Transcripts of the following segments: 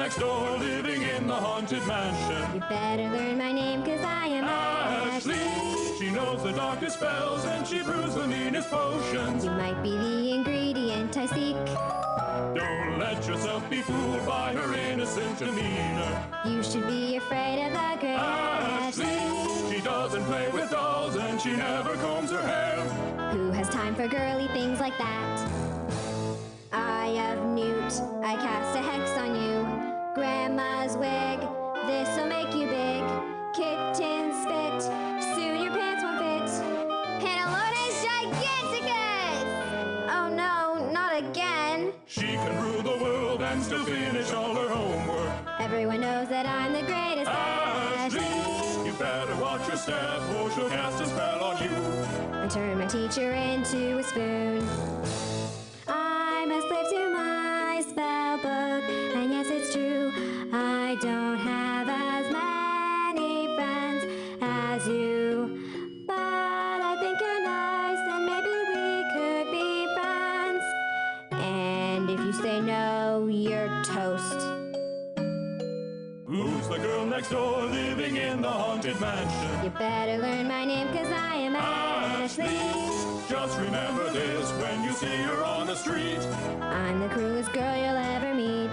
next door, living in the haunted mansion. You better learn my name, 'cause I am Ashley. She knows the darkest spells and she brews the meanest potions. You might be the ingredient I seek. Don't let yourself be fooled by her innocent demeanor. You should be afraid of the great Ashley. She doesn't play with dolls and she never combs her hair. Who has time for girly things like that? Eye of Newt, I cast a hex on you. Grandma's wig, this'll make you big. Kitten spit, soon your pants won't fit. Panalones giganticus! Oh no, not again. She can rule the world and still finish all her homework. Everyone knows that I'm the greatest. Ashley, you better watch your step or she'll cast a spell on you And turn my teacher into a spoon. I'm a slave to my spell book, and yes, it's true, I don't have as many friends as you. But I think you're nice, and maybe we could be friends. And if you say no, you're toast. Who's Who's the girl next door living in the haunted mansion? You better learn my name, 'cause I am Ashley. Just remember this when you see her on the street. I'm the coolest girl you'll ever meet.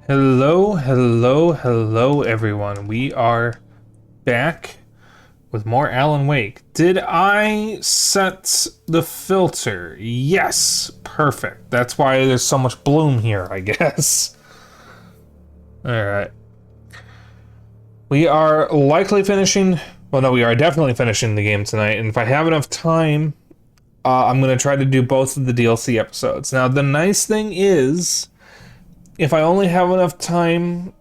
Hello, hello, hello, everyone. We are back with more Alan Wake. Did I set the filter? Yes, perfect. That's why there's so much bloom here, I guess. Alright. We are likely finishing... Well, no, we are definitely finishing the game tonight, and if I have enough time, I'm going to try to do both of the DLC episodes. Now, the nice thing is... If I only have enough time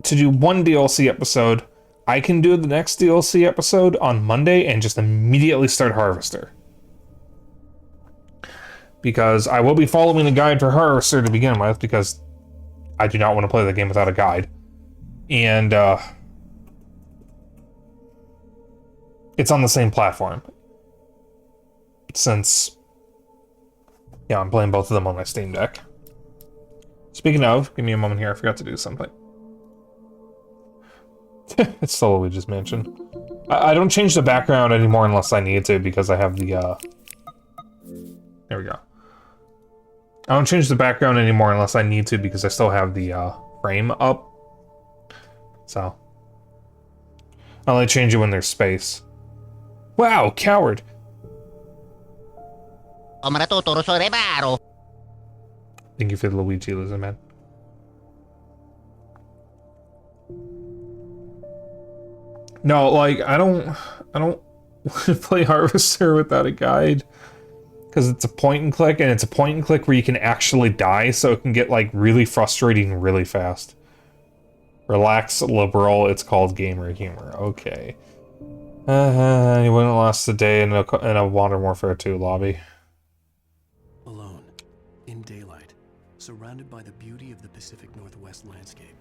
to do one DLC episode, I can do the next DLC episode on Monday and just immediately start Harvester. Because I will be following the guide for Harvester to begin with, because I do not want to play the game without a guide. And, it's on the same platform. Since, yeah, I'm playing both of them on my Steam Deck. Speaking of, give me a moment here, I forgot to do something. It's still Luigi's Mansion. I don't change the background anymore unless I need to, because I have the, there we go. I don't change the background anymore unless I need to, because I still have the, frame up. So. I only change it when there's space. Wow, coward! Thank you for the Luigi Lizard Man. No, like, I don't want to play Harvester without a guide. Because it's a point and click, and it's a point and click where you can actually die, so it can get, like, really frustrating really fast. Relax, liberal, it's called gamer humor. Okay. You wouldn't last a day in a Modern Warfare 2 lobby. Alone, in daylight, surrounded by the beauty of the Pacific Northwest landscape,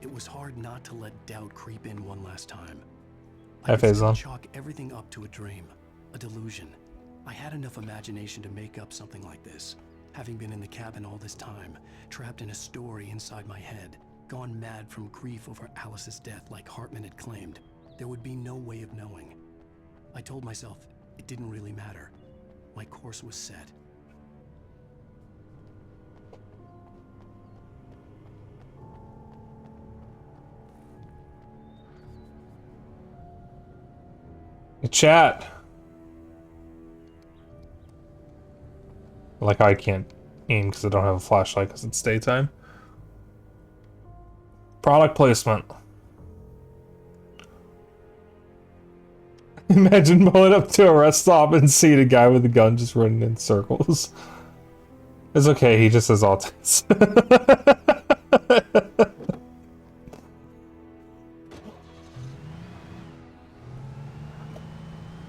it was hard not to let doubt creep in one last time. I could chalk everything up to a dream, a delusion. I had enough imagination to make up something like this, having been in the cabin all this time, trapped in a story inside my head, gone mad from grief over Alice's death like Hartman had claimed. There would be no way of knowing. I told myself it didn't really matter. My course was set. Chat. Like, I can't aim because I don't have a flashlight because it's daytime. Product placement. Imagine pulling up to a rest stop and seeing a guy with a gun just running in circles. It's okay, he just has autism.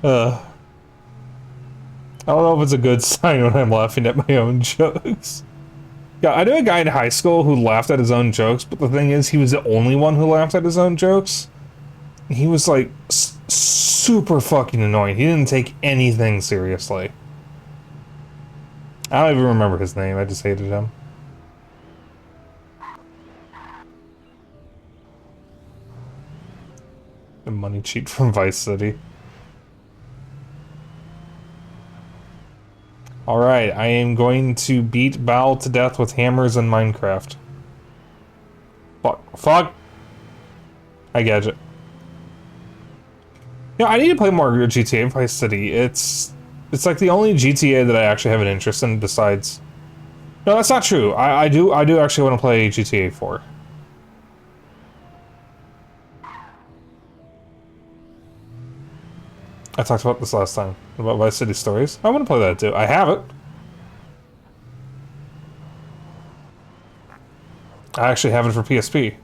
I don't know if it's a good sign when I'm laughing at my own jokes. Yeah, I knew a guy in high school who laughed at his own jokes, but the thing is, he was the only one who laughed at his own jokes. He was, like, super fucking annoying. He didn't take anything seriously. I don't even remember his name, I just hated him. The money cheat from Vice City. Alright, I am going to beat Bao to death with hammers in Minecraft. Fuck. Fuck! I gadget. Yeah, I need to play more GTA Vice City. It's like the only GTA that I actually have an interest in besides... No, that's not true. I do actually want to play GTA 4. I talked about this last time, about Vice City Stories. I want to play that too. I have it. I actually have it for PSP.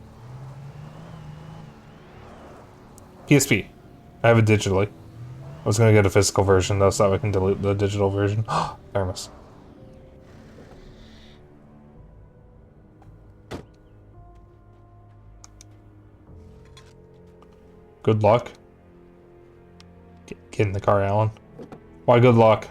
PSP. I have it digitally. I was going to get a physical version though, so that I can delete the digital version. Thermos. Good luck. Get in the car, Alan. Why good luck?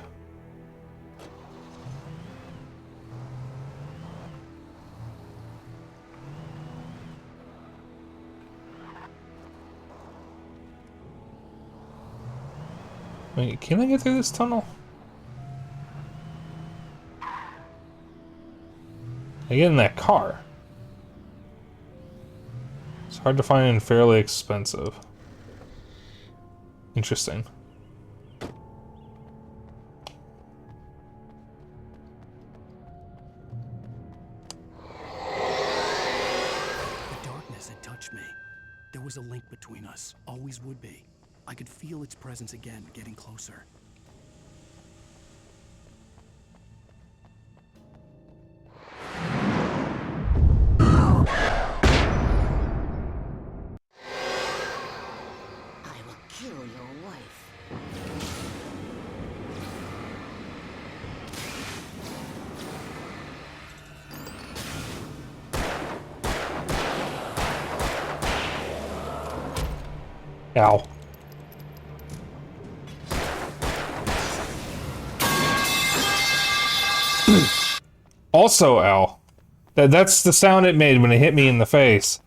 Wait, can I get through this tunnel? I get in that car. Hard to find and fairly expensive. Interesting. The darkness had touched me. There was a link between us, always would be. I could feel its presence again, getting closer. I will kill your wife. Ow. Also, ow. That's the sound it made when it hit me in the face.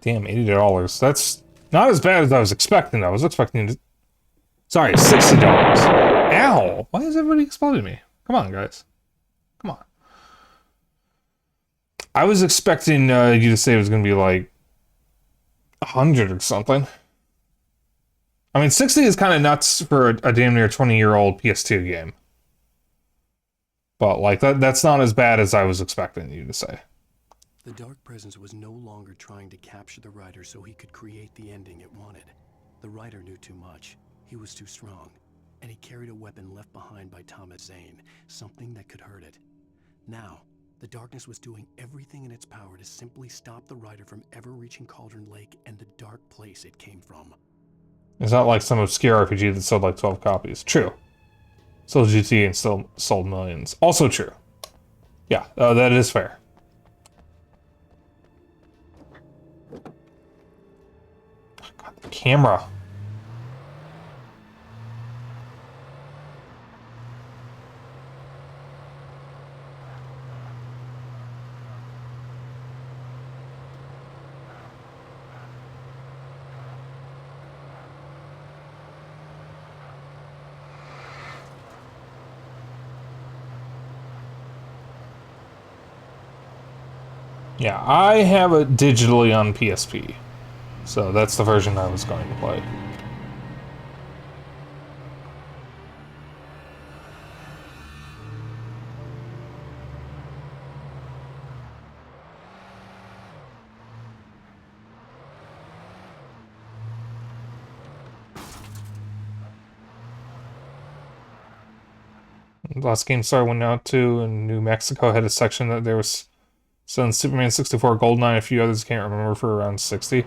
Damn, $80. That's not as bad as I was expecting. I was expecting to... Sorry, $60. Ow! Why is everybody exploding me? Come on, guys. Come on. I was expecting you to say it was going to be like 100 or something. I mean, 60 is kind of nuts for a damn near 20-year-old PS2 game. But, like, that's not as bad as I was expecting you to say. The dark presence was no longer trying to capture the rider so he could create the ending it wanted. The rider knew too much. He was too strong. And he carried a weapon left behind by Thomas Zane, something that could hurt it. Now, the darkness was doing everything in its power to simply stop the rider from ever reaching Cauldron Lake and the dark place it came from. It's not like some obscure RPG that sold like 12 copies. True. Sold GTA and still sold millions. Also true. Yeah, that is fair. God, the camera. Yeah, I have it digitally on PSP. So that's the version I was going to play. Last game Star went out to, and New Mexico had a section that there was selling Superman 64, GoldenEye, a few others, can't remember, for around 60.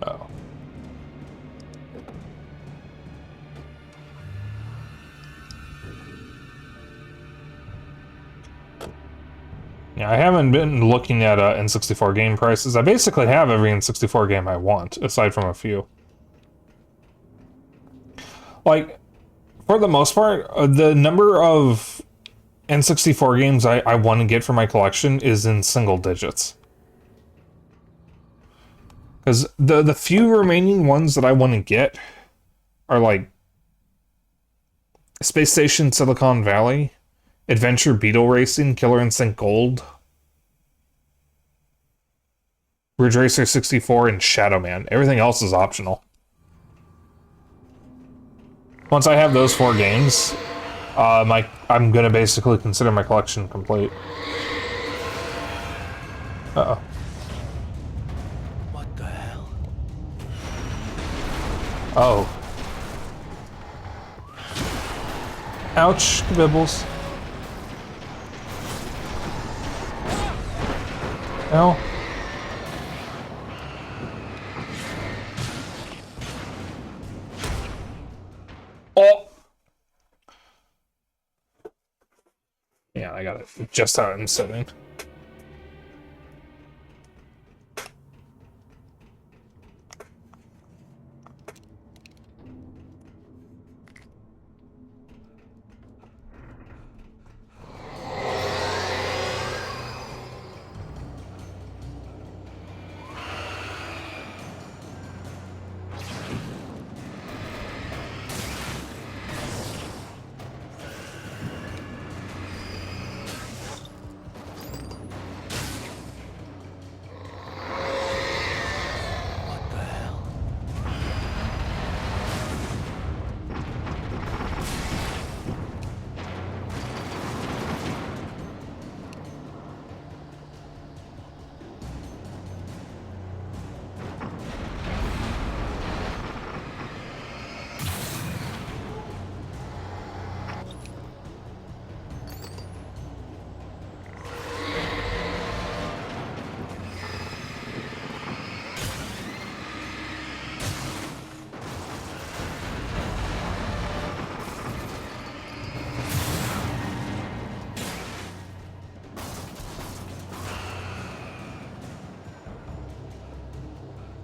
Oh. Yeah, I haven't been looking at N64 game prices. I basically have every N64 game I want, aside from a few. Like, for the most part, the number of N64 games I want to get for my collection is in single digits. Because the few remaining ones that I want to get are like Space Station Silicon Valley, Adventure Beetle Racing, Killer Instinct Gold, Ridge Racer 64, and Shadow Man. Everything else is optional. Once I have those 4 games, I'm gonna basically consider my collection complete. Uh-oh. What the hell? Oh. Ouch, Bibbles. Ow. Oh! Yeah, I got it just how I'm sitting.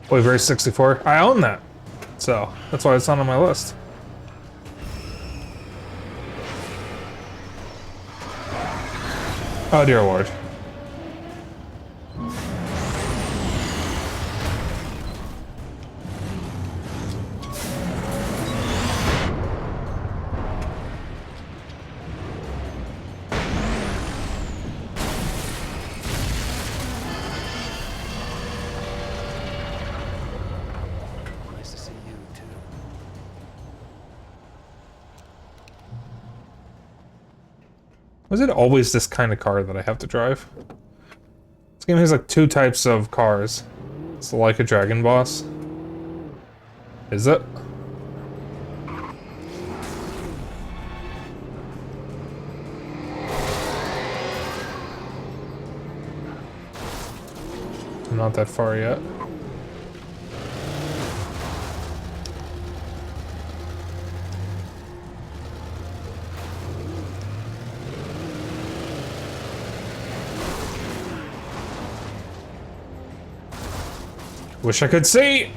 Wave Race 64. I own that. So, that's why it's not on my list. Oh dear lord. Nice to see you, too. Was it always this kind of car that I have to drive? This game has like 2 types of cars. It's like a Dragon Boss. Is it? I'm not that far yet. Wish I could see!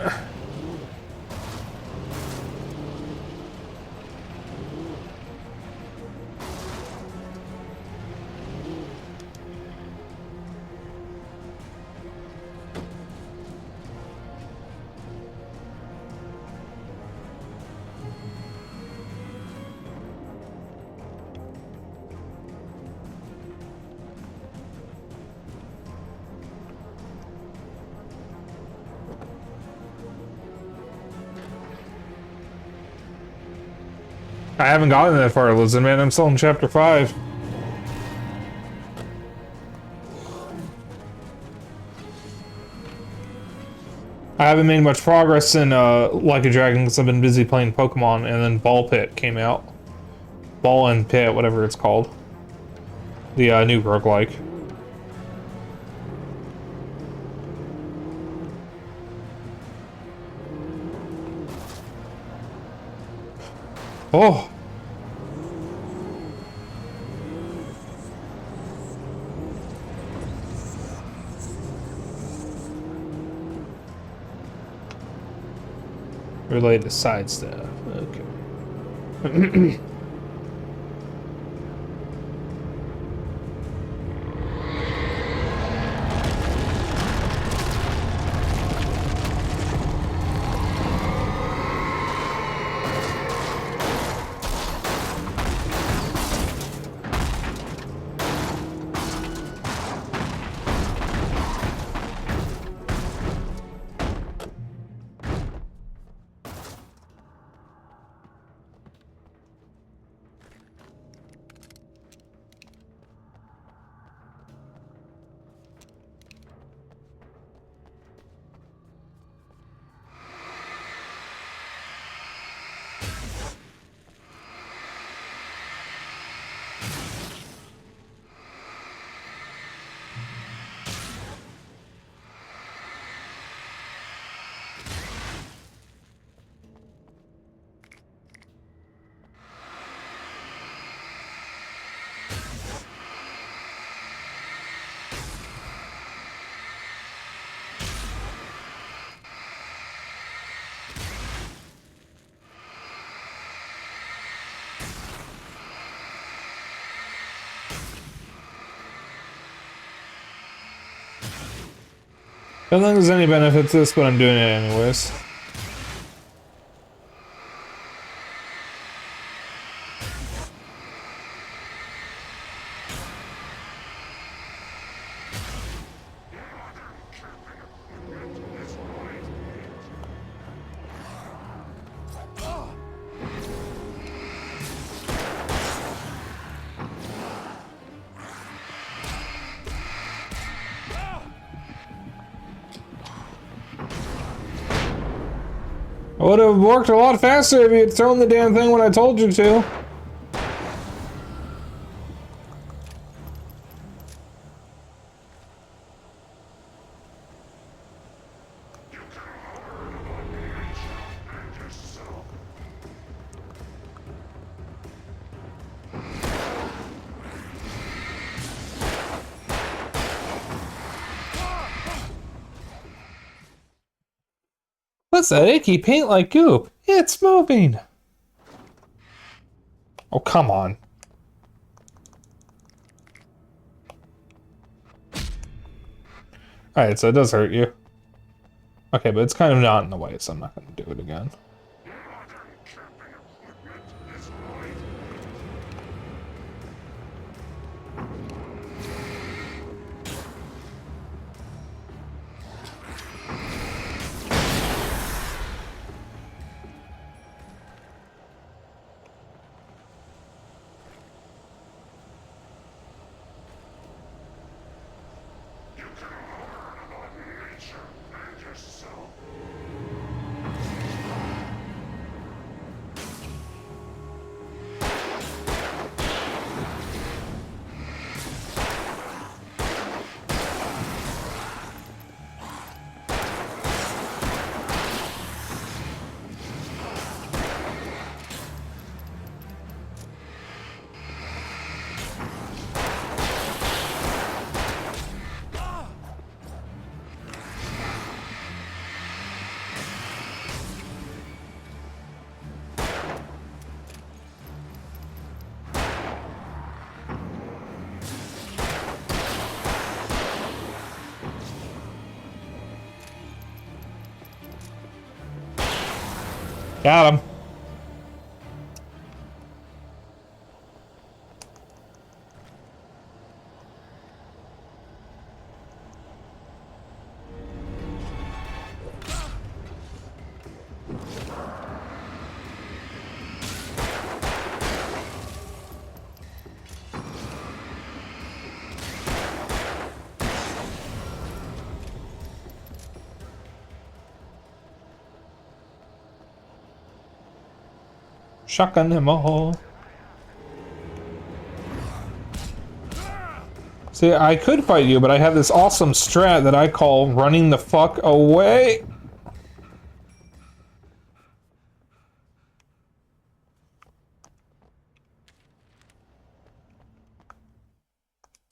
I haven't gotten that far, Lizard Man. I'm still in chapter 5. I haven't made much progress in Like a Dragon because I've been busy playing Pokemon, and then Ball Pit came out. Ball and Pit, whatever it's called. The new roguelike. Oh! Related to side stuff. Okay. I don't think there's any benefit to this, but I'm doing it anyways. I would have worked a lot faster if you had thrown the damn thing when I told you to. What's that icky paint like goop? It's moving. Oh, come on. Alright, so it does hurt you. Okay, but it's kind of not in the way, so I'm not going to do it again. Got him. Shotgun him all. See, I could fight you, but I have this awesome strat that I call running the fuck away.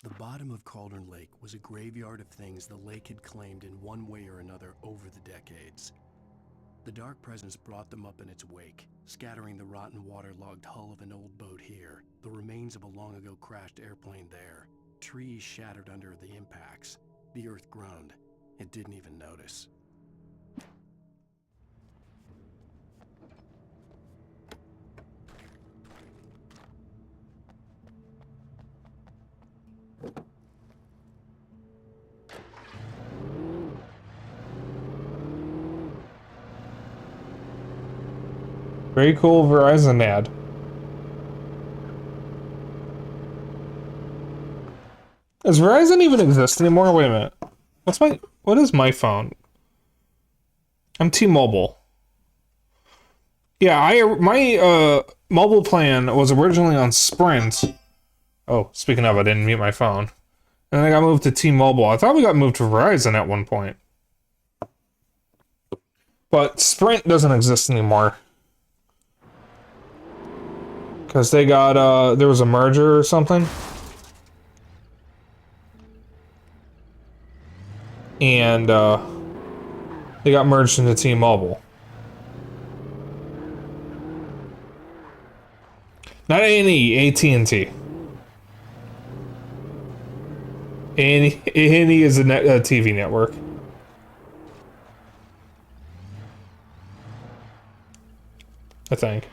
The bottom of Cauldron Lake was a graveyard of things the lake had claimed in one way or another over the decades. The dark presence brought them up in its wake, scattering the rotten waterlogged hull of an old boat here, the remains of a long-ago crashed airplane there, trees shattered under the impacts. The earth groaned. It didn't even notice. Very cool Verizon ad. Does Verizon even exist anymore? Wait a minute. What is my phone? I'm T-Mobile. Yeah, my mobile plan was originally on Sprint. Oh, speaking of, I didn't mute my phone. And then I got moved to T-Mobile. I thought we got moved to Verizon at one point. But Sprint doesn't exist anymore. Because they got, there was a merger or something. And, they got merged into T-Mobile. Not A&E, AT&T. A&E is a TV network. I think.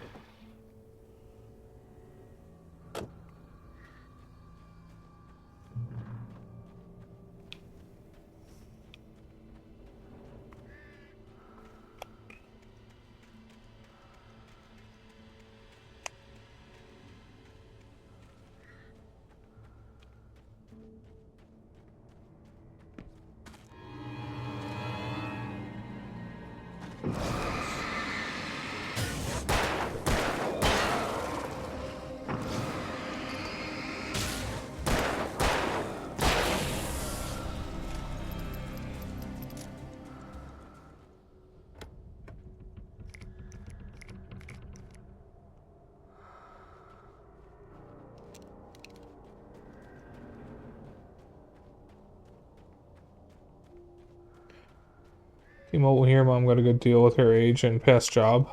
T-Mobile here, Mom got a good deal with her age and past job.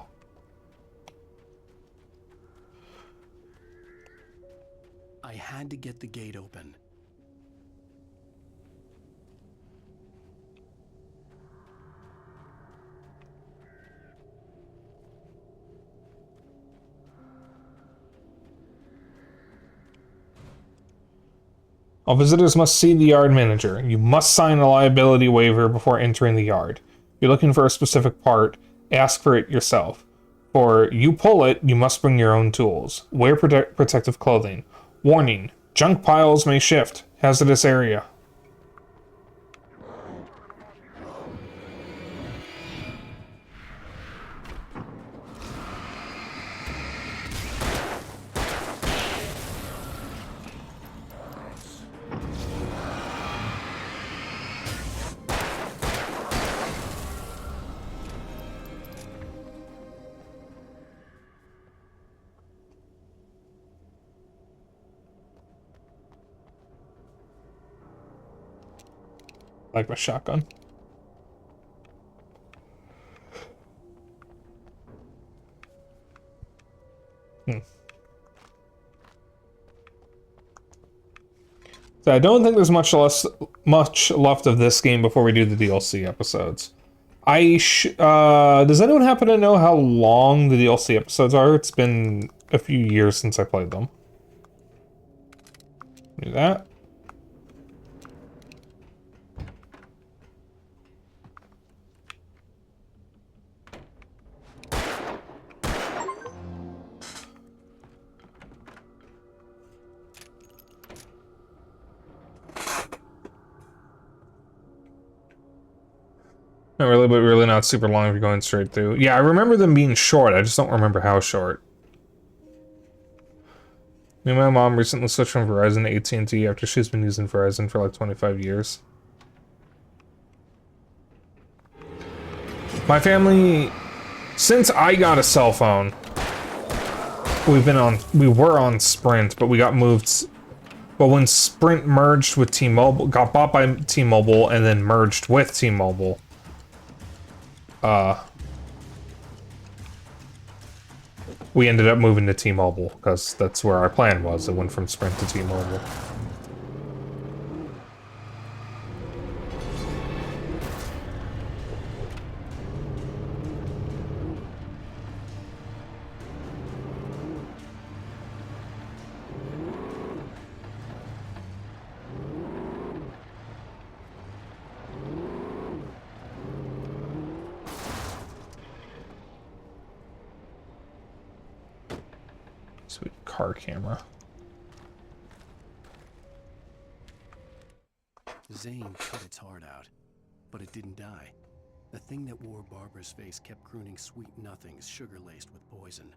I had to get the gate open. All visitors must see the yard manager. You must sign a liability waiver before entering the yard. If you're looking for a specific part, ask for it yourself. For you pull it, you must bring your own tools. Wear protective clothing. Warning, junk piles may shift. Hazardous area. Like my shotgun. So I don't think there's much left of this game before we do the DLC episodes. Does anyone happen to know how long the DLC episodes are? It's been a few years since I played them. Do that. Not really, but really not super long if you're going straight through. Yeah, I remember them being short. I just don't remember how short. Me and my mom recently switched from Verizon to AT&T after she's been using Verizon for like 25 years. My family, since I got a cell phone, we were on Sprint, but we got moved. But when Sprint merged with T-Mobile, got bought by T-Mobile and then merged with T-Mobile, we ended up moving to T-Mobile because that's where our plan was. It went from Sprint to T-Mobile. Sweet car camera. Zane cut its heart out, but it didn't die. The thing that wore Barbara's face kept crooning sweet nothings sugar-laced with poison.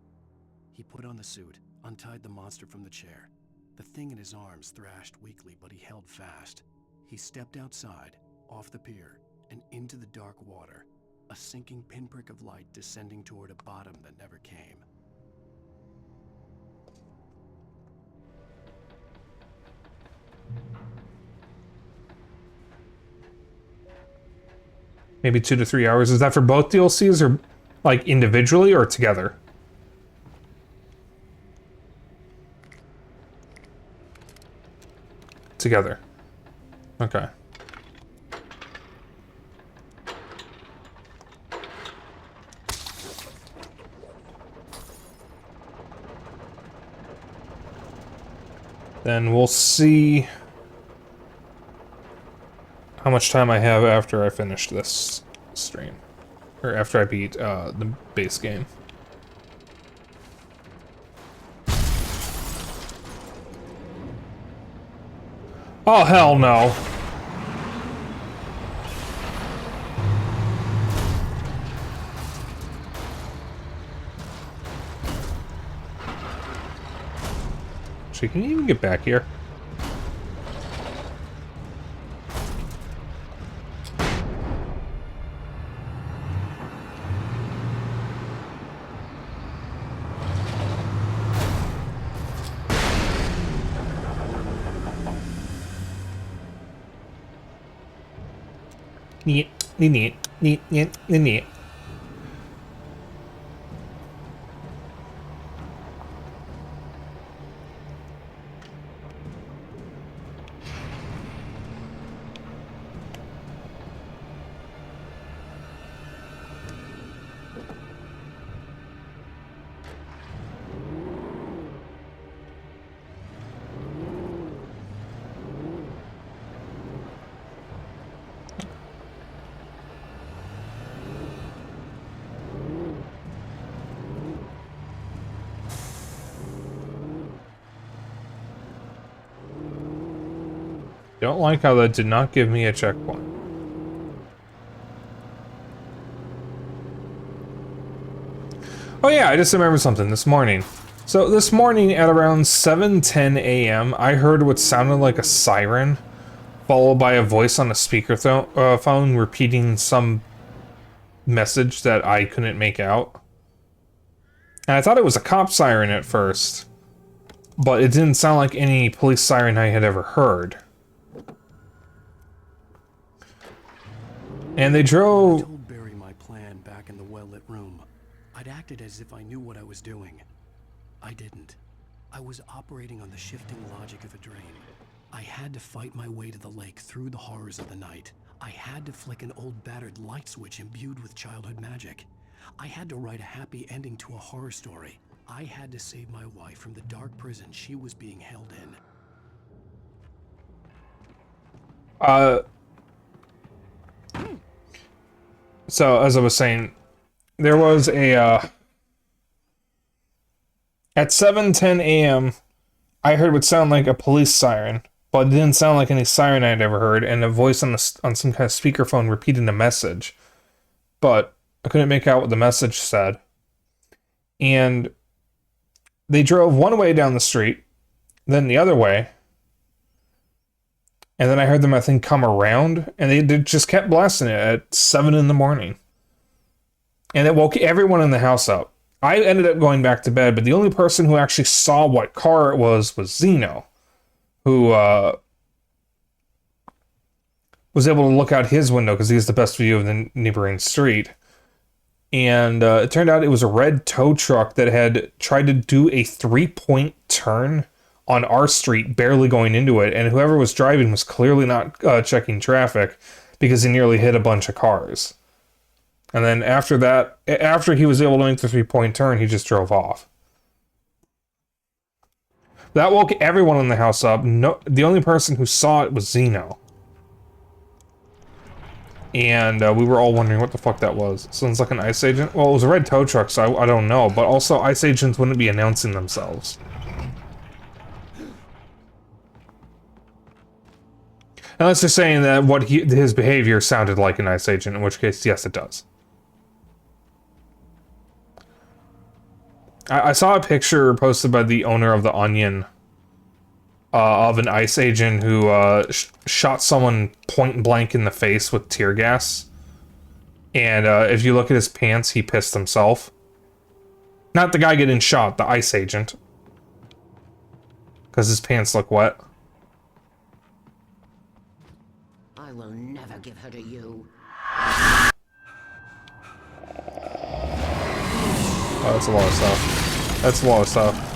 He put on the suit, untied the monster from the chair. The thing in his arms thrashed weakly, but he held fast. He stepped outside, off the pier, and into the dark water, a sinking pinprick of light descending toward a bottom that never came. Maybe 2 to 3 hours. Is that for both DLCs or like individually or together? Together. Okay. Then we'll see how much time I have after I finish this stream. Or after I beat the base game. Oh, hell no. Actually, can you even get back here? Yeah. neat, neat, neat, neat. Don't like how that did not give me a checkpoint. Oh yeah, I just remembered something this morning. So this morning at around 7:10 a.m., I heard what sounded like a siren, followed by a voice on a speaker phone repeating some message that I couldn't make out. And I thought it was a cop siren at first, but it didn't sound like any police siren I had ever heard. And they I drove... told Barry my plan back in the well-lit room. I'd acted as if I knew what I was doing. I didn't. I was operating on the shifting logic of a dream. I had to fight my way to the lake through the horrors of the night. I had to flick an old battered light switch imbued with childhood magic. I had to write a happy ending to a horror story. I had to save my wife from the dark prison she was being held in. So, as I was saying, there was a, at 7:10 a.m., I heard what sounded like a police siren, but it didn't sound like any siren I'd ever heard, and a voice on some kind of speakerphone repeating a message. But I couldn't make out what the message said. And they drove one way down the street, then the other way, and then I heard them, I think, come around, and they just kept blasting it at 7 in the morning. And it woke everyone in the house up. I ended up going back to bed, but the only person who actually saw what car it was Zeno, who was able to look out his window because he has the best view of the neighboring street. And it turned out it was a red tow truck that had tried to do a 3-point turn on our street, barely going into it, and whoever was driving was clearly not checking traffic because he nearly hit a bunch of cars. And then after that, after he was able to make the 3-point turn, he just drove off. That woke everyone in the house up. No, the only person who saw it was Zeno. And we were all wondering what the fuck that was. Sounds like an ICE agent? Well, it was a red tow truck, so I don't know. But also, ICE agents wouldn't be announcing themselves. Unless they're saying that his behavior sounded like an ICE agent, in which case, yes, it does. I saw a picture posted by the owner of The Onion of an ICE agent who shot someone point blank in the face with tear gas. And if you look at his pants, he pissed himself. Not the guy getting shot, the ICE agent. Because his pants look wet. I will never give her to you. Oh, that's a lot of stuff. That's a lot of stuff.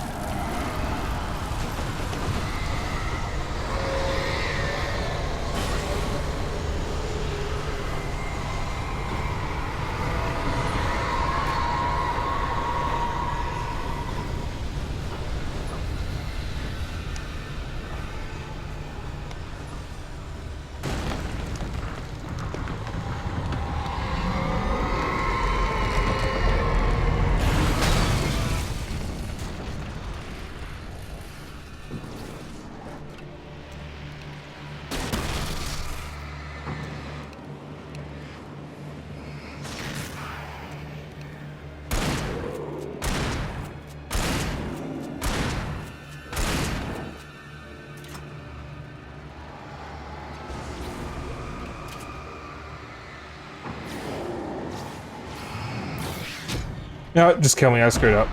No, just kill me. I screwed up.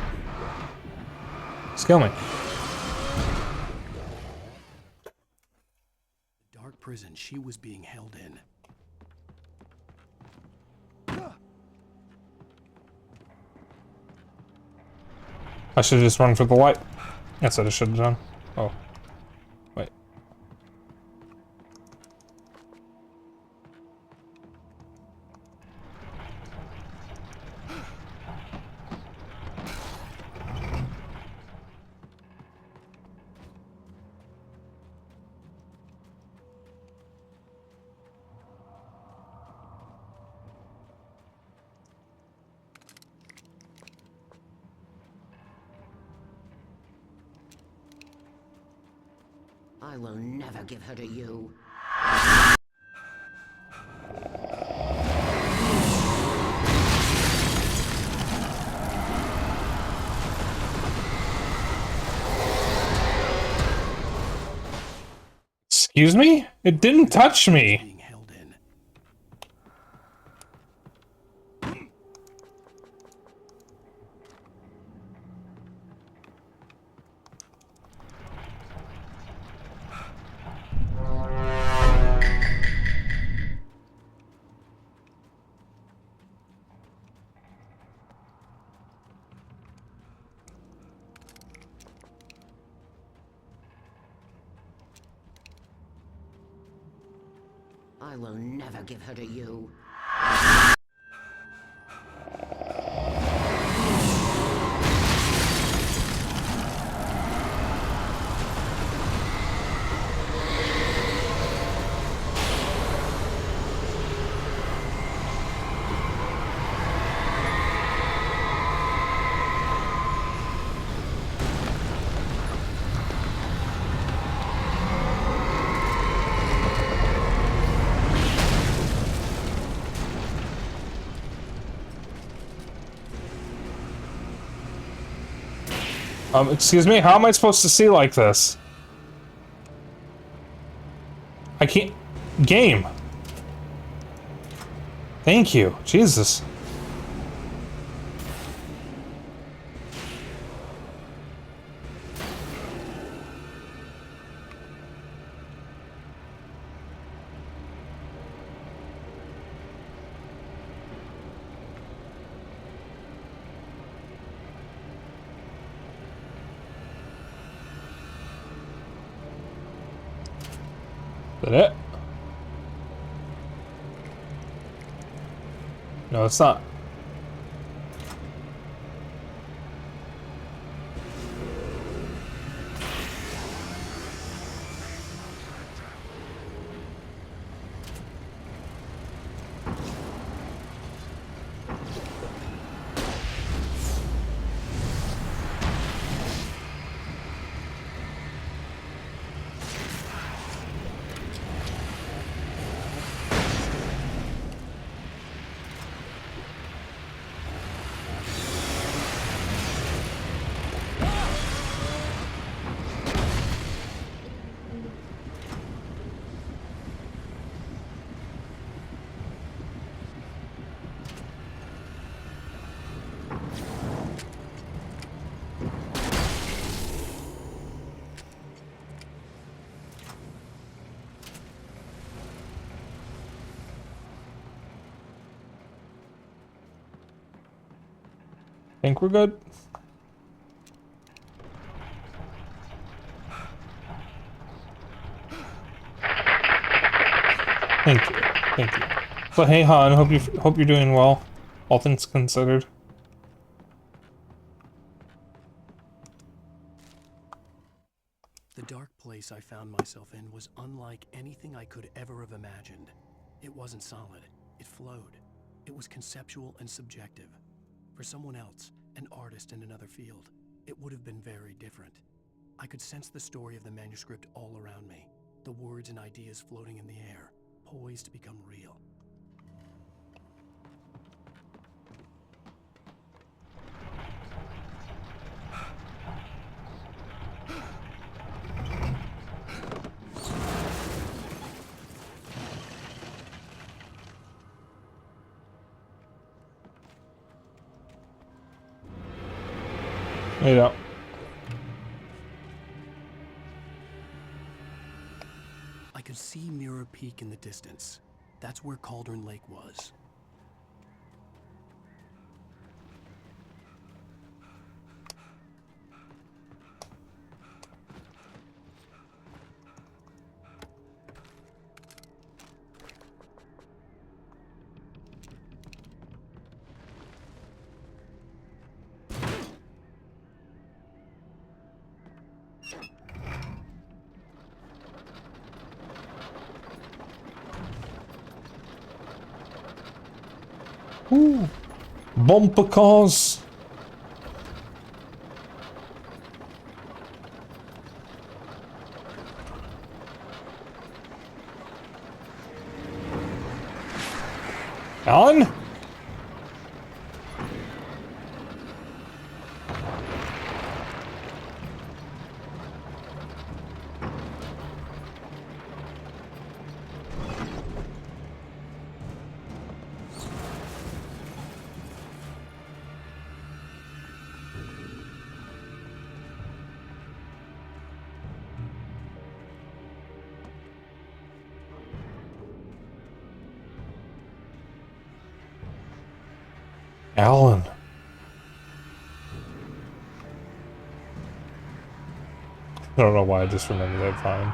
Just kill me. Dark prison she was being held in. I should have just run for the light. That's what I should have done. Oh. Wait. I will never give her to you. Excuse me? It didn't touch me. Being held in. I will never give her to you. Excuse me? How am I supposed to see like this? I can't... Game. Thank you. Jesus. Is that it? No, it's not. Think we're good? Thank you. Thank you. But hey, Han, hope you're doing well, all things considered. The dark place I found myself in was unlike anything I could ever have imagined. It wasn't solid. It flowed. It was conceptual and subjective. For someone else, an artist in another field, it would have been very different. I could sense the story of the manuscript all around me, the words and ideas floating in the air, poised to become real. You know. I could see Mirror Peak in the distance. That's where Cauldron Lake was. Ooh. Bumper cars. Alan? Alan. I don't know why I just remembered that fine.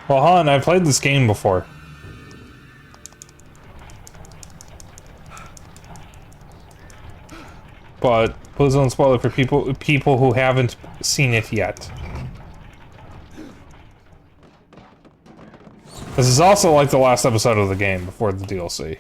Well, Han, I played this game before. But please don't spoil it for people who haven't seen it yet. This is also like the last episode of the game before the DLC.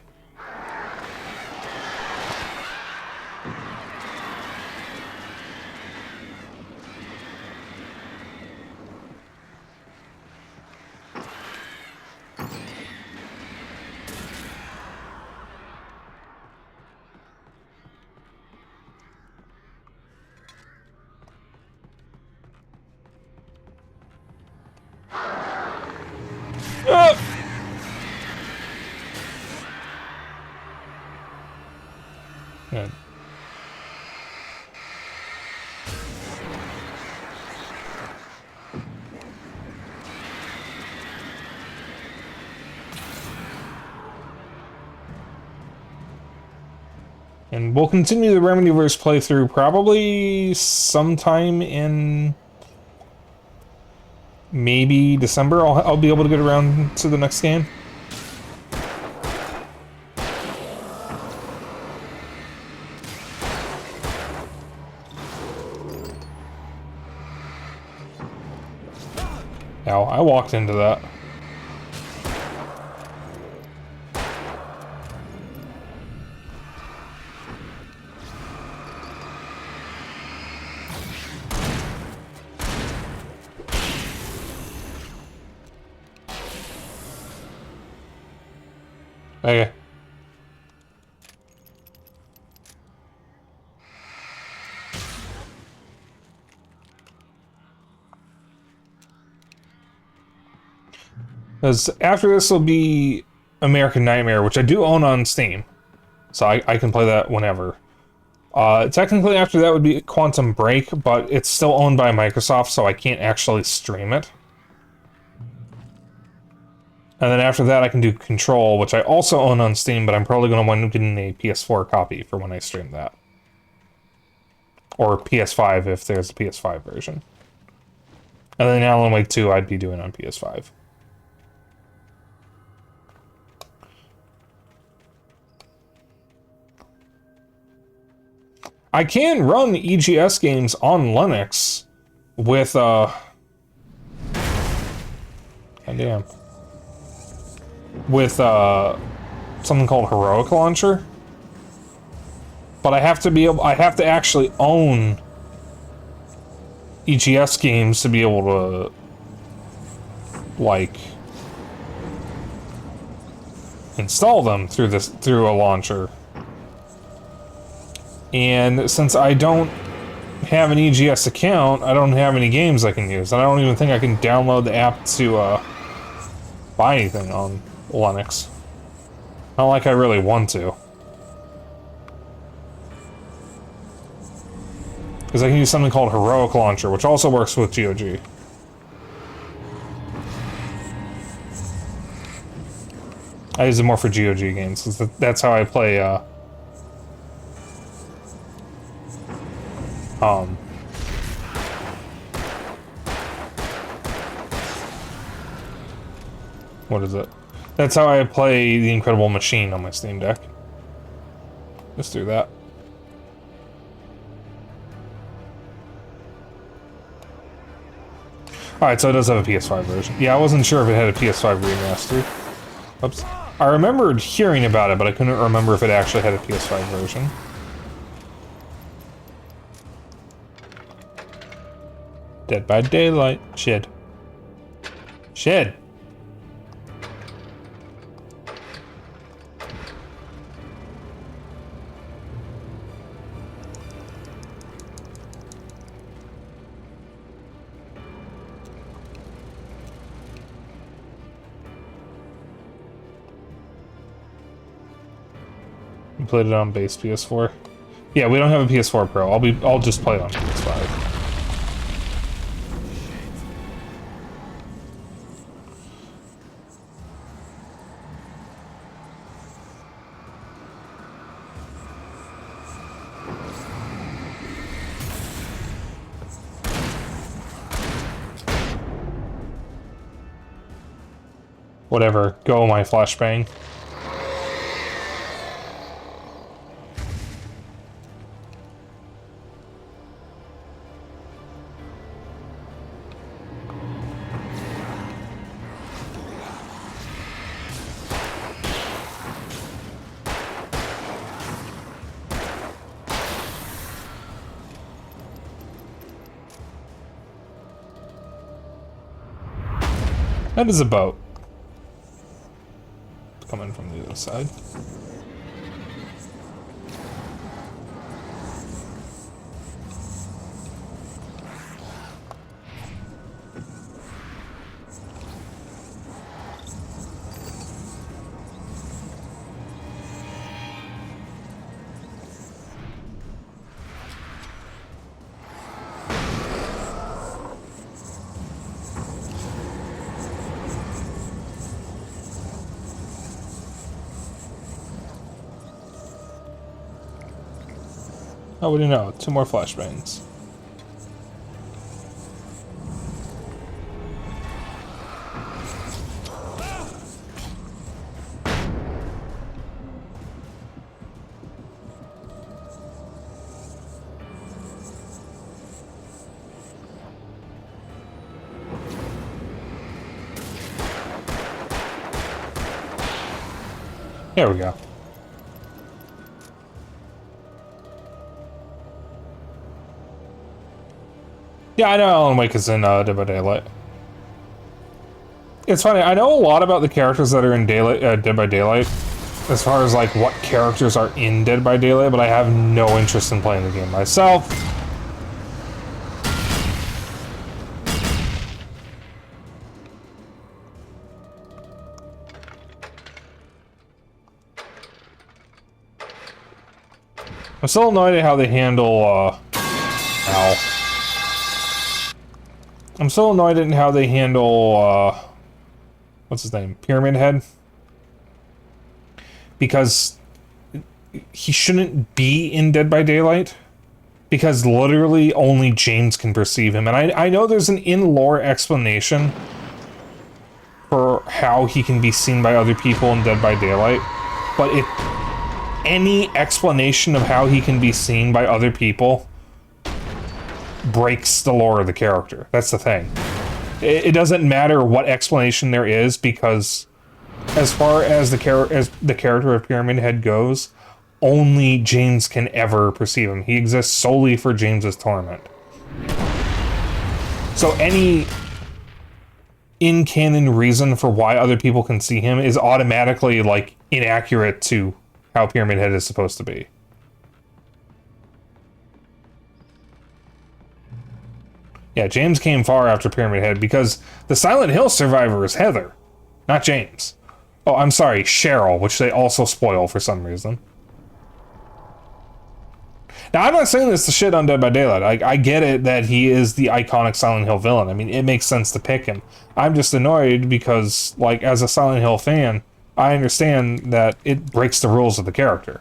Yeah. And we'll continue the Remedyverse playthrough probably sometime in maybe December. I'll be able to get around to the next game. Ow, I walked into that. Okay. Because after this will be American Nightmare, which I do own on Steam. So I can play that whenever. Technically after that would be Quantum Break, but it's still owned by Microsoft, so I can't actually stream it. And then after that I can do Control, which I also own on Steam, but I'm probably going to wind up getting a PS4 copy for when I stream that. Or PS5 if there's a PS5 version. And then Alan Wake 2 I'd be doing on PS5. I can run EGS games on Linux with, goddamn. With, something called Heroic Launcher. But I have to actually own EGS games to be able to, like, install them through a launcher. And since I don't have an EGS account, I don't have any games I can use. And I don't even think I can download the app to buy anything on Linux. Not like I really want to. Because I can use something called Heroic Launcher, which also works with GOG. I use it more for GOG games, because that's how I play, what is it? That's how I play The Incredible Machine on my Steam Deck. Let's do that. Alright, so it does have a PS5 version. Yeah, I wasn't sure if it had a PS5 remaster. Oops. I remembered hearing about it, but I couldn't remember if it actually had a PS5 version. Dead by Daylight. Shed. Shed! You played it on base PS4? Yeah, we don't have a PS4 Pro. I'll just play it on PS5. Whatever. Go, my flashbang. That is a boat. Coming from the other side. Oh, what do you know? 2 more flashbangs. There we go. Yeah, I know Alan Wake is in Dead by Daylight. It's funny, I know a lot about the characters that are in Dead by Daylight, as far as like what characters are in Dead by Daylight, but I have no interest in playing the game myself. I'm still annoyed at how they handle, I'm so annoyed at how they handle, what's his name? Pyramid Head? Because he shouldn't be in Dead by Daylight. Because literally only James can perceive him. And I know there's an in-lore explanation for how he can be seen by other people in Dead by Daylight. But any explanation of how he can be seen by other people breaks the lore of the character. That's the thing. It doesn't matter what explanation there is, because as far as the character of Pyramid Head goes, only James can ever perceive him. He exists solely for James's torment. So any in-canon reason for why other people can see him is automatically, like, inaccurate to how Pyramid Head is supposed to be. Yeah, James came far after Pyramid Head because the Silent Hill survivor is Heather, not James. Oh, I'm sorry, Cheryl, which they also spoil for some reason. Now, I'm not saying this to shit on Dead by Daylight. I get it that he is the iconic Silent Hill villain. I mean, it makes sense to pick him. I'm just annoyed because, like, as a Silent Hill fan, I understand that it breaks the rules of the character.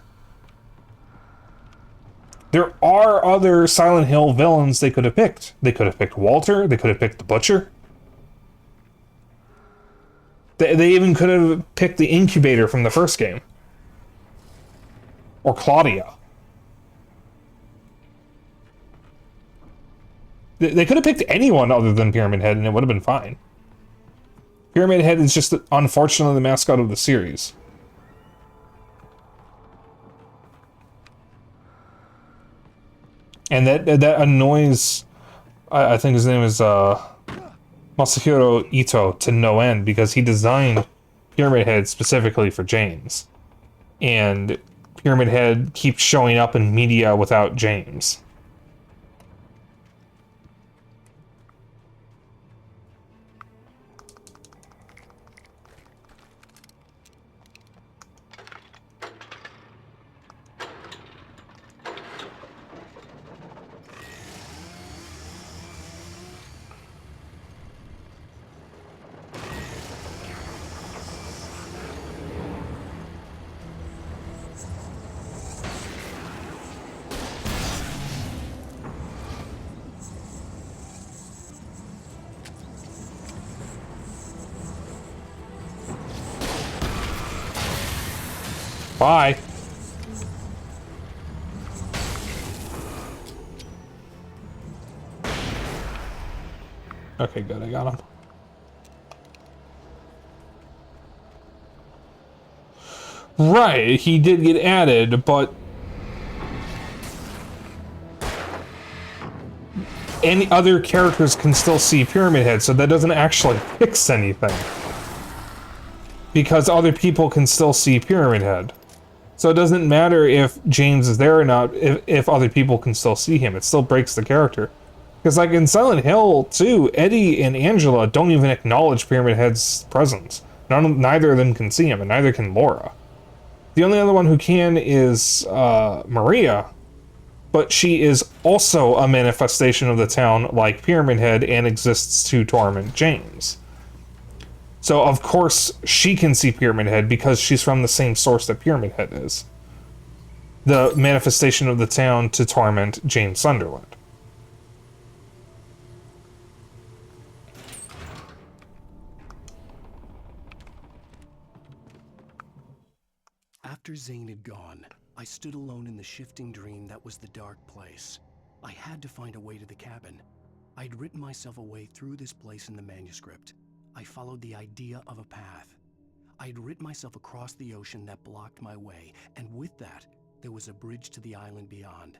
There are other Silent Hill villains they could have picked. They could have picked Walter. They could have picked the Butcher. They even could have picked the Incubator from the first game. Or Claudia. They could have picked anyone other than Pyramid Head and it would have been fine. Pyramid Head is just, unfortunately, the mascot of the series. And that annoys, I think his name is Masahiro Ito, to no end, because he designed Pyramid Head specifically for James. And Pyramid Head keeps showing up in media without James. Bye. Okay, good. I got him. Right, he did get added, but any other characters can still see Pyramid Head, so that doesn't actually fix anything. Because other people can still see Pyramid Head. So it doesn't matter if James is there or not, if other people can still see him. It still breaks the character. Because like in Silent Hill 2, Eddie and Angela don't even acknowledge Pyramid Head's presence. Neither of them can see him, and neither can Laura. The only other one who can is Maria, but she is also a manifestation of the town like Pyramid Head and exists to torment James. So, of course, she can see Pyramid Head because she's from the same source that Pyramid Head is. The manifestation of the town to torment James Sunderland. After Zane had gone, I stood alone in the shifting dream that was the dark place. I had to find a way to the cabin. I'd written myself a way through this place in the manuscript. I followed the idea of a path. I'd written myself across the ocean that blocked my way, and with that, there was a bridge to the island beyond.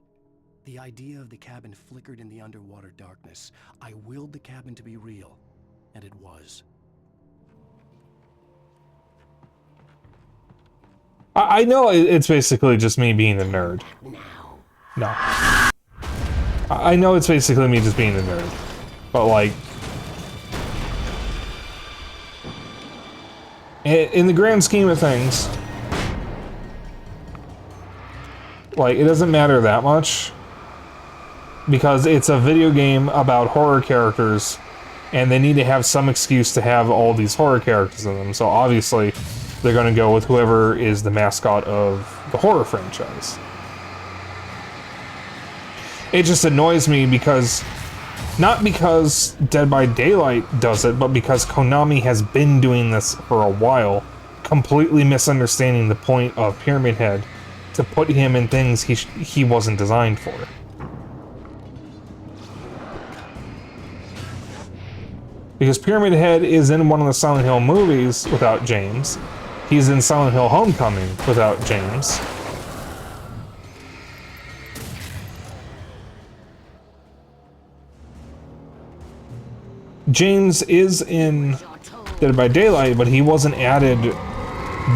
The idea of the cabin flickered in the underwater darkness. I willed the cabin to be real, and it was. I know it's basically just me being a nerd. No. I know it's basically me just being a nerd. But like, in the grand scheme of things, like, it doesn't matter that much, because it's a video game about horror characters, and they need to have some excuse to have all these horror characters in them, so obviously they're going to go with whoever is the mascot of the horror franchise. It just annoys me because, not because Dead by Daylight does it, but because Konami has been doing this for a while, completely misunderstanding the point of Pyramid Head to put him in things he wasn't designed for. Because Pyramid Head is in one of the Silent Hill movies without James. He's in Silent Hill Homecoming without James. James is in Dead by Daylight, but he wasn't added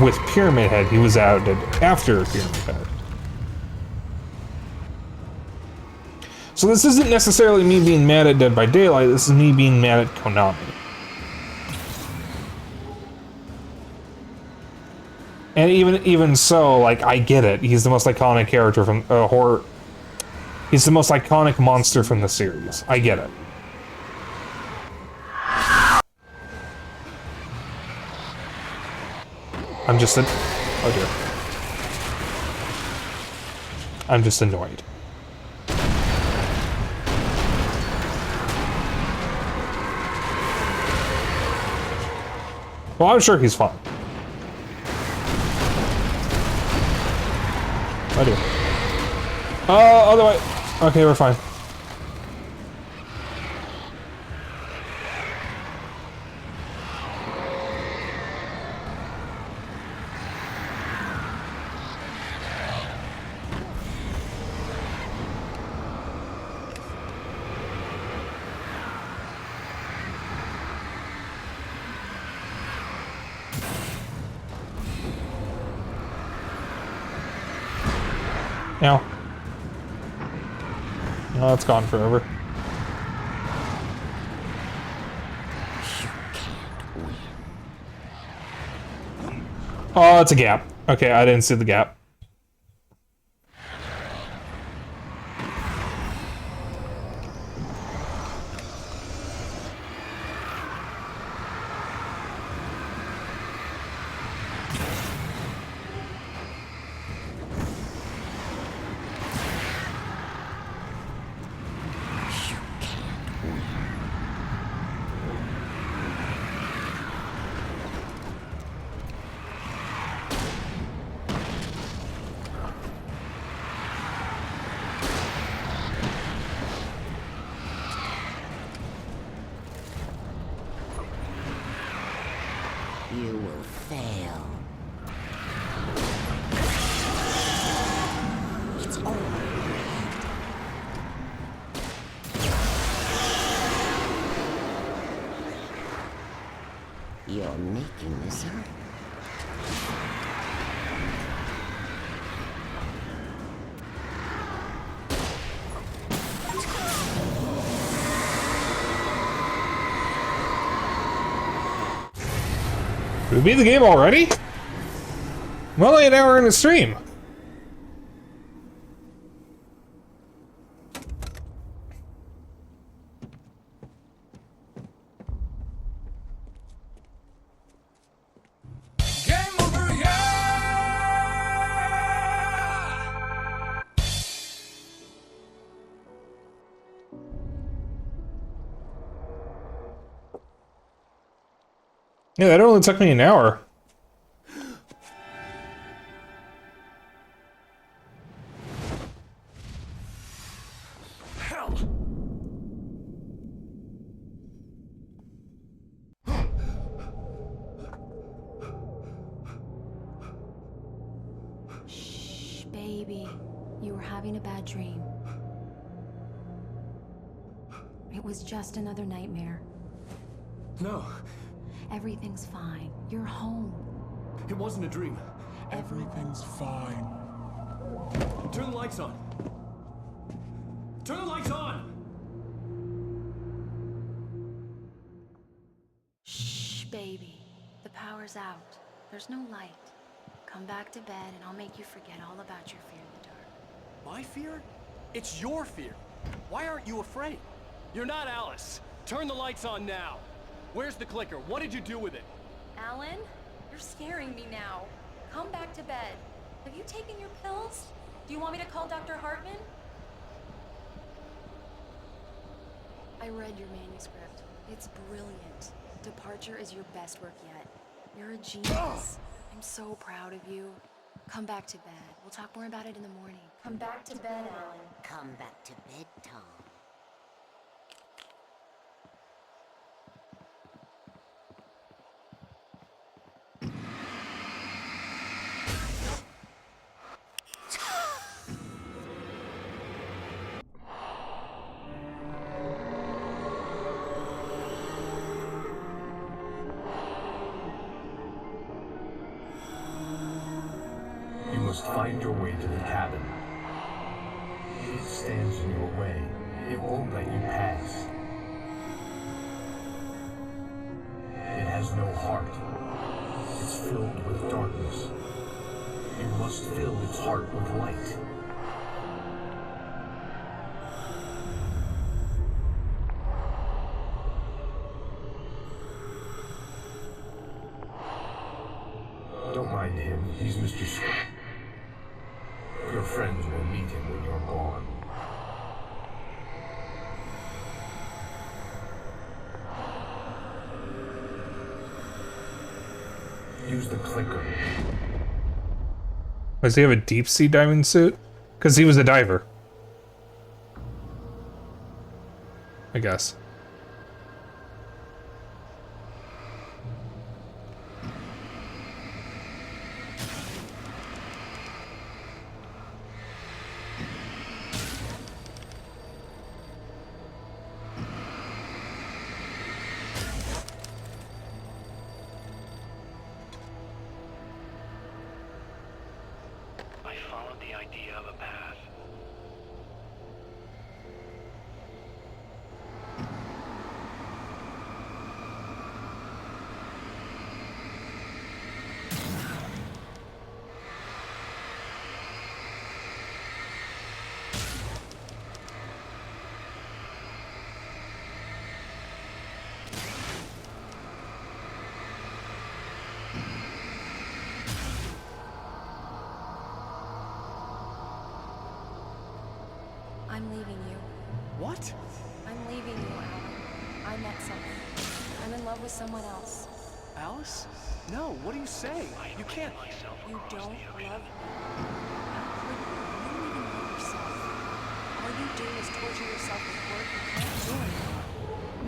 with Pyramid Head. He was added after Pyramid Head. So this isn't necessarily me being mad at Dead by Daylight, this is me being mad at Konami. And even so, like, I get it. He's the most iconic character from horror. He's the most iconic monster from the series. I get it. I'm just oh dear. I'm just annoyed. Well, I'm sure he's fine. I do. Oh, other way. Okay, we're fine. Now. Oh, that's gone forever. Oh, it's a gap. Okay, I didn't see the gap. You will fail. It's over. You're making this up. Did we beat the game already? I'm only an hour in the stream. Game over, yeah! Yeah, that only took me an hour. Hell! Shh, baby. You were having a bad dream. It was just another nightmare. No, Everything's fine. You're home. it wasn't a dream. Everything's fine. Turn the lights on. Turn the lights on! Shh, baby. The power's out. There's no light. Come back to bed and I'll make you forget all about your fear in the dark. My fear? It's your fear. Why aren't you afraid? You're not Alice. Turn the lights on now. Where's the clicker? What did you do with it? Alan, you're scaring me now. Come back to bed. Have you taken your pills? Do you want me to call Dr. Hartman? I read your manuscript. It's brilliant. Departure is your best work yet. You're a genius. I'm so proud of you. Come back to bed. We'll talk more about it in the morning. Come back to bed, Alan. Come back to bed, Tom. You must find your way to the cabin. It stands in your way. It won't let you pass. It has no heart. It's filled with darkness. You must fill its heart with light. Don't mind him. He's Mr. Scott. Your friends will meet him when you're gone. Use the clicker. Does he have a deep sea diving suit? Because he was a diver. I guess. I followed the idea of a path. I'm leaving you. What? I'm leaving you, Alan. I met someone. I'm in love with someone else. Alice? No, what do you say? You can't. You don't love me. How could you? You don't even love yourself. All you do is torture yourself with work you can't do anymore.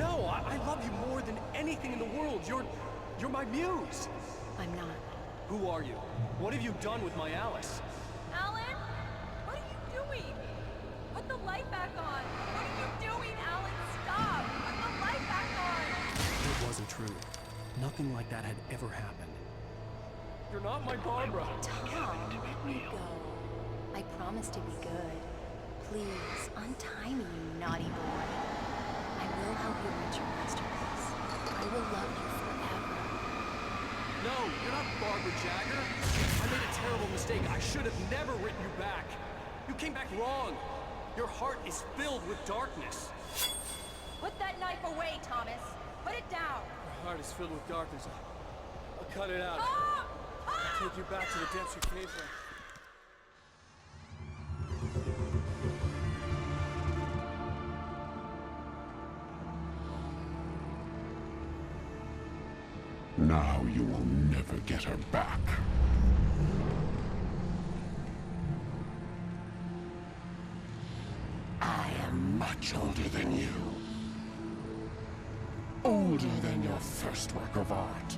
No, I love you more than anything in the world. You're my muse. I'm not. Who are you? What have you done with my Alice? Alan? What are you doing? Put the light back on! What are you doing, Alan? Stop! Put the light back on! It wasn't true. Nothing like that had ever happened. You're not my Barbara. Tom, let me go. I promise to be good. Please, untie me, you naughty boy. I will help you reach your masterpiece. I will love you forever. No, you're not Barbara Jagger. I made a terrible mistake. I should have never written you back. You came back wrong. Your heart is filled with darkness. Put that knife away, Thomas! Put it down! Your heart is filled with darkness. I'll cut it out. Ah! I'll take you back to the Dempsey Cave. Now you will never get her back. I am much older than you. Older than your first work of art.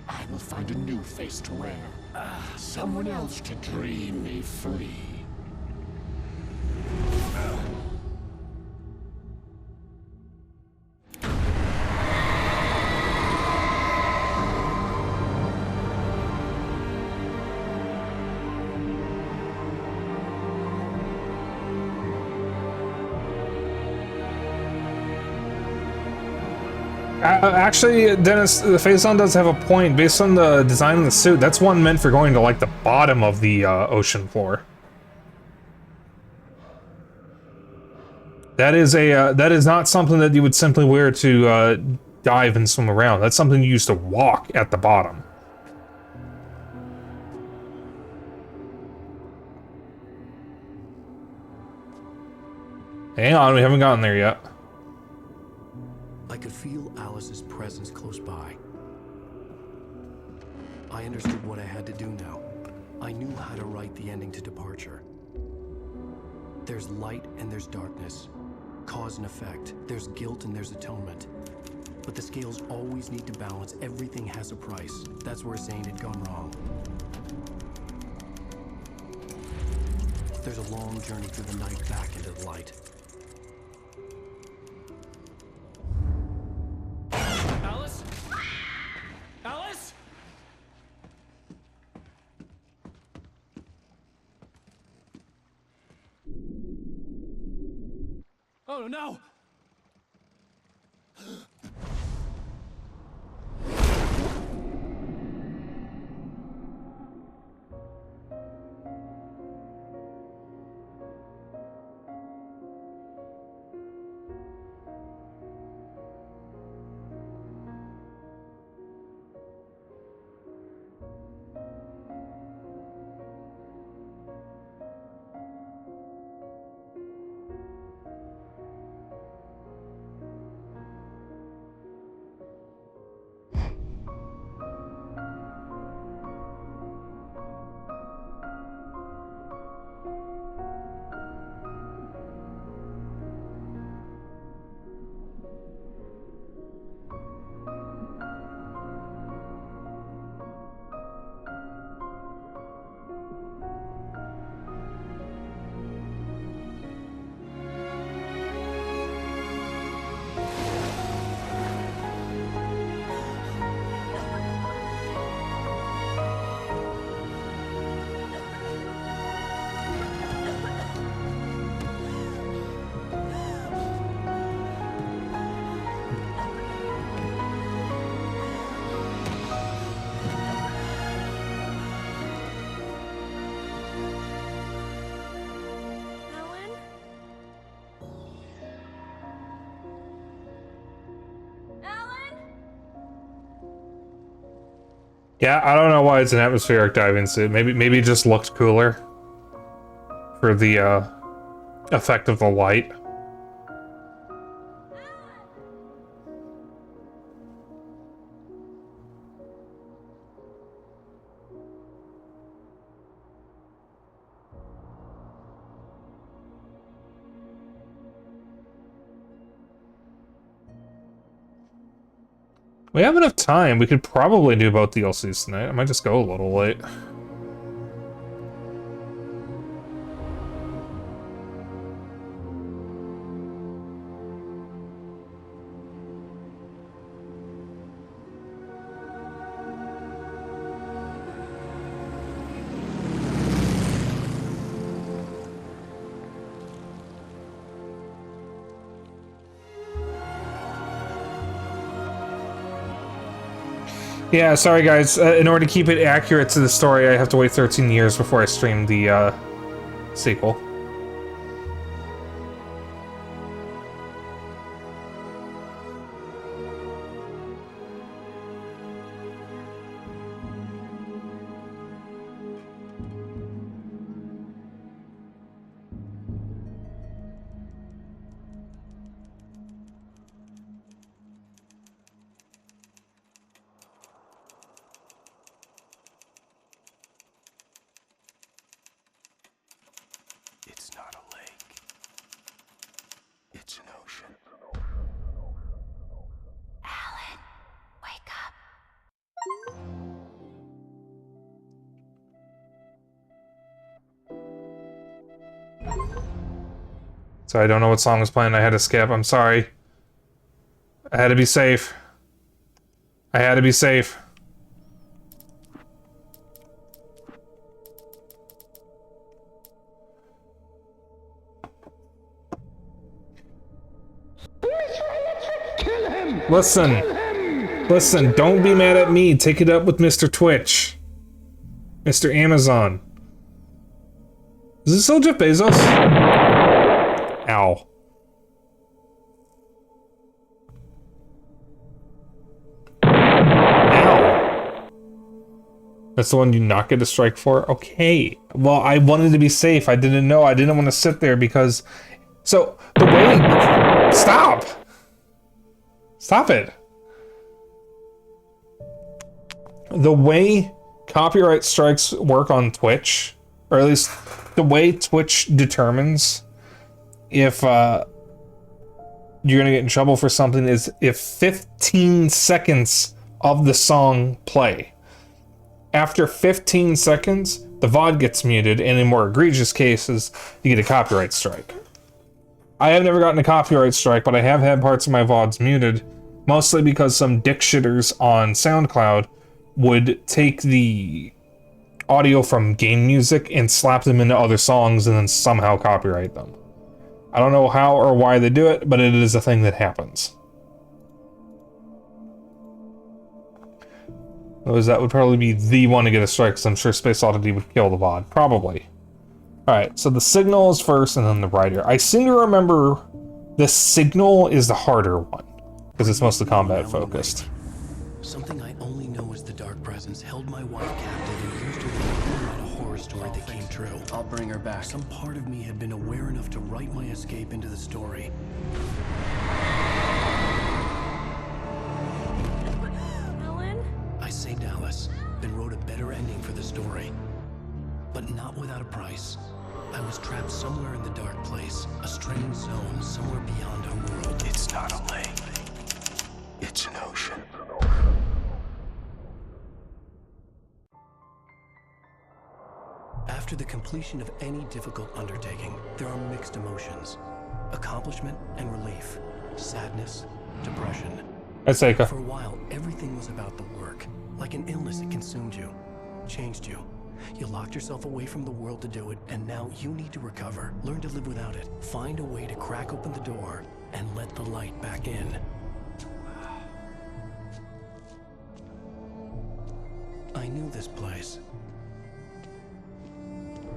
I will find a new face to wear. Someone else to dream me free. Actually, Dennis, the Phazon does have a point. Based on the design of the suit, that's one meant for going to, like, the bottom of the ocean floor. That is that is not something that you would simply wear to dive and swim around. That's something you use to walk at the bottom. Hang on, we haven't gotten there yet. I could feel Alice's presence close by. I understood what I had to do now. I knew how to write the ending to Departure. There's light and there's darkness. Cause and effect. There's guilt and there's atonement. But the scales always need to balance. Everything has a price. That's where Zane had gone wrong. There's a long journey through the night back into the light. Alice? Alice? Oh no! Yeah, I don't know why it's an atmospheric diving suit. Maybe it just looked cooler for the effect of the light. We have enough time. We could probably do both DLCs tonight. I might just go a little late. Yeah, sorry guys. In order to keep it accurate to the story, I have to wait 13 years before I stream the sequel. It's not a lake. It's an ocean. Alan, wake up. So I don't know what song was playing. I had to skip. I'm sorry. I had to be safe. I had to be safe. Kill him! Listen. Listen, don't be mad at me. Take it up with Mr. Twitch. Mr. Amazon. Is this still Jeff Bezos? Ow. Ow. That's the one you not get a strike for? Okay. Well, I wanted to be safe. I didn't know. I didn't want to sit there because... So, the way... Stop! Stop it. The way copyright strikes work on Twitch, or at least the way Twitch determines if you're gonna get in trouble for something is if 15 seconds of the song play. After 15 seconds, the VOD gets muted, and in more egregious cases, you get a copyright strike. I have never gotten a copyright strike, but I have had parts of my VODs muted, mostly because some dick shitters on SoundCloud would take the audio from game music and slap them into other songs and then somehow copyright them. I don't know how or why they do it, but it is a thing that happens. That would probably be the one to get a strike, because I'm sure Space Oddity would kill the VOD. Probably. Alright, so the signal is first and then the rider. I seem to remember the signal is the harder one, because it's mostly combat focused. Something I only know as the Dark Presence held my wife captive and used her to write a horror story that came true. I'll bring her back. Some part of me had been aware enough to write my escape into the story. Alan? I saved Alice, then wrote a better ending for the story. But not without a price. I was trapped somewhere in the dark place, a strange zone somewhere beyond our world. It's not a lake. It's an ocean. After the completion of any difficult undertaking, there are mixed emotions. Accomplishment and relief. Sadness, depression. That's Seika. For a while, everything was about the work. Like an illness, it consumed you. Changed you. You locked yourself away from the world to do it, and now you need to recover. Learn to live without it. Find a way to crack open the door and let the light back in. I knew this place.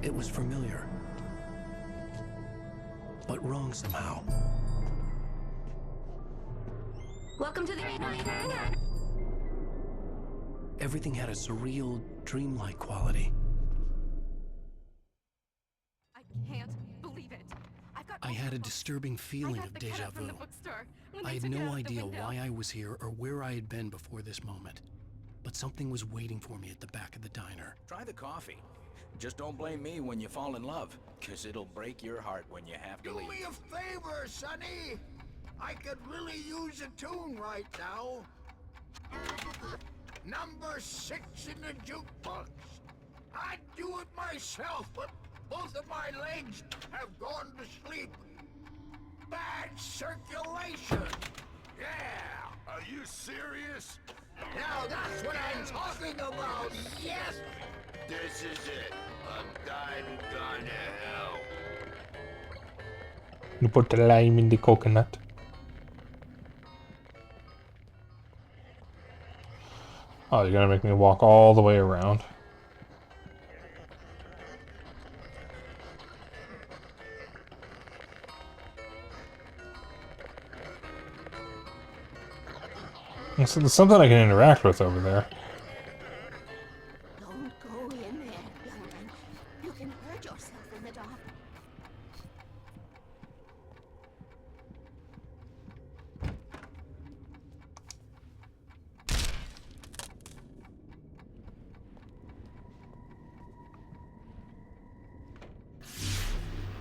It was familiar, but wrong somehow. Welcome to the... Everything had a surreal, dreamlike quality. I can't believe it. I had a disturbing feeling of deja vu. I had no idea why I was here or where I had been before this moment. But something was waiting for me at the back of the diner. Try the coffee. Just don't blame me when you fall in love, because it'll break your heart when you have to leave. Do me a favor, Sonny. I could really use a tune right now. Number 6 in the jukebox. I'd do it myself, but both of my legs have gone to sleep. Bad circulation. Yeah. Are you serious? Now that's what I'm talking about. Yes. This is it. I'm dying and gone to hell. You put the lime in the coconut. Oh, you're gonna make me walk all the way around. So there's something I can interact with over there. Don't go in there, young man. You can hurt yourself in the dark.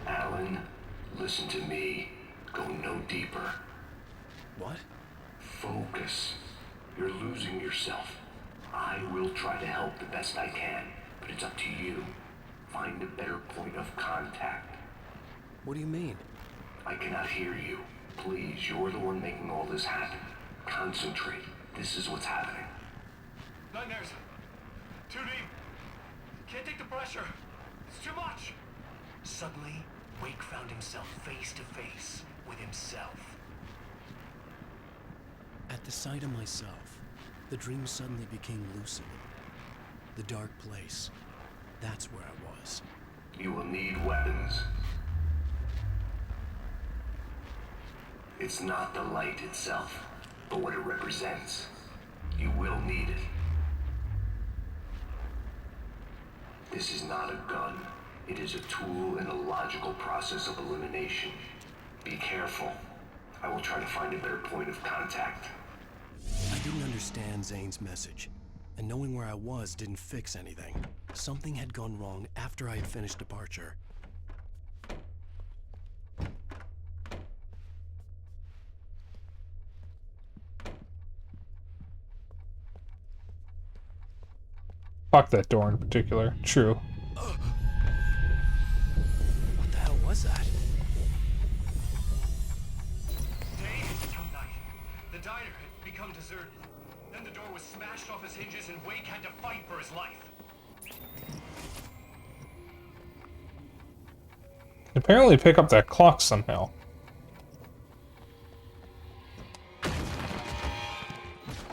Alan, listen to me. Go no deeper. What? Focus. You're losing yourself. I will try to help the best I can, but it's up to you. Find a better point of contact. What do you mean? I cannot hear you. Please, you're the one making all this happen. Concentrate. This is what's happening. Nightmares. Too deep. Can't take the pressure. It's too much. Suddenly, Wake found himself face to face with himself. At the sight of myself, the dream suddenly became lucid. The dark place. That's where I was. You will need weapons. It's not the light itself, but what it represents. You will need it. This is not a gun. It is a tool in a logical process of elimination. Be careful. I will try to find a better point of contact. I didn't understand Zane's message, and knowing where I was didn't fix anything. Something had gone wrong after I had finished departure. Fuck that door in particular. True. What the hell was that? Day had become night. The diner had become deserted. Then the door was smashed off its hinges and Wake had to fight for his life. Apparently pick up that clock somehow.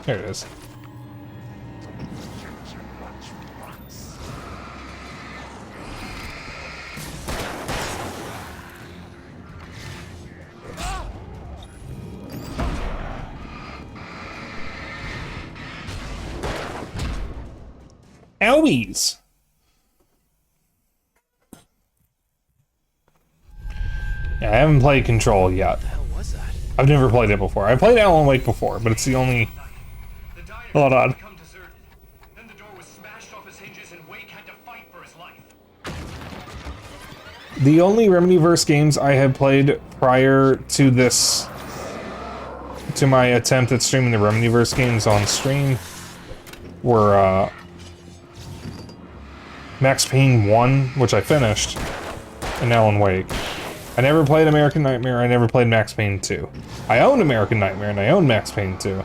There it is. Owies! Yeah, I haven't played Control yet. What the hell was that? I've never played it before. I played Alan Wake before, but it's the only... Hold on. Then the door was smashed off its hinges and Wake had to fight for his life. The only Remedyverse games I had played prior to this... to my attempt at streaming the Remedyverse games on stream were, Max Payne 1, which I finished, and Alan Wake. I never played American Nightmare, I never played Max Payne 2. I own American Nightmare, and I own Max Payne 2.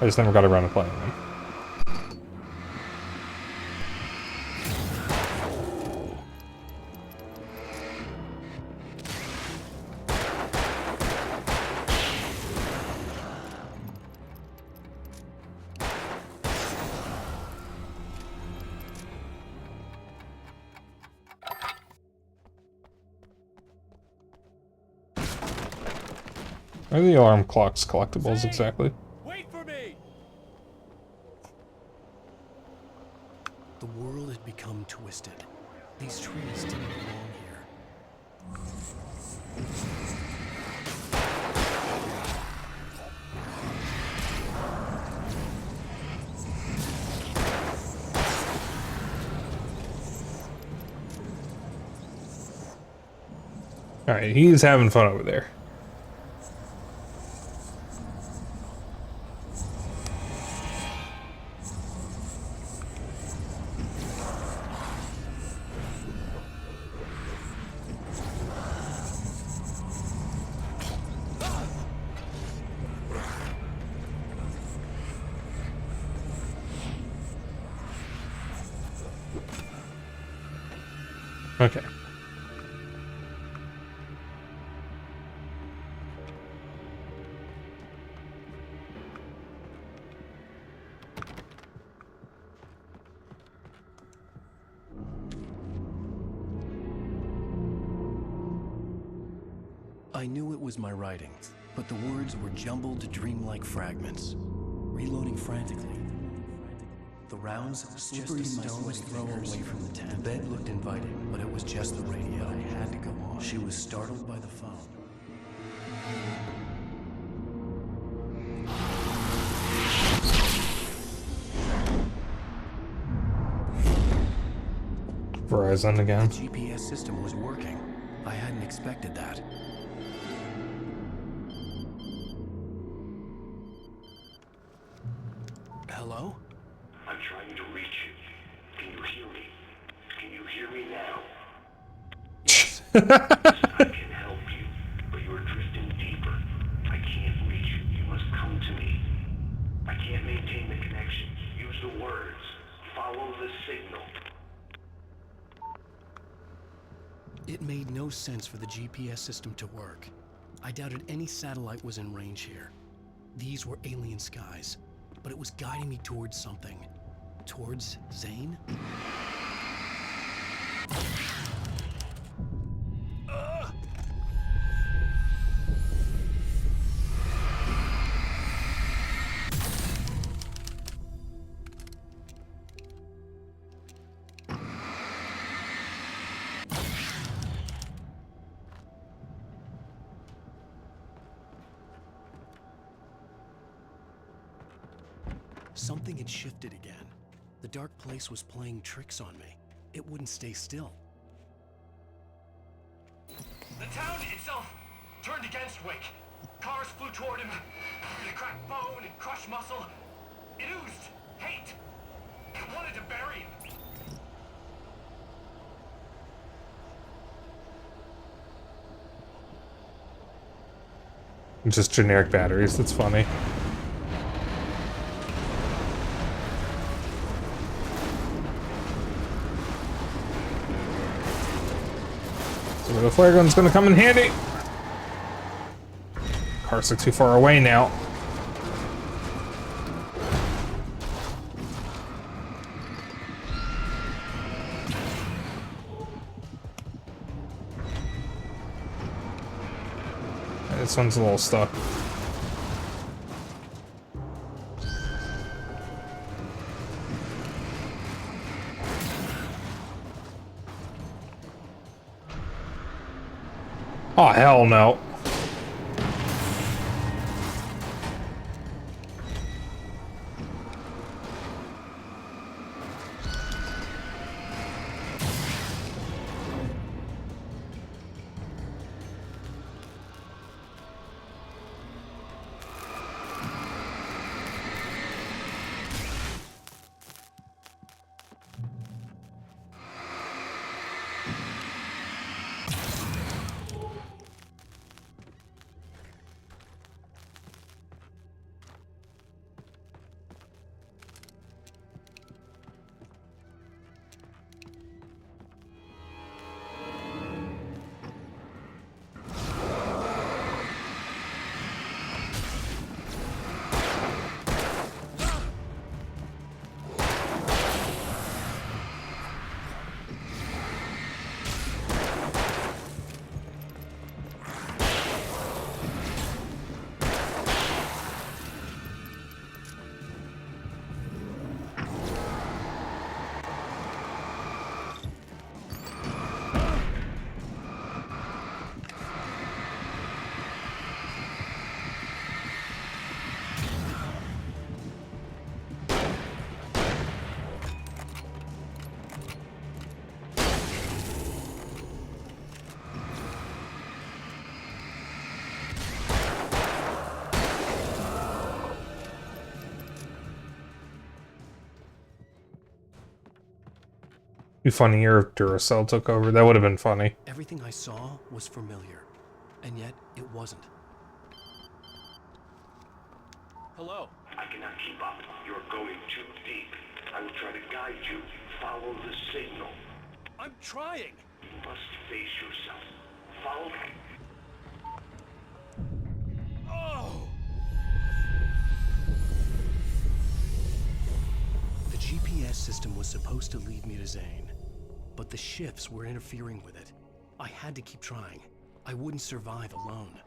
I just never got around to playing them. Where are the alarm clock's collectibles exactly? Wait for me! The world had become twisted. These trees didn't belong here. Alright, he's having fun over there. Okay. I knew it was my writing, but the words were jumbled, dreamlike fragments. Reloading frantically. The rounds slippery stones throw away from the tent. The bed looked inviting, but it was just the radio. I had to go on. She was startled by the phone. Verizon again. The GPS system was working. I hadn't expected that. Hello? I'm trying to reach you. Can you hear me? Can you hear me now? Yes. I can help you, but you're drifting deeper. I can't reach you. You must come to me. I can't maintain the connection. Use the words. Follow the signal. It made no sense for the GPS system to work. I doubted any satellite was in range here. These were alien skies, but it was guiding me towards something. Towards Zane? Something had shifted again. The dark place was playing tricks on me. It wouldn't stay still. The town itself turned against Wake. Cars flew toward him. It cracked bone and crushed muscle. It oozed hate. It wanted to bury him. Just generic batteries, that's funny. So the flare gun's gonna come in handy. Cars are too far away now. This one's a little stuck. Oh, hell no. Be funnier if Duracell took over. That would have been funny. Everything I saw was familiar, and yet it wasn't. Hello. I cannot keep up. You're going too deep. I will try to guide you. Follow the signal. I'm trying. You must face yourself. Follow. Oh! The GPS system was supposed to lead me to Zane, but the shifts were interfering with it. I had to keep trying. I wouldn't survive alone.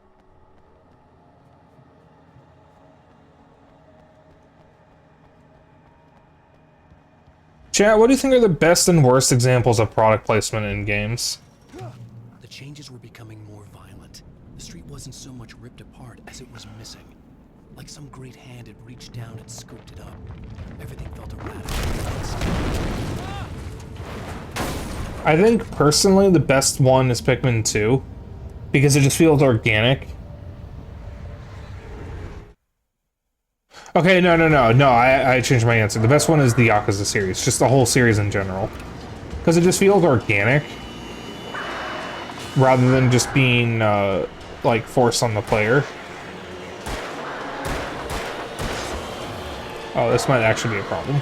Chat, what do you think are the best and worst examples of product placement in games? The changes were becoming more violent. The street wasn't so much ripped apart as it was missing. Like some great hand had reached down and scooped it up. Everything felt erratic. I think, personally, the best one is Pikmin 2. Because it just feels organic. Okay, no, I changed my answer. The best one is the Yakuza series. Just the whole series in general. Because it just feels organic. Rather than just being, like, forced on the player. Oh, this might actually be a problem.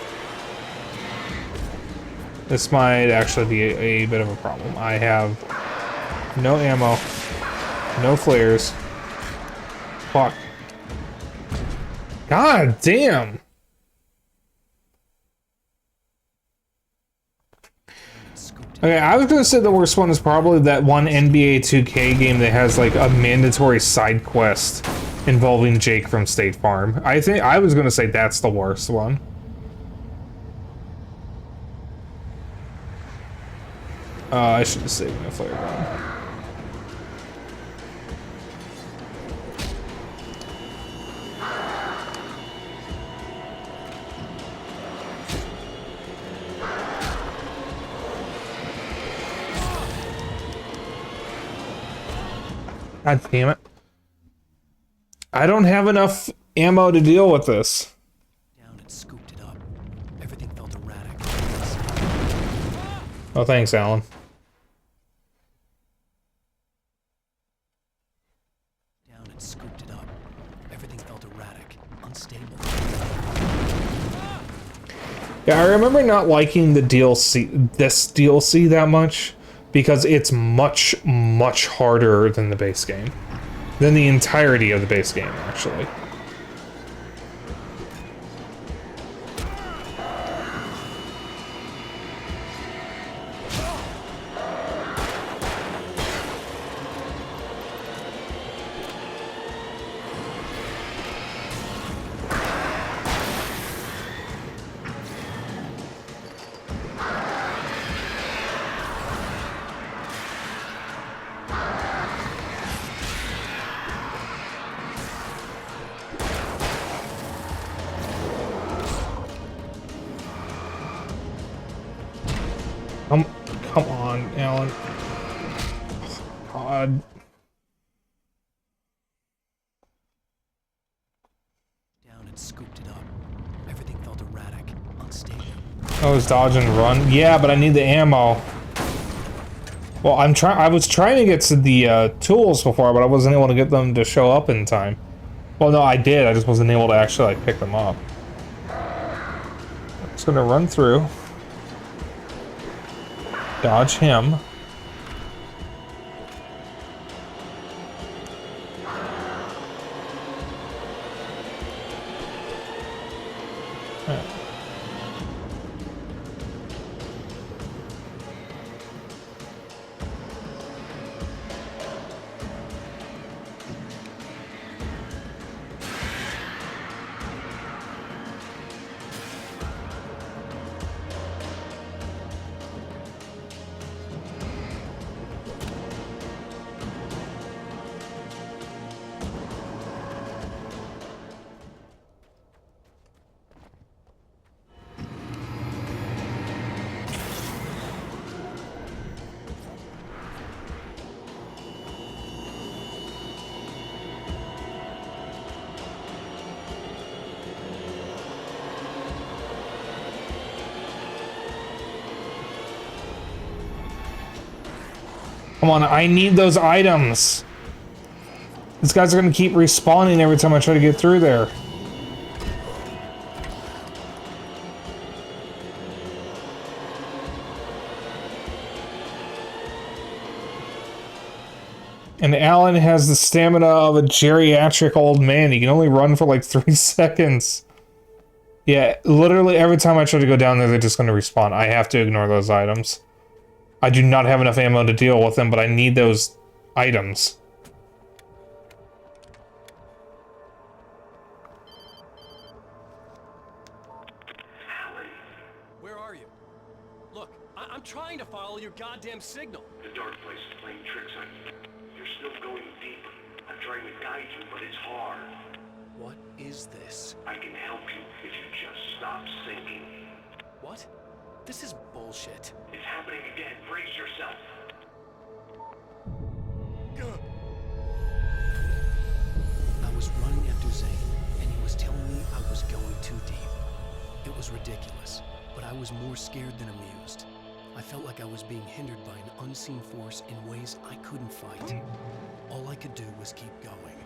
This might actually be a bit of a problem. I have no ammo, no flares. Fuck. God damn. Okay, I was gonna say the worst one is probably that one NBA 2K game that has like a mandatory side quest involving Jake from State Farm. I think I was gonna say that's the worst one. I should have saved my flare gun. God damn it. I don't have enough ammo to deal with this. Down and scooped it up. Everything felt erratic. Oh, thanks, Alan. Down and scooped it up. Everything felt erratic, unstable. Yeah, I remember not liking the DLC, this DLC that much, because it's much, much harder than the base game. Than the entirety of the base game, actually. Come on, Alan. God. Down and scooped it up. Everything felt erratic, unstable. I was dodge and run. Yeah, but I need the ammo. Well, I was trying to get to the tools before, but I wasn't able to get them to show up in time. Well, no, I did. I just wasn't able to actually like pick them up. I'm just gonna run through. Dodge him. Come on, I need those items. These guys are gonna keep respawning every time I try to get through there. And Alan has the stamina of a geriatric old man. He can only run for like 3 seconds. Yeah, literally every time I try to go down there, they're just gonna respawn. I have to ignore those items. I do not have enough ammo to deal with them, but I need those items. Where are you? Look, I'm trying to follow your goddamn signal. The dark place is playing tricks on you. You're still going deeper. I'm trying to guide you, but it's hard. What is this? I can help you if you just stop sinking. What? This is bullshit. It's happening again. Brace yourself. I was running after Zane, and he was telling me I was going too deep. It was ridiculous, but I was more scared than amused. I felt like I was being hindered by an unseen force in ways I couldn't fight. All I could do was keep going.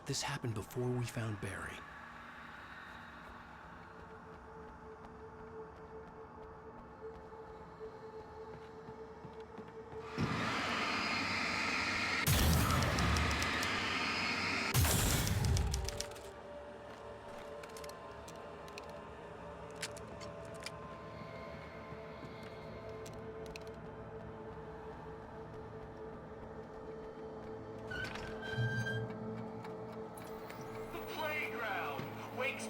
This happened before we found Barry.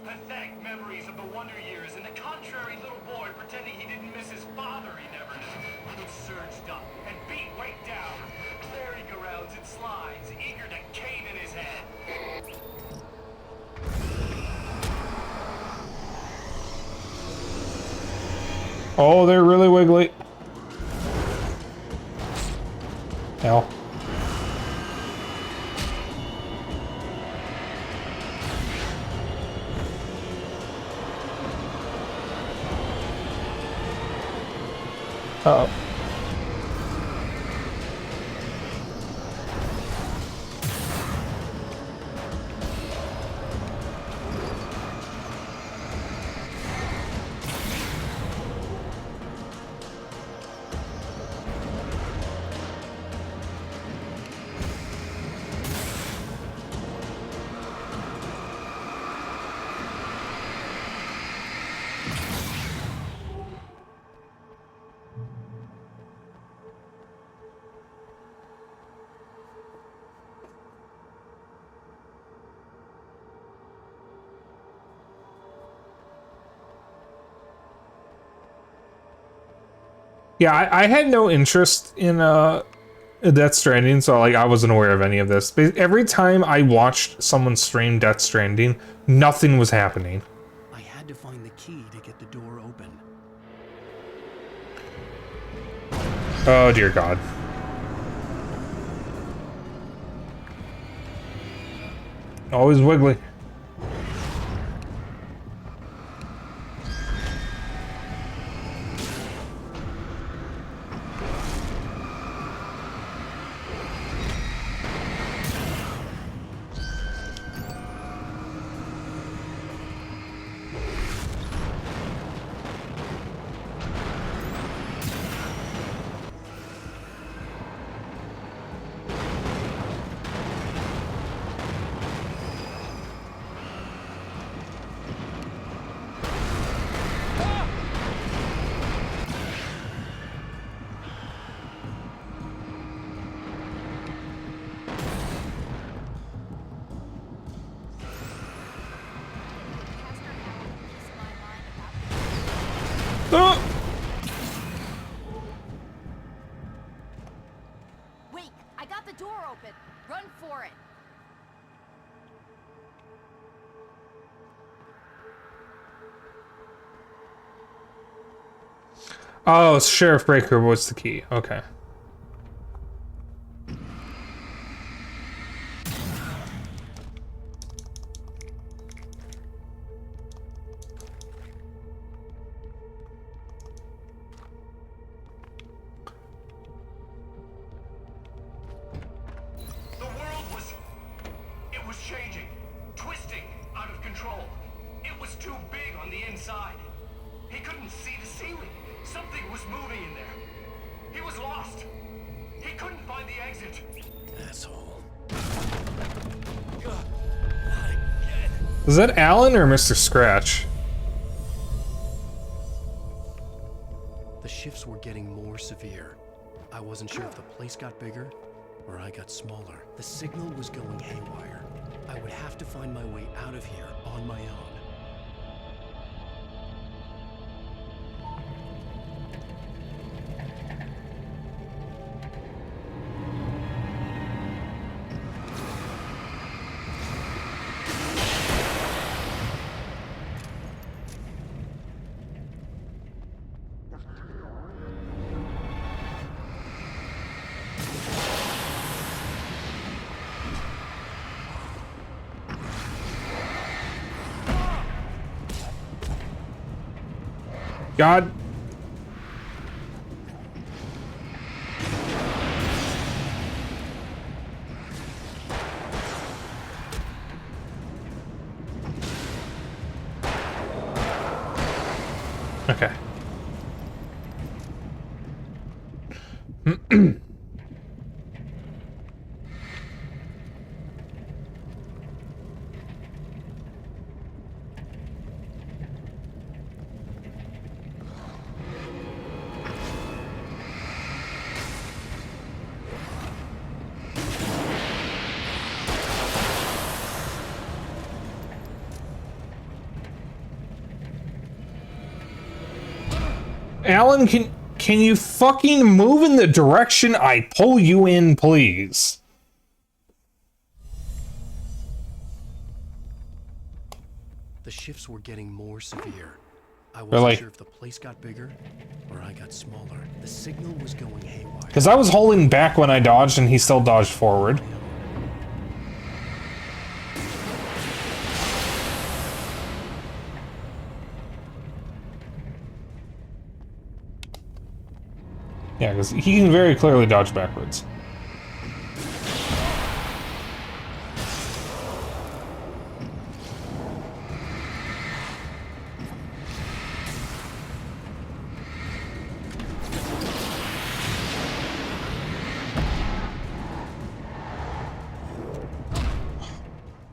Pathetic memories of the Wonder Years and the contrary little boy pretending he didn't miss his father he never knew. He surged up and beat Wake down. Merry-go-rounds and slides, eager to cave in his head. Oh, they're really wiggly. Hell. Uh-oh. Yeah, I had no interest in Death Stranding, so like I wasn't aware of any of this. But every time I watched someone stream Death Stranding, nothing was happening. I had to find the key to get the door open. Oh dear God. Always wiggly. Oh, Sheriff Breaker was the key. Okay. The world was changing, twisting, out of control. It was too big on the inside. He couldn't see the ceiling. Something was moving in there. He was lost. He couldn't find the exit. Asshole. Is that Alan or Mr. Scratch? The shifts were getting more severe. I wasn't sure if the place got bigger or I got smaller. The signal was going haywire. I would have to find my way out of here on my own. God. Okay. Alan, can you fucking move in the direction I pull you in, please? The shifts were getting more severe. I They're wasn't like- sure if the place got bigger or I got smaller. The signal was going haywire. Because I was holding back when I dodged and he still dodged forward. Yeah, because he can very clearly dodge backwards.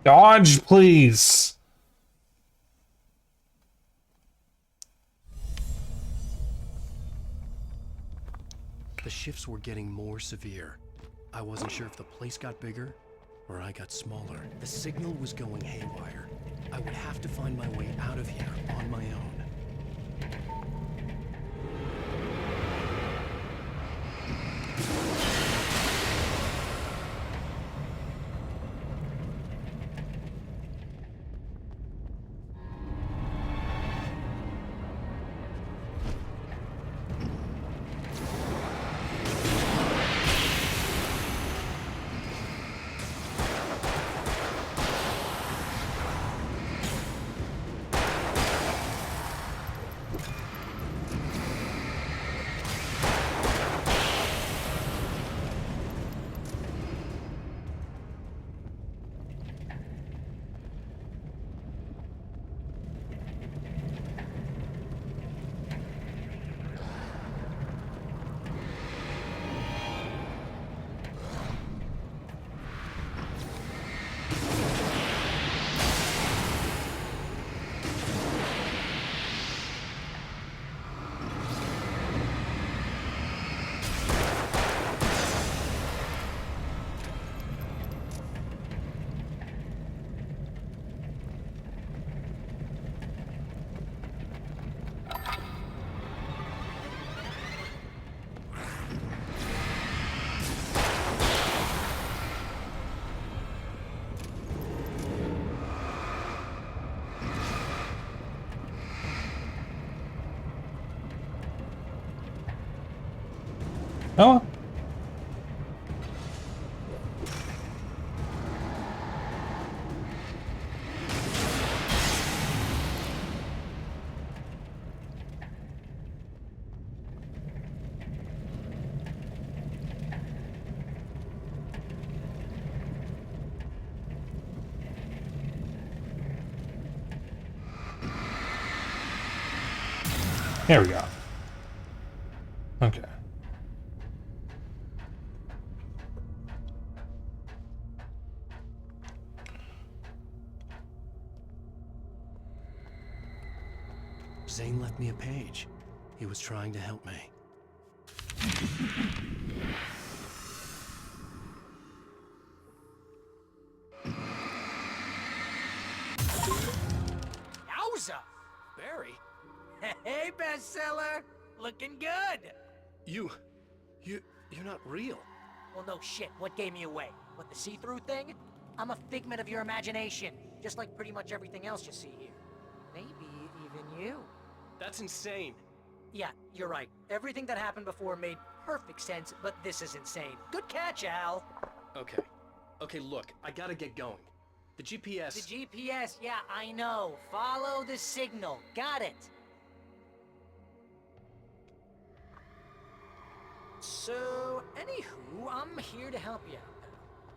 Dodge, please. The shifts were getting more severe. I wasn't sure if the place got bigger or I got smaller. The signal was going haywire. I would have to find my way out of here on my own. Oh. There we go. Okay. Zane left me a page. He was trying to help me. Yowza! Barry? Hey, bestseller! Looking good! You're not real. Well, no shit. What gave me away? What, the see-through thing? I'm a figment of your imagination, just like pretty much everything else you see here. Maybe even you. That's insane. Yeah, you're right. Everything that happened before made perfect sense, but this is insane. Good catch, Al. Okay. Okay, look, I gotta get going. The GPS... The GPS, yeah, I know. Follow the signal. Got it. So, anywho, I'm here to help you out, pal.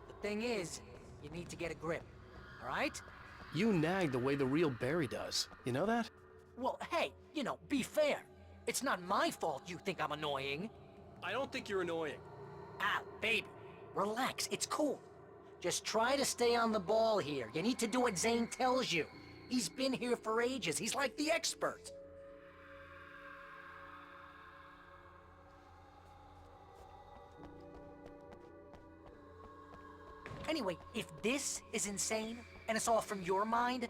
The thing is, you need to get a grip, alright? You nag the way the real Barry does. You know that? Well, hey, you know, be fair. It's not my fault you think I'm annoying. I don't think you're annoying. Al, baby, relax, it's cool. Just try to stay on the ball here. You need to do what Zane tells you. He's been here for ages. He's like the expert. Anyway, if this is insane, and it's all from your mind,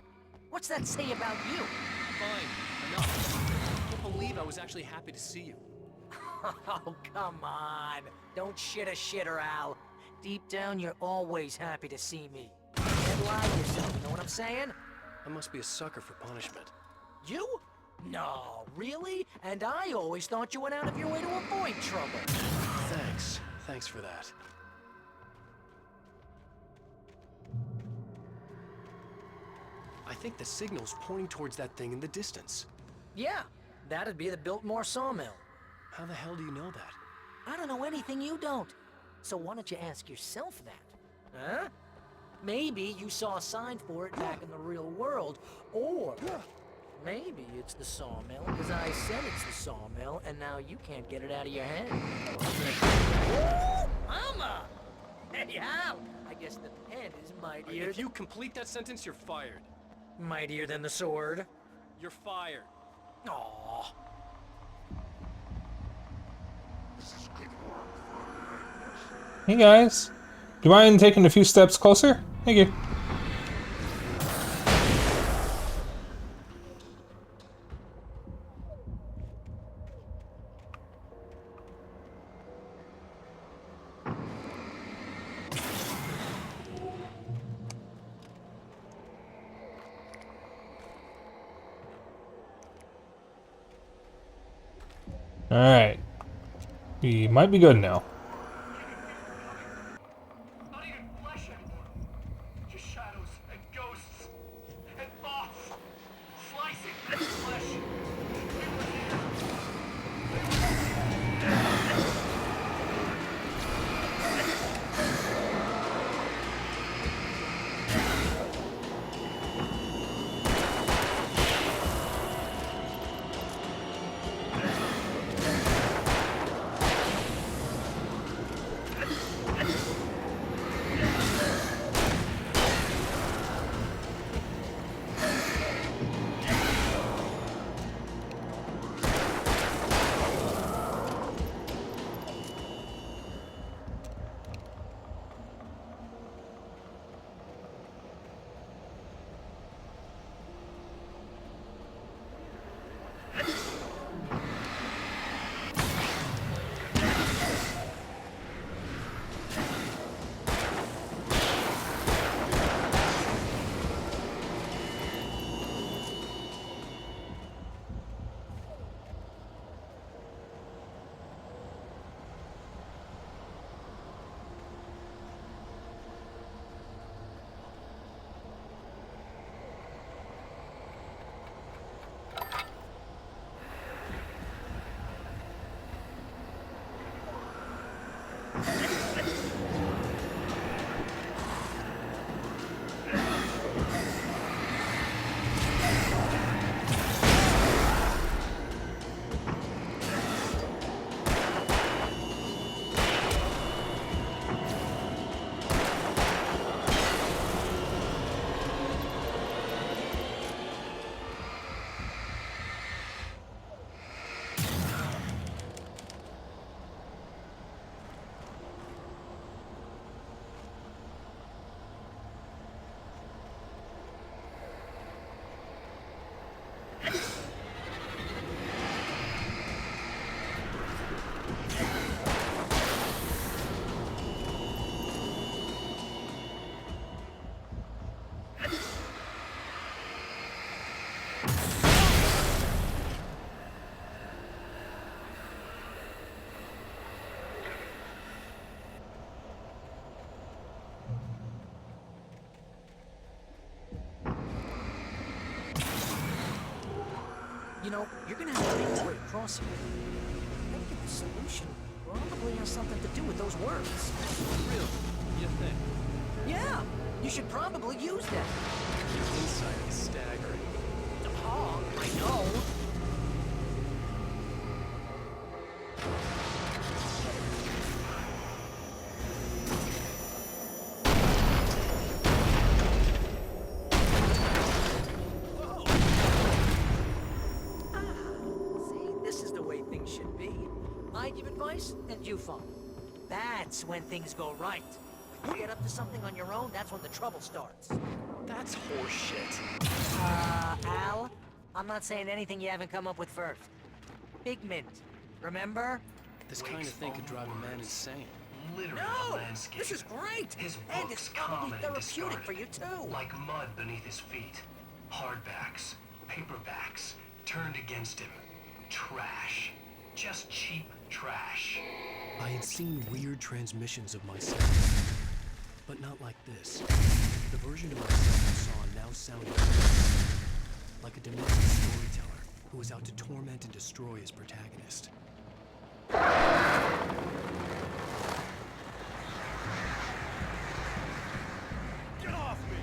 what's that say about you? Fine, enough. I can't believe I was actually happy to see you. Oh, come on. Don't shit a shitter, Al. Deep down, you're always happy to see me. Can't lie to yourself, you know what I'm saying? I must be a sucker for punishment. You? No, really? And I always thought you went out of your way to avoid trouble. Thanks. Thanks for that. I think the signal's pointing towards that thing in the distance. Yeah, that'd be the Biltmore sawmill. How the hell do you know that? I don't know anything you don't. So why don't you ask yourself that? Huh? Maybe you saw a sign for it back in the real world, or maybe it's the sawmill, because I said it's the sawmill, and now you can't get it out of your head. Woo! Mama! Hey, Al! I guess the pen is mightier. If you complete that sentence, you're fired. Mightier than the sword? You're fired. Aww. Hey guys, do you mind taking a few steps closer? Thank you. Alright. We might be good now. Not even flesh anymore. Just shadows and ghosts and thoughts. Slicing at the flesh. They were You know, you're gonna have to make your way across here. I think the solution probably has something to do with those words. Really? You think? Yeah, you should probably use them. Your insight is staggering. Oh, I know. I give advice, and you follow. That's when things go right. You get up to something on your own, that's when the trouble starts. That's horseshit. Al, I'm not saying anything you haven't come up with first. Pigment, remember? This kind of thing could drive a man insane. Literally No! landscape. This is great! His And books it's probably common and therapeutic discarded, for you, too. like mud beneath his feet. Hardbacks, paperbacks, turned against him. Trash. Just cheap trash. I had seen weird transmissions of myself, but not like this. The version of myself I saw now sounded like a demented storyteller who was out to torment and destroy his protagonist. Get off me!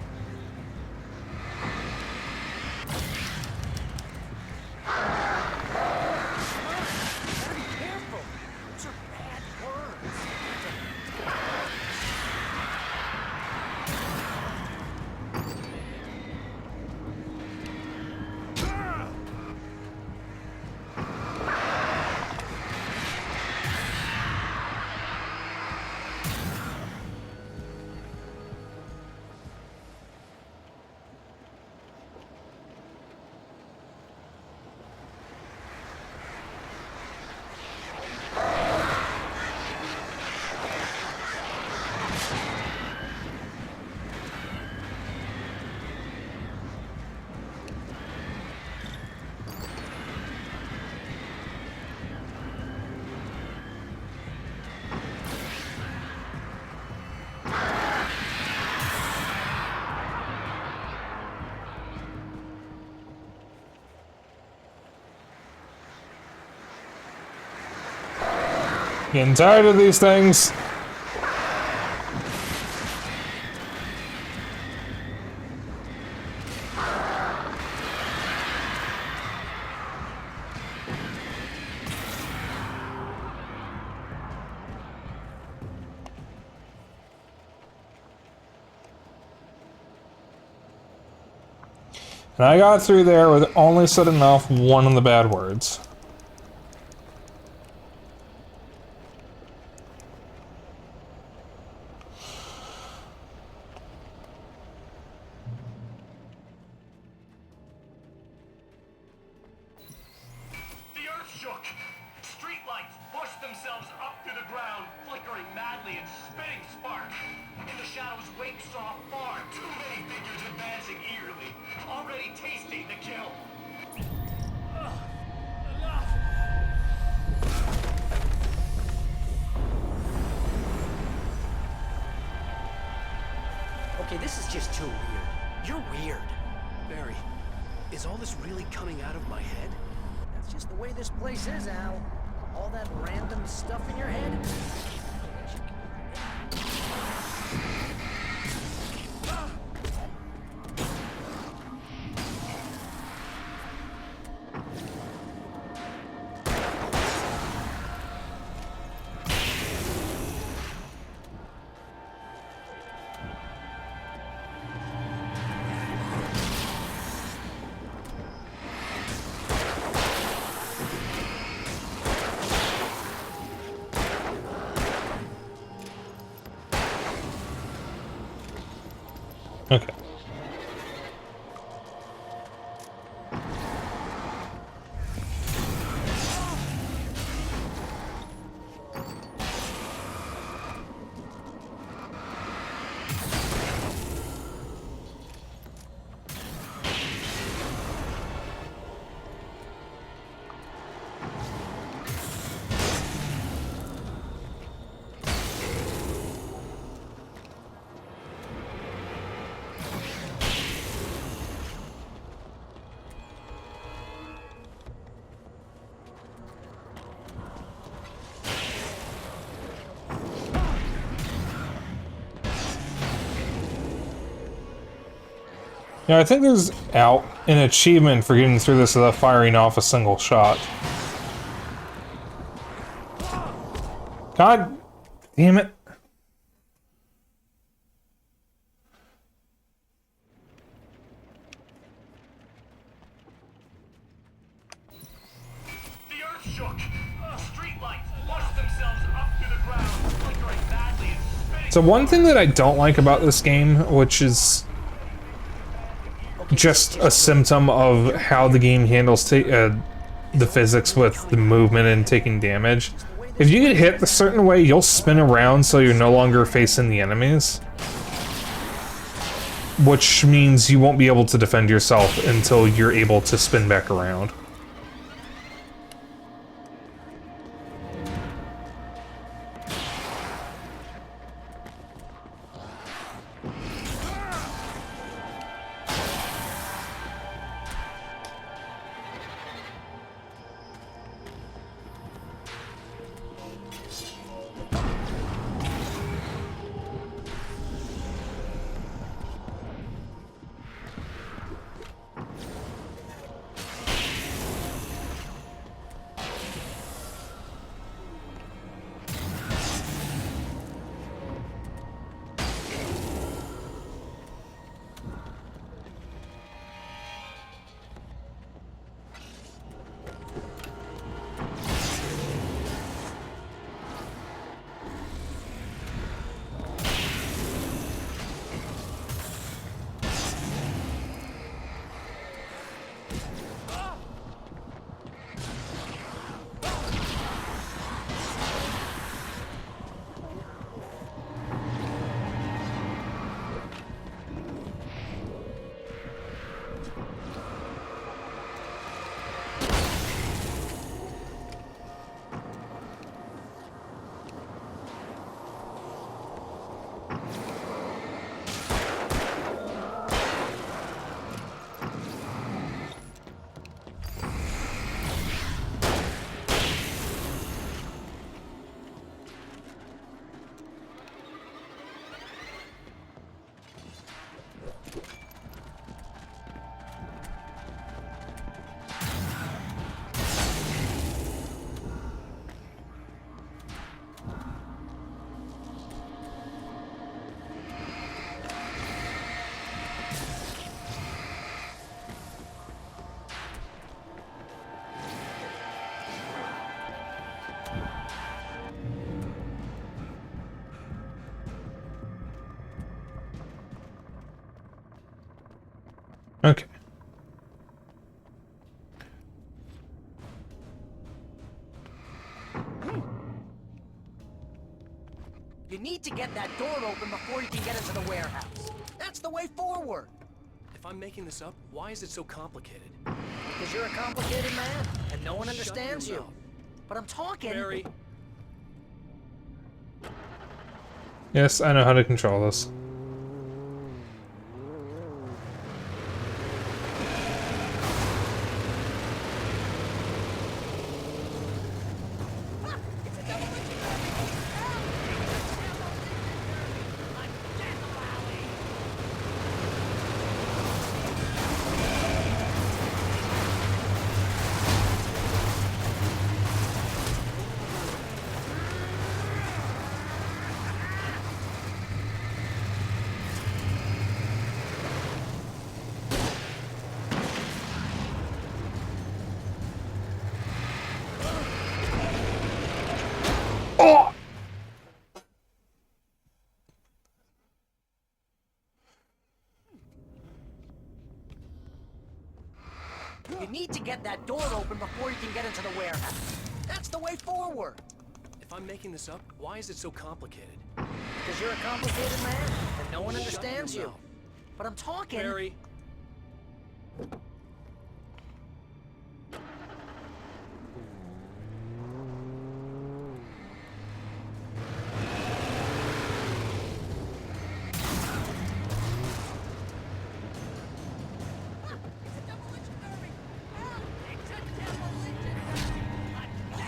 Getting tired of these things. And I got through there with only setting off one of the bad words. The earth shook. Streetlights pushed themselves up to the ground, flickering madly and spitting spark. In the shadows, Wake saw far too many figures advancing eagerly, already tasting the kill. Okay, this is just too weird. You're weird. Barry, is all this really coming out of my head? That's just the way this place is, Al. All that random stuff in your head. Makes you Okay. Yeah, I think there's an achievement for getting through this without firing off a single shot. God damn it. The earth shook. Streetlights pushed themselves up through the ground, flickering badly and spinning. So one thing that I don't like about this game, which is just a symptom of how the game handles the physics with the movement and taking damage. If you get hit a certain way, you'll spin around so you're no longer facing the enemies. Which means you won't be able to defend yourself until you're able to spin back around. Okay. You need to get that door open before you can get into the warehouse. That's the way forward. If I'm making this up, why is it so complicated? Because you're a complicated man, and no one understands you. But I'm talking. Barry. Yes, I know how to control this. Oh! you can get into the warehouse. That's the way forward. If I'm making this up, why is it so complicated? Because you're a complicated man, and no one understands you. But I'm talking... Barry.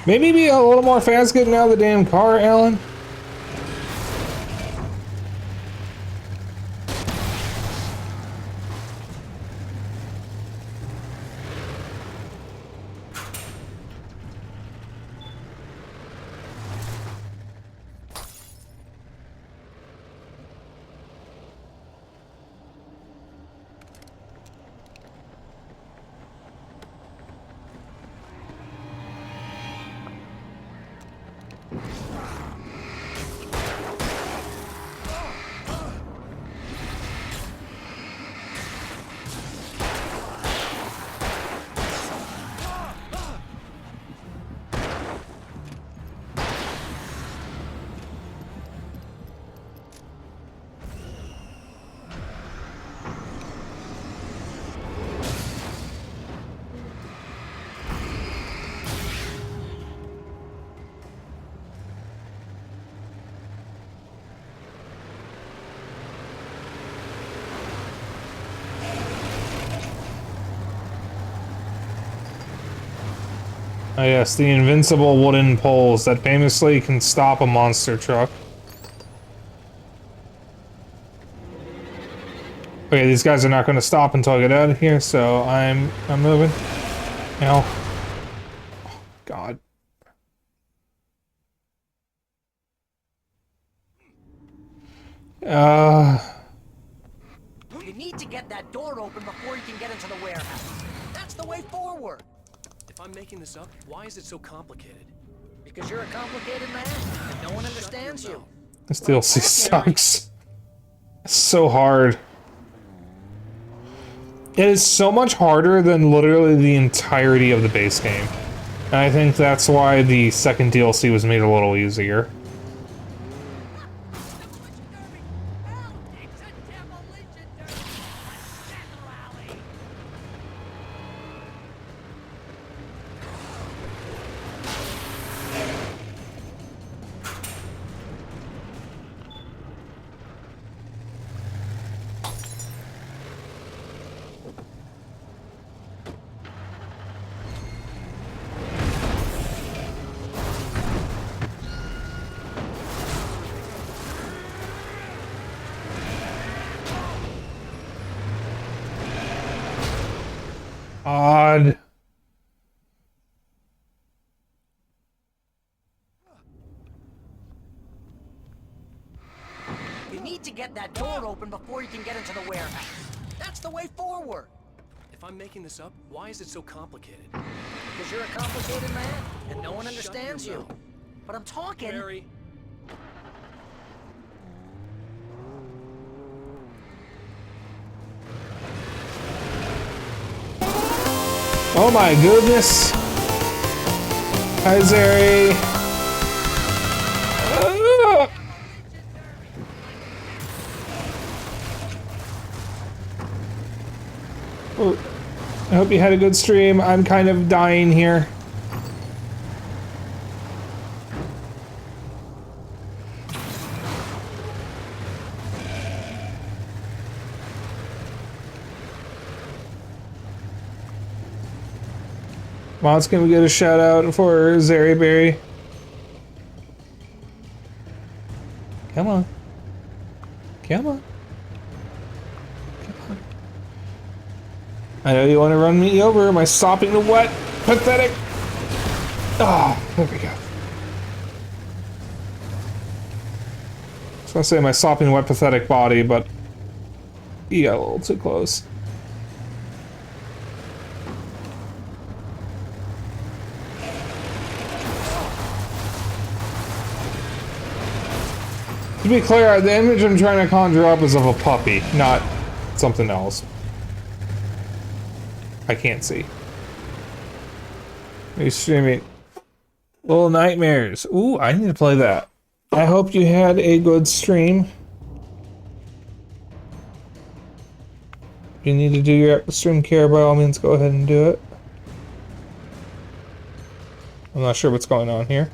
Maybe be a little more fast getting out of the damn car, Alan. Oh yes, the invincible wooden poles that famously can stop a monster truck. Okay, these guys are not going to stop until I get out of here, so I'm moving. Ow. Oh, God. You need to get that door open before you can get into the warehouse. That's the way forward. If I'm making this up, why is it so complicated? Because you're a complicated man, and no one understands you. This DLC sucks. It's so hard. It is so much harder than literally the entirety of the base game. And I think that's why the second DLC was made a little easier. Odd. You need to get that door open before you can get into the warehouse. That's the way forward. If I'm making this up, why is it so complicated? Because you're a complicated man, and no one understands you. But I'm talking... Barry. Oh my goodness. Hi, Zeri. Oh, I hope you had a good stream. I'm kind of dying here. Mods, can we get a shout out for Zeri Berry? Come on. Come on. Come on. I know you want to run me over. Am I sopping the wet? Pathetic. Oh, there we go. I was gonna say my sopping wet pathetic body, but you got a little too close. To be clear, the image I'm trying to conjure up is of a puppy, not something else. I can't see. He's streaming Little Nightmares. Ooh, I need to play that. I hope you had a good stream. If you need to do your stream care, by all means, go ahead and do it. I'm not sure what's going on here.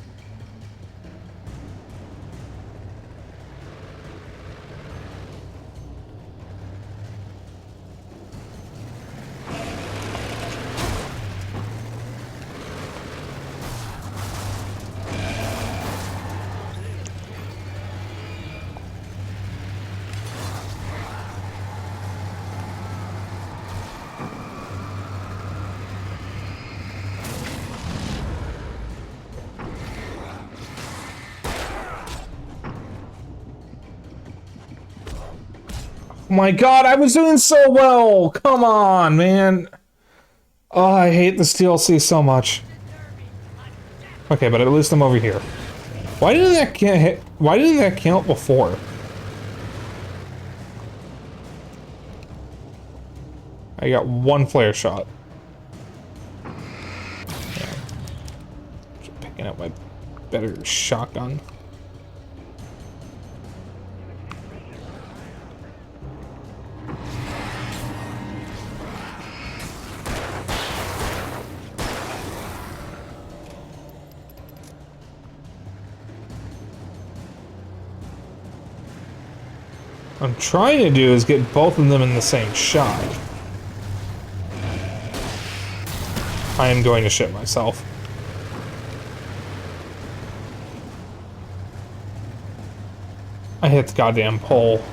Oh my god, I was doing so well! Come on, man! Oh, I hate this DLC so much. Okay, but at least I'm over here. Why didn't that count before? I got one flare shot. Yeah. Just picking up my better shotgun. What I'm trying to do is get both of them in the same shot. I am going to shit myself. I hit the goddamn pole.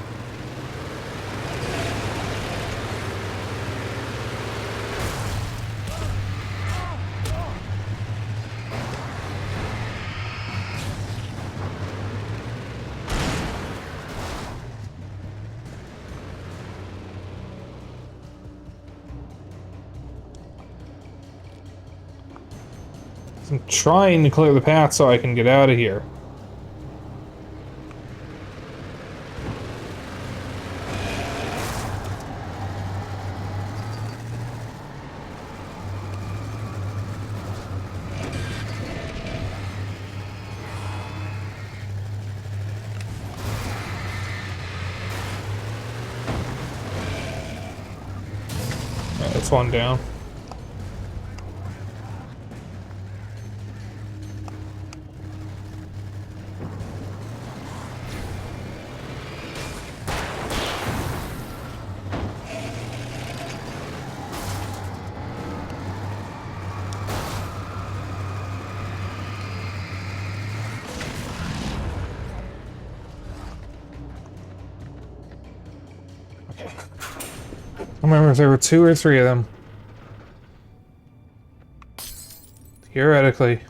I'm trying to clear the path so I can get out of here. Alright, that's one down. I don't remember if there were 2 or 3 of them. Theoretically.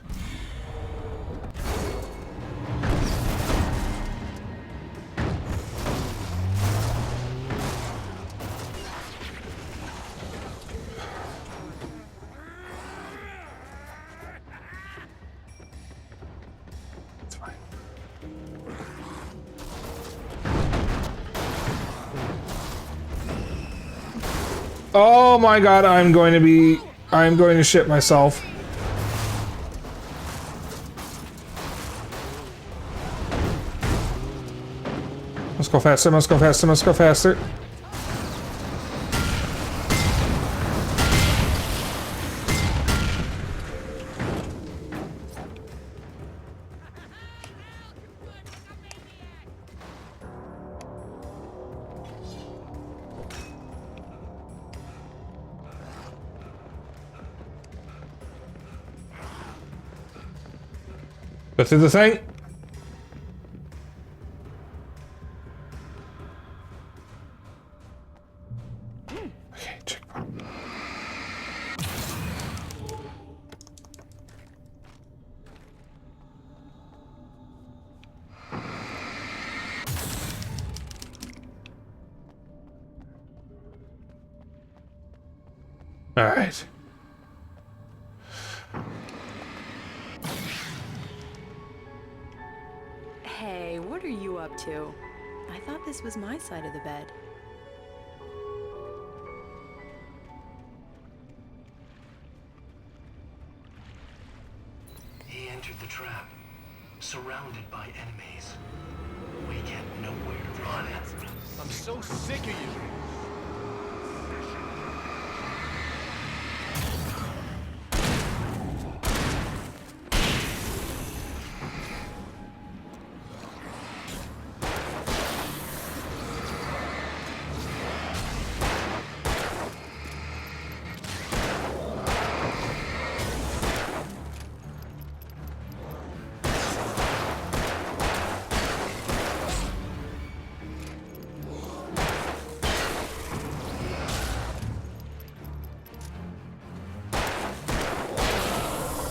It's fine. Oh my god, I'm going to shit myself. Let's go faster, let's go faster, let's go faster. Go through the thing. Okay, checkpoint. All right. Hey, what are you up to? I thought this was my side of the bed. entered the trap, surrounded by enemies. We get nowhere to run. I'm so sick of you.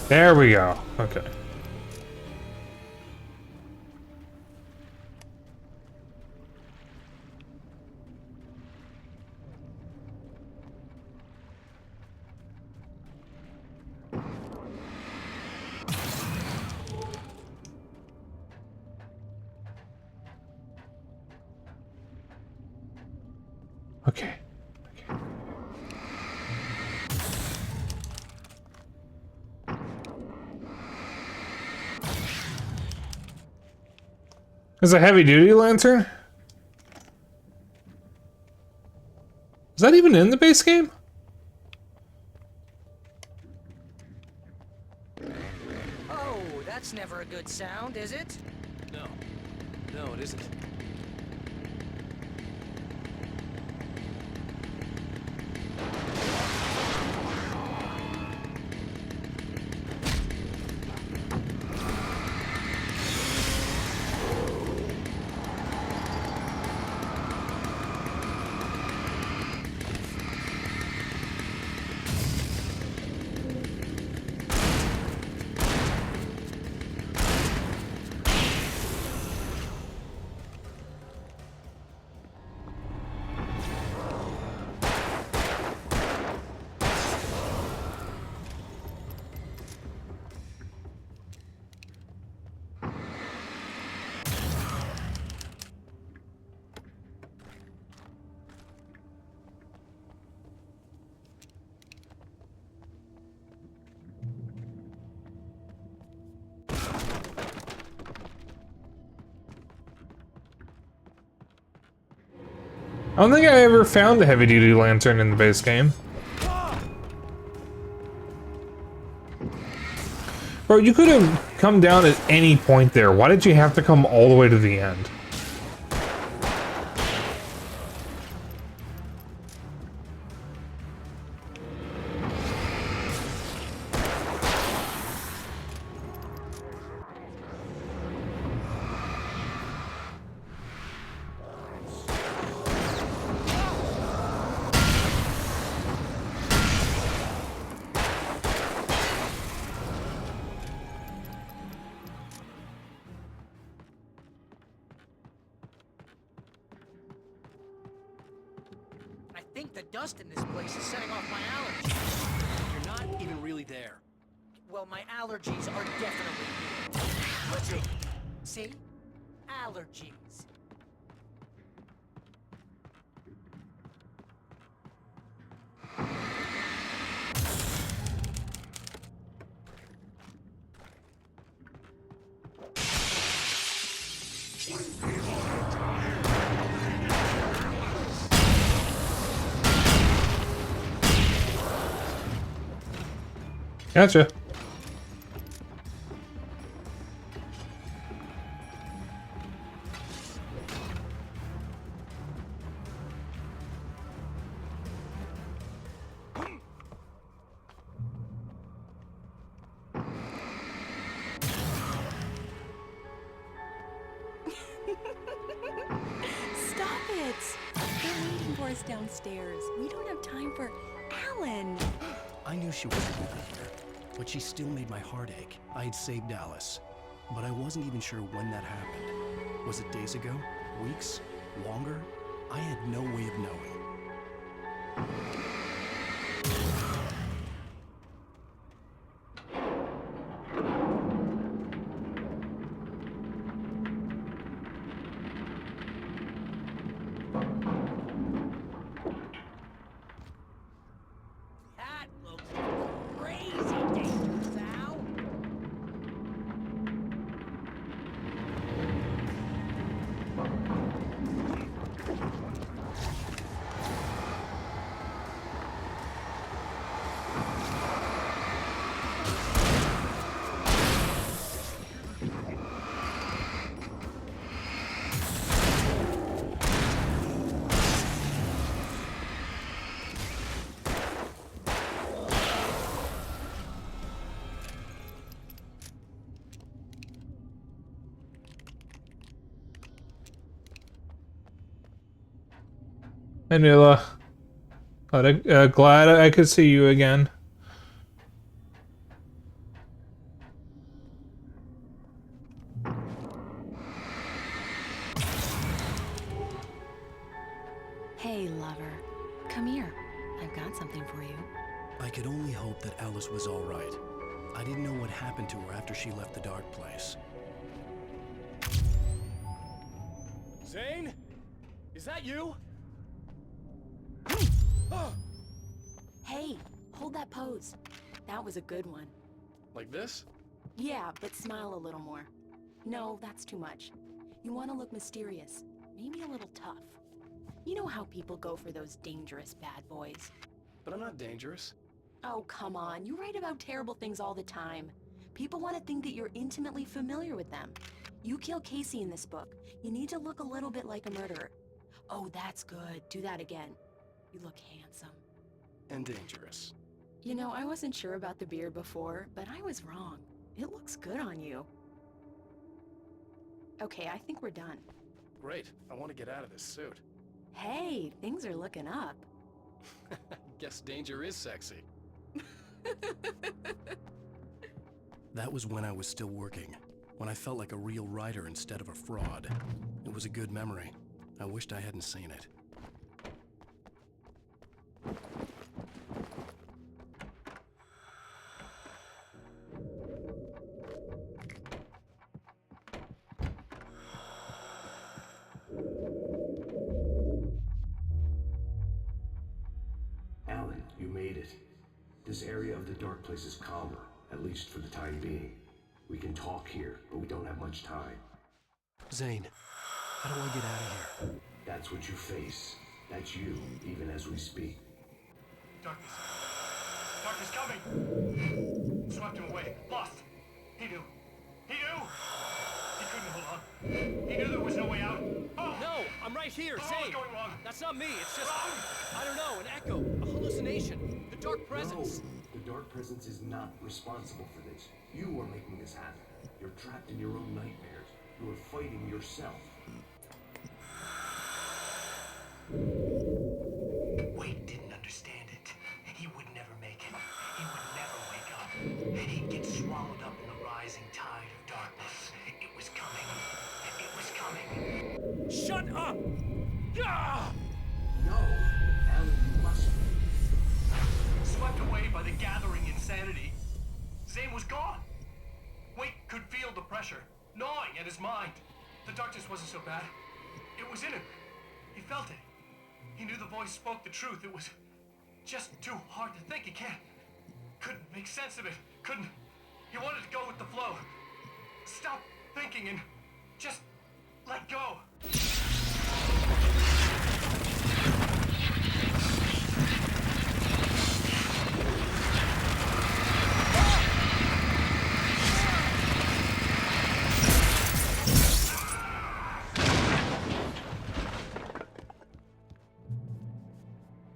There we go. Okay. Okay. There's a heavy-duty lantern? Is that even in the base game? Oh, that's never a good sound, is it? No. No, it isn't. I don't think I ever found a heavy-duty lantern in the base game. Bro, you could have come down at any point there. Why did you have to come all the way to the end? I think the dust in this place is setting off my allergies. You're not even really there. Well, my allergies are definitely here. See? Allergies. Gotcha. Stop it! They're waiting for us downstairs. We don't have time for Alan. I knew she wasn't really here, but she still made my heart ache. I had saved Alice, but I wasn't even sure when that happened. Was it days ago? Weeks? Longer? I had no way of knowing. That looks crazy dangerous, Al. Nula. Glad I could see you again. Hey, lover. Come here. I've got something for you. I could only hope that Alice was all right. I didn't know what happened to her after she left the dark place. Zane? Is that you? Hey, hold that pose. That was a good one. Like this? Yeah, but smile a little more. No, that's too much. You want to look mysterious, maybe a little tough. You know how people go for those dangerous bad boys. But I'm not dangerous. Oh, come on. You write about terrible things all the time. People want to think that you're intimately familiar with them. You kill Casey in this book. You need to look a little bit like a murderer. Oh, that's good. Do that again. You look handsome. And dangerous. You know, I wasn't sure about the beard before, but I was wrong. It looks good on you. Okay, I think we're done. Great. I want to get out of this suit. Hey, things are looking up. Guess danger is sexy. That was when I was still working, when I felt like a real writer instead of a fraud. It was a good memory. I wished I hadn't seen it. Alan, you made it. This area of the dark place is calmer, at least for the time being. We can talk here, but we don't have much time. Zane, how do I get out of here? That's what you face. That's you, even as we speak. Darkness. Darkness coming! Swept him away. Lost. He knew. He knew! He couldn't hold on. He knew there was no way out. Oh! No! I'm right here, Oh, Zane! what's going wrong? That's not me, it's just... Wrong! I don't know, an echo, a hallucination. The dark presence. No, the dark presence is not responsible for this. You are making this happen. You're trapped in your own nightmares. You are fighting yourself. Wade didn't understand it. He would never make it. He would never wake up. He'd get swallowed up in the rising tide of darkness. It was coming. It was coming. Shut up! Ah! No, Alan, you must be. Swept away by the gathering insanity. Zane was gone. Wade could feel the pressure, gnawing at his mind. The darkness wasn't so bad. It was in him. He felt it. He knew the voice spoke the truth. It was just too hard to think. He couldn't make sense of it. He wanted to go with the flow. Stop thinking and just let go.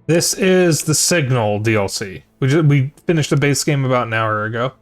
This is the Signal DLC. We finished the base game about an hour ago.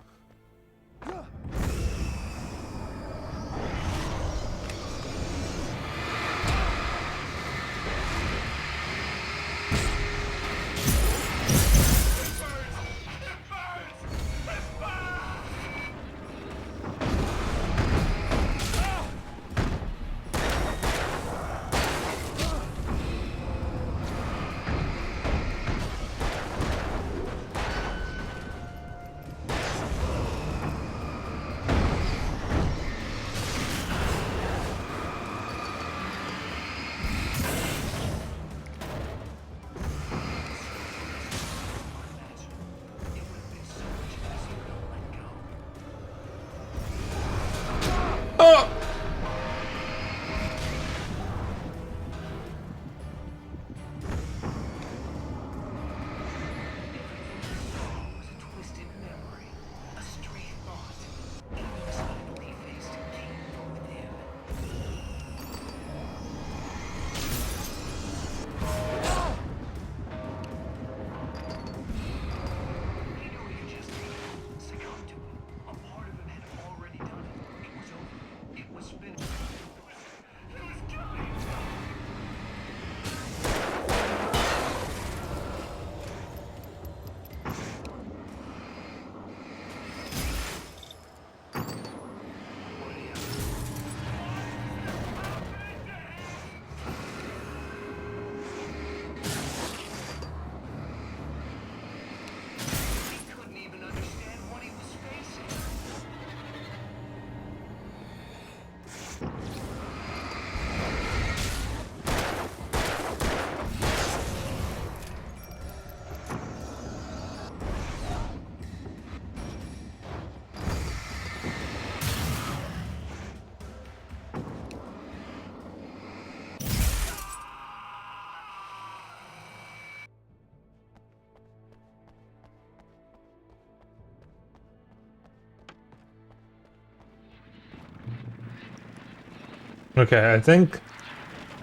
Okay, I think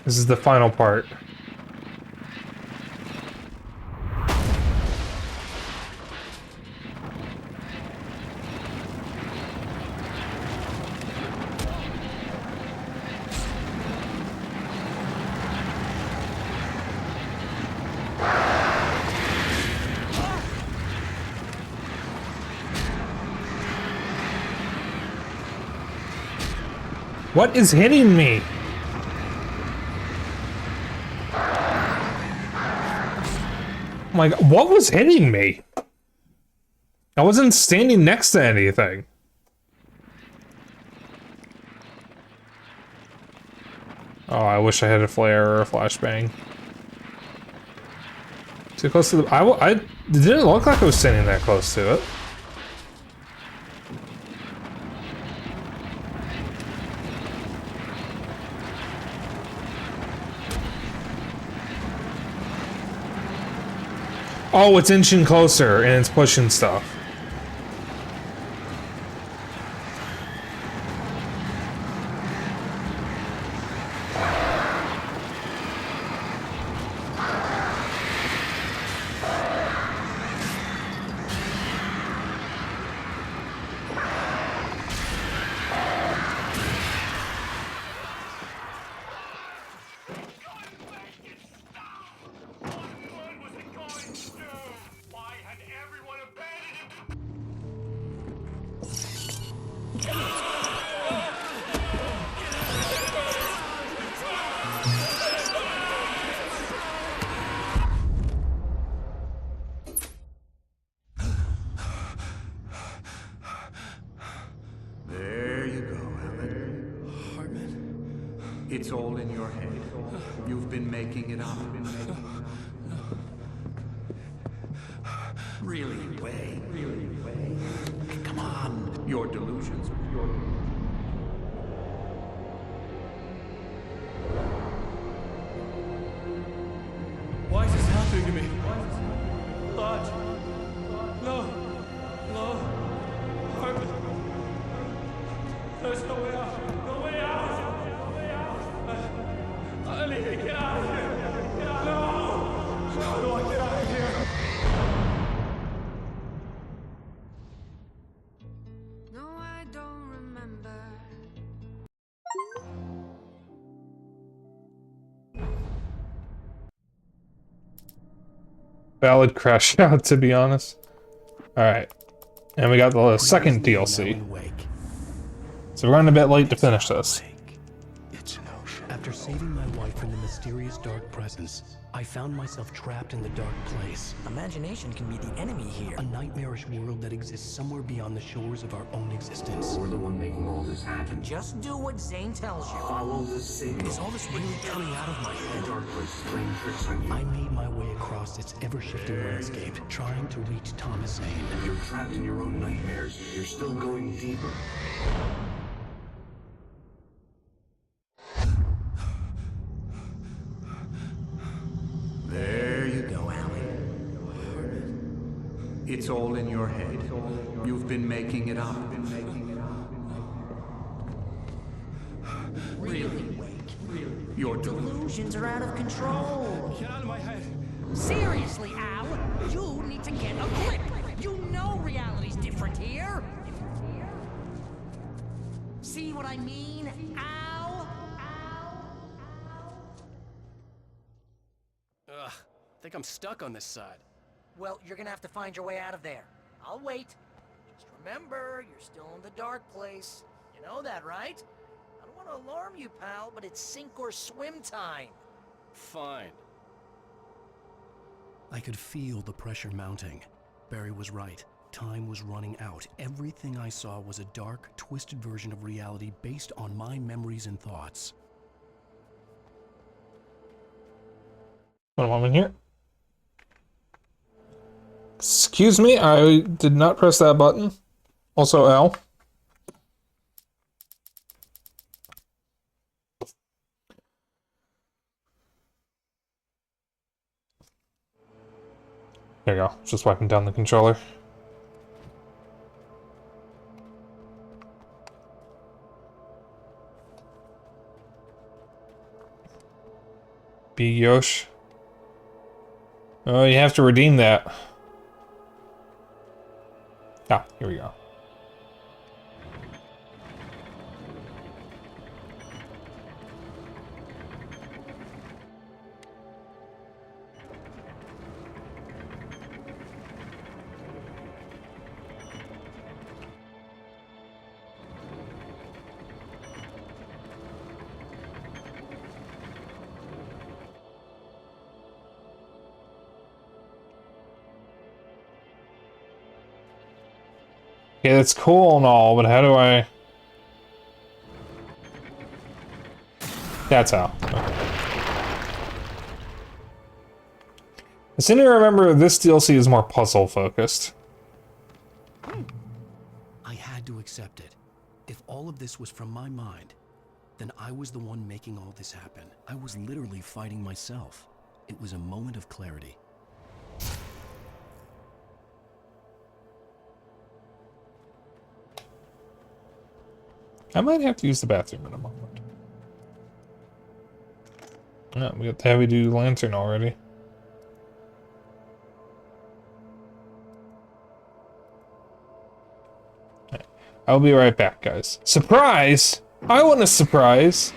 this is the final part. What is hitting me? Oh my God, what was hitting me? I wasn't standing next to anything. Oh, I wish I had a flare or a flashbang. Too close to the... it didn't look like I was standing that close to it. Oh, it's inching closer and it's pushing stuff. There you go, Alan. Hartman. It's all in your head. You've been making it up. Really, Wade. Really, Wade. Come on. Your delusions. Why is this happening to me? Lodge. No. No. Hartman. There's no way out. No way out. No way out. I need to get out of here. Get out. No. How do I get out of here? No, I don't remember. Valid crash out, to be honest. Alright. And we got the second DLC. So we're running a bit late to finish this. After saving my wife from the mysterious dark presence, I found myself trapped in the dark place. Imagination can be the enemy here. A nightmarish world that exists somewhere beyond the shores of our own existence. We're the one making all this happen. Just do what Zane tells you. Follow the signal. Is all this really coming out of my head? The dark place is playing tricks on you. I made my way across its ever-shifting landscape, trying to reach Thomas Zane. You're trapped in your own nightmares. You're still going deeper. There you go, Alan. It's all in your head. You've been making it up. Really, Wake? Your Delusions are out of control. Get out of my head. Seriously, Al, you need to get a grip. You know reality's different here. See what I mean, Al? Ugh, I think I'm stuck on this side. Well, you're gonna have to find your way out of there. I'll wait. Just remember, you're still in the dark place. You know that, right? I don't want to alarm you, pal, but it's sink or swim time. Fine. I could feel the pressure mounting. Barry was right. Time was running out. Everything I saw was a dark, twisted version of reality based on my memories and thoughts. One moment here. Excuse me, I did not press that button. Also, L. There you go. Just wiping down the controller. Big Yosh. Oh, you have to redeem that. Ah, here we go. Yeah, that's cool and all, but how do I... That's how. Okay. I seem to remember this DLC is more puzzle focused. I had to accept it. If all of this was from my mind, then I was the one making all this happen. I was literally fighting myself. It was a moment of clarity. I might have to use the bathroom in a moment. Yeah, we got the heavy duty lantern already. Right. I'll be right back, guys. Surprise! I want a surprise!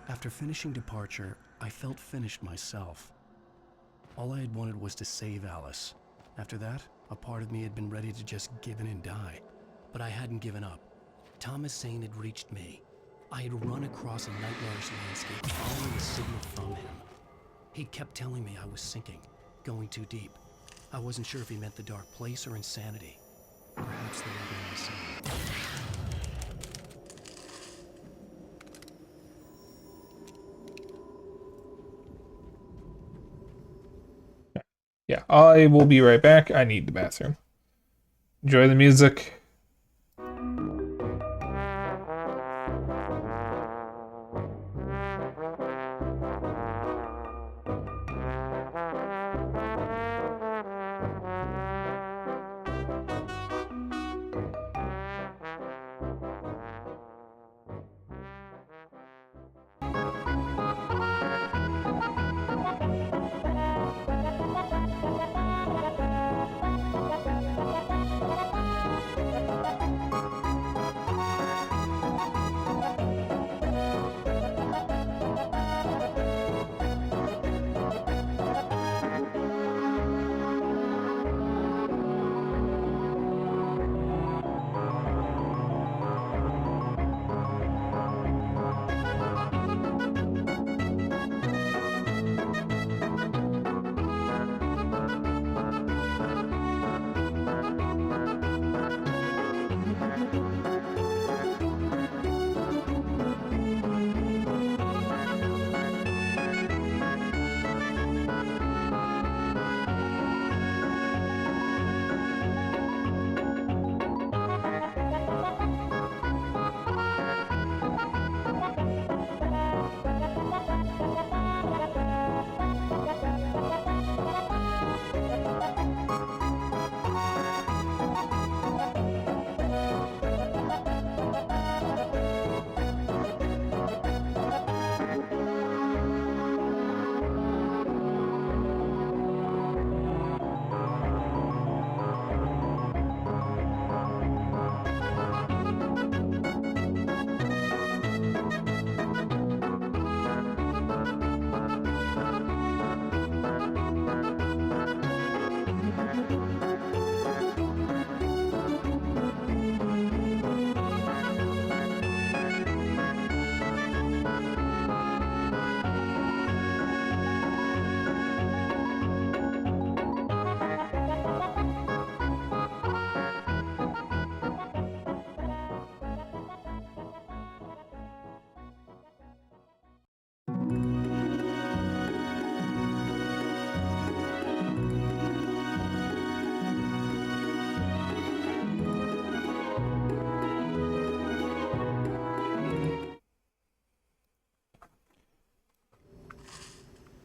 After finishing Departure, I felt finished myself. All I had wanted was to save Alice. After that, a part of me had been ready to just give in and die. But I hadn't given up. Thomas Zane had reached me. I had run across a nightmarish landscape following a signal from him. He'd kept telling me I was sinking, going too deep. I wasn't sure if he meant the dark place or insanity. Perhaps they were going the same. Yeah, I will be right back. I need the bathroom. Enjoy the music.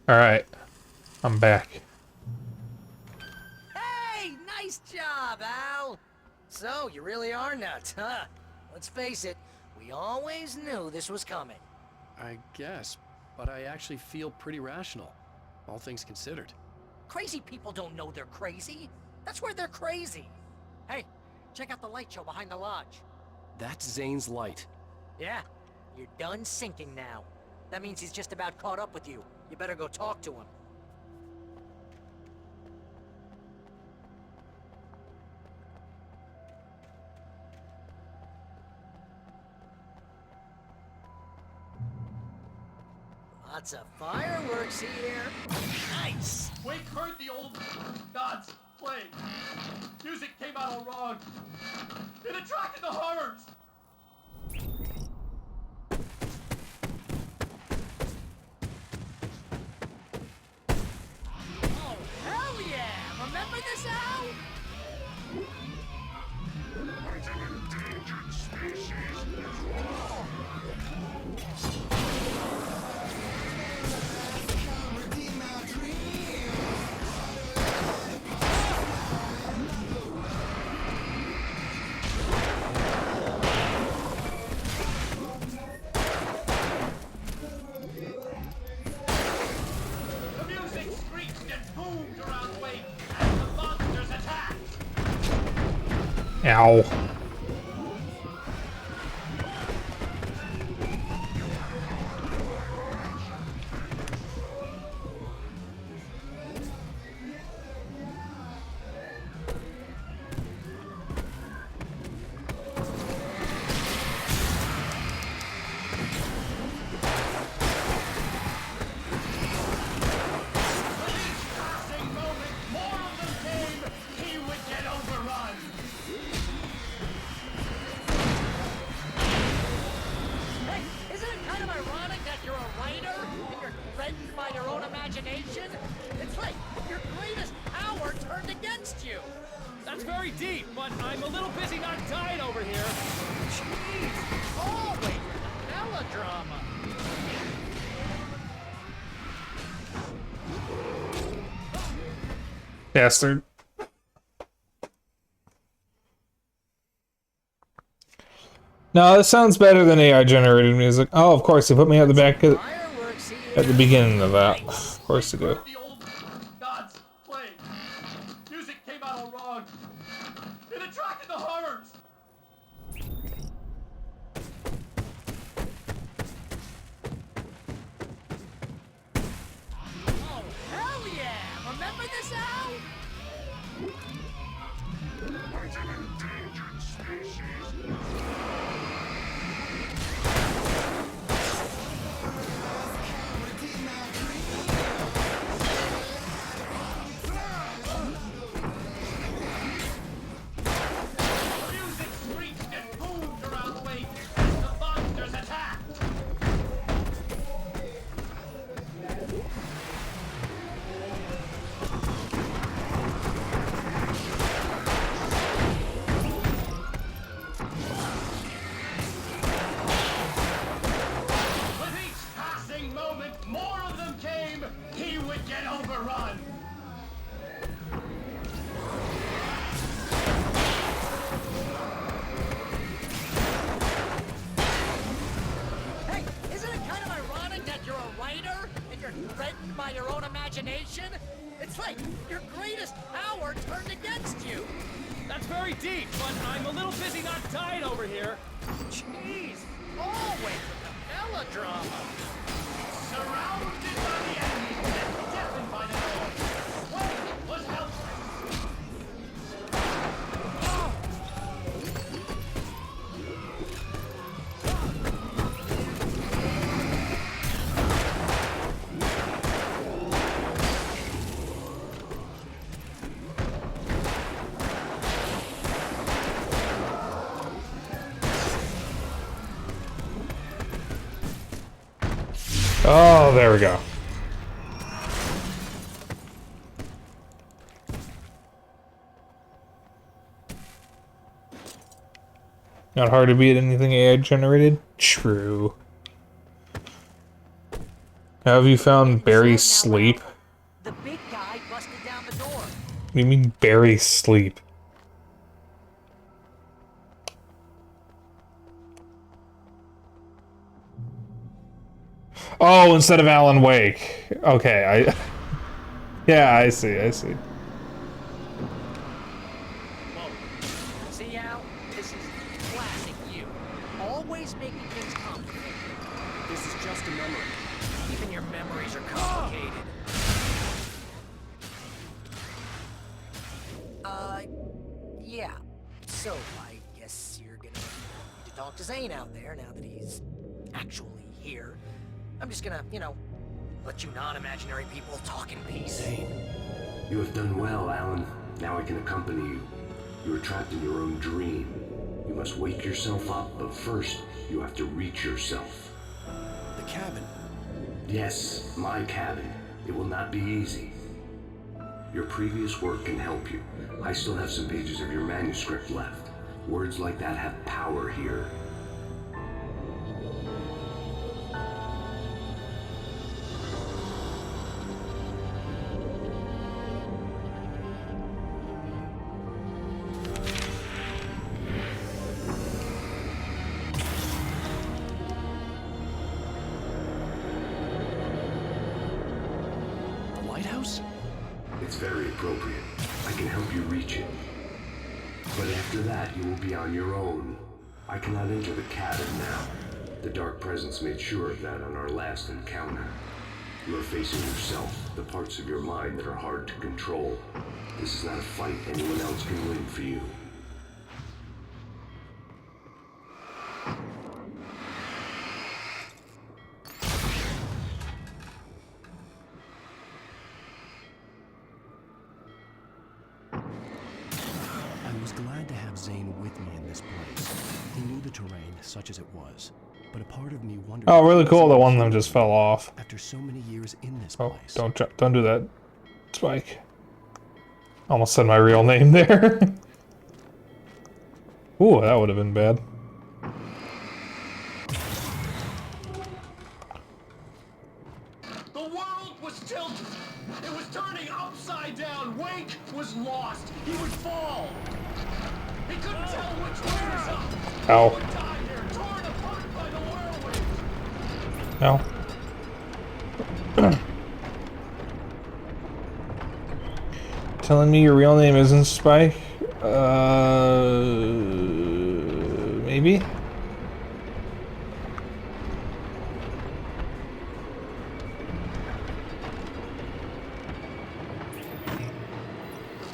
Alright. I'm back. Hey, nice job, Al. So, you really are nuts, huh? Let's face it, we always knew this was coming. I guess, but I actually feel pretty rational, all things considered. Crazy people don't know they're crazy. That's where they're crazy. Hey, check out the light show behind the lodge. That's Zane's light. Yeah, you're done sinking now. That means he's just about caught up with you. You better go talk to him. Lots of fireworks here. Nice! Wake heard the old gods play. Music came out all wrong. It attracted the horrors. Oh, hell yeah! Remember this, Al? An endangered species is wrong. The music screeched and boomed around Wake as the monsters attacked. Ow. Passing moment, more of them came, he would get overrun. Hey, isn't it kind of ironic that you're a writer and you're threatened by your own imagination? It's like your greatest power turned against you. That's very deep, but I'm a little busy not dying over here. Jeez, always with the melodrama. Bastard. No, this sounds better than AI generated music. Oh, of course, they put me at the back at the beginning of that. Of course they do. The old gods play. Music came out all wrong. It attracted the horrors. Oh, hell yeah! Remember this, Al? An endangered species is The music screeched and boomed around Wake as the monsters attacked. With each passing moment, more of them came, he would get overrun. Hey, isn't it kind of ironic that you're a writer and you're threatened by your own imagination? It's like your greatest power turned against you. That's very deep, but I'm a little busy not dying over here. Jeez, always with the melodrama. Surrounded by the enemy and deafened by the noise. Wake was helpless. Oh, there we go. Not hard to beat anything AI generated? True. Have you found Barry's sleep? The big guy busted down the door. What do you mean Barry's sleep? Oh, instead of Alan Wake. Okay, yeah, I see. See, Al? This is classic you. Always making things complicated. This is just a memory. Even your memories are complicated. Yeah. So, I guess you're gonna need to talk to Zane out there now that he's actually here. I'm just gonna, you know, let you non-imaginary people talk in peace. Zane. You have done well, Alan. Now I can accompany you. You are trapped in your own dream. You must wake yourself up, but first, you have to reach yourself. The cabin. Yes, my cabin. It will not be easy. Your previous work can help you. I still have some pages of your manuscript left. Words like that have power here. The lighthouse? It's very appropriate. I can help you reach it. But after that, you will be on your own. I cannot enter the cabin now. The Dark Presence made sure of that on our last encounter. You are facing yourself, the parts of your mind that are hard to control. This is not a fight anyone else can win for you. I was glad to have Zane with me in this place. He knew the terrain, such as it was. But a part of me wondered... Oh, really cool that one of them just fell off. After so many years in this Oh, place. don't do that, Spike. Almost said my real name there. Ooh, that would have been bad. The world was tilted. It was turning upside down. Wake was lost. He would fall. He couldn't tell which way was up. Ow. He would die here, torn apart by the whirlwind. No. Telling me your real name isn't Spike? Maybe? The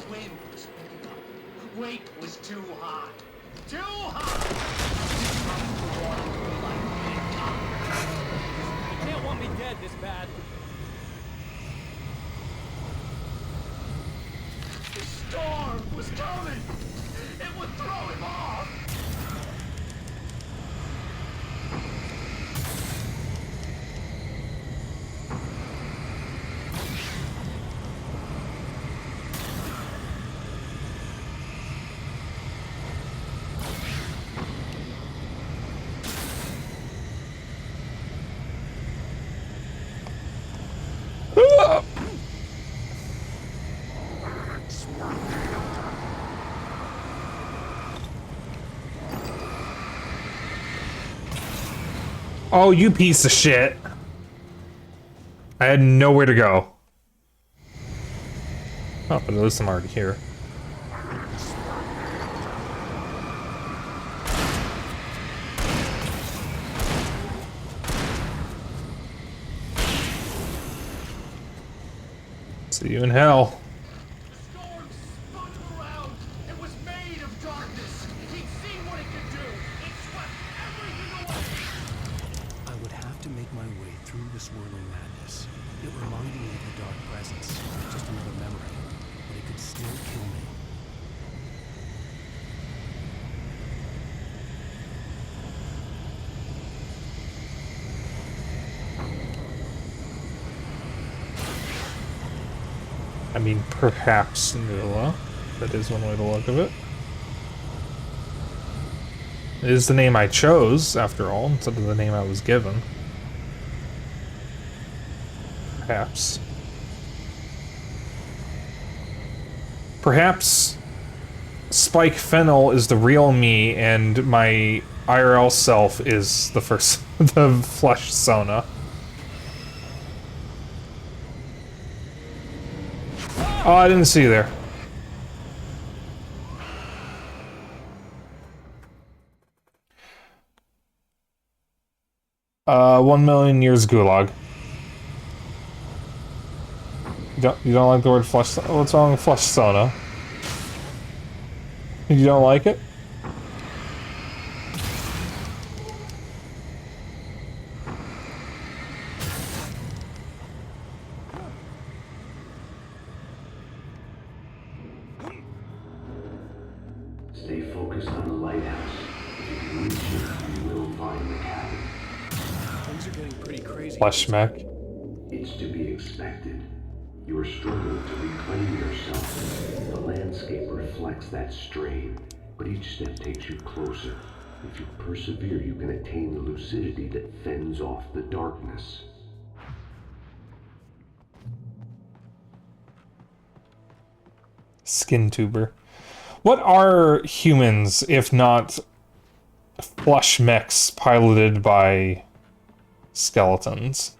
wind was picking up. Wake was too hot. Too hot! You can't want me dead this bad. The storm was coming! It would throw him off! Oh, you piece of shit. I had nowhere to go. Oh, but at least I'm already here. See you in hell. The storm spun around. It was made of darkness. He'd seen what it could do. It swept everything away. I would have to make my way through the swirling madness. It reminded me of the Dark Presence, just another memory, but it could still kill me. I mean, perhaps Nula. That is one way to look of it. It is the name I chose, after all, instead of the name I was given. Perhaps. Perhaps Spike Fennel is the real me, and my IRL self is the the flesh Sona. Oh, I didn't see you there. $1,000,000 years gulag. You don't like the word flesh? What's wrong with flesh Sona? You don't like it? Stay focused on the lighthouse. If you can reach it, you will find the cabin. Things are getting pretty crazy. Flesh mech. It's to be expected. You are struggling to reclaim yourself. The landscape reflects that strain, but each step takes you closer. If you persevere, you can attain the lucidity that fends off the darkness. Skin tuber. What are humans if not flesh mechs piloted by skeletons?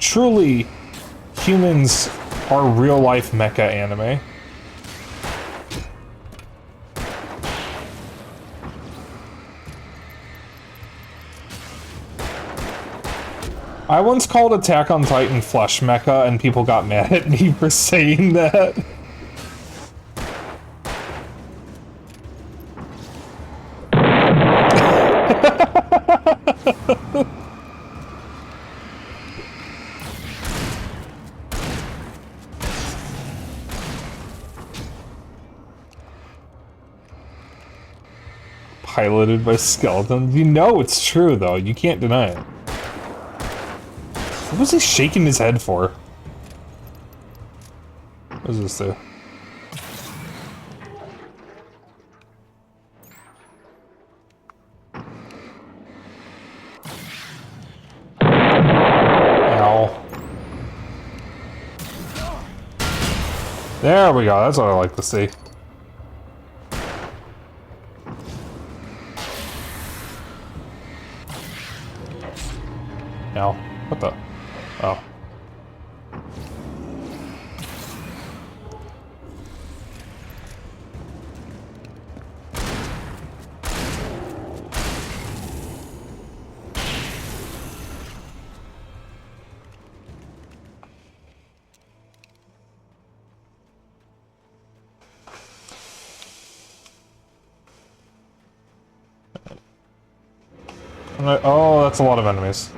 Truly, humans are real-life mecha anime. I once called Attack on Titan flesh mecha, and people got mad at me for saying that. Piloted by skeletons. You know it's true, though. You can't deny it. What was he shaking his head for? What does this do? Ow. There we go. That's what I like to see. Ow. What the? Oh. Oh, that's a lot of enemies.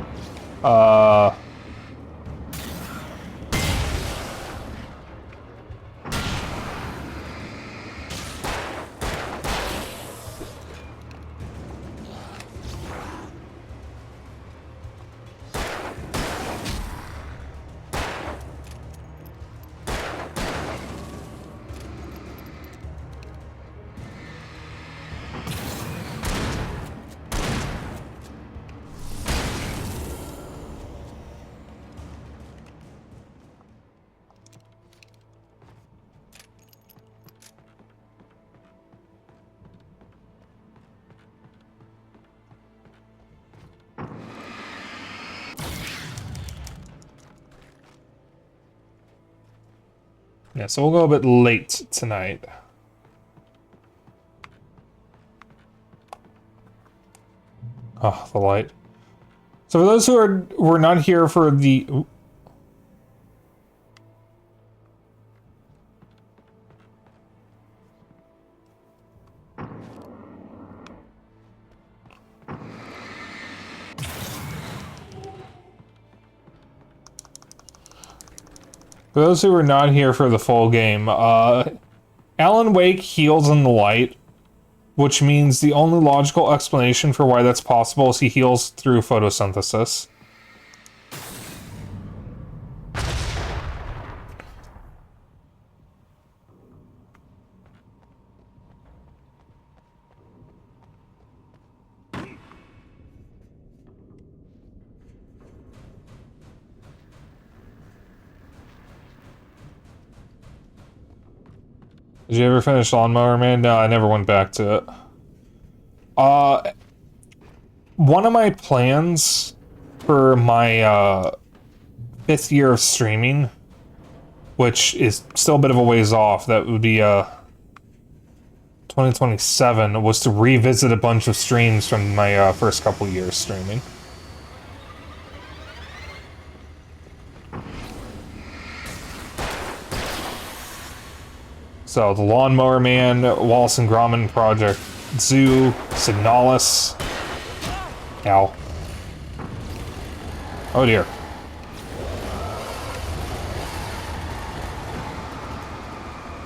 Yeah, so we'll go a bit late tonight. Oh, the light. So for those who were not here for the... Ooh. For those who were not here for the full game, Alan Wake heals in the light, which means the only logical explanation for why that's possible is he heals through photosynthesis. Did you ever finish Lawnmower Man? No, I never went back to it. One of my plans for my 5th year of streaming, which is still a bit of a ways off, that would be 2027, was to revisit a bunch of streams from my first couple years streaming. So, the Lawnmower Man, Wallace and Gromit Project, Zoo, Signalis. Ow. Oh dear.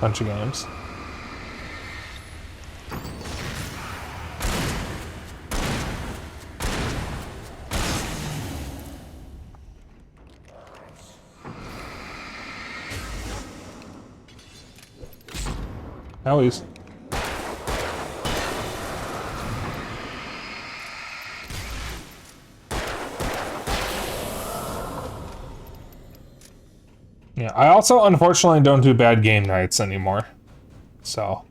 Bunch of games. Howies. Yeah, I also unfortunately don't do bad game nights anymore. So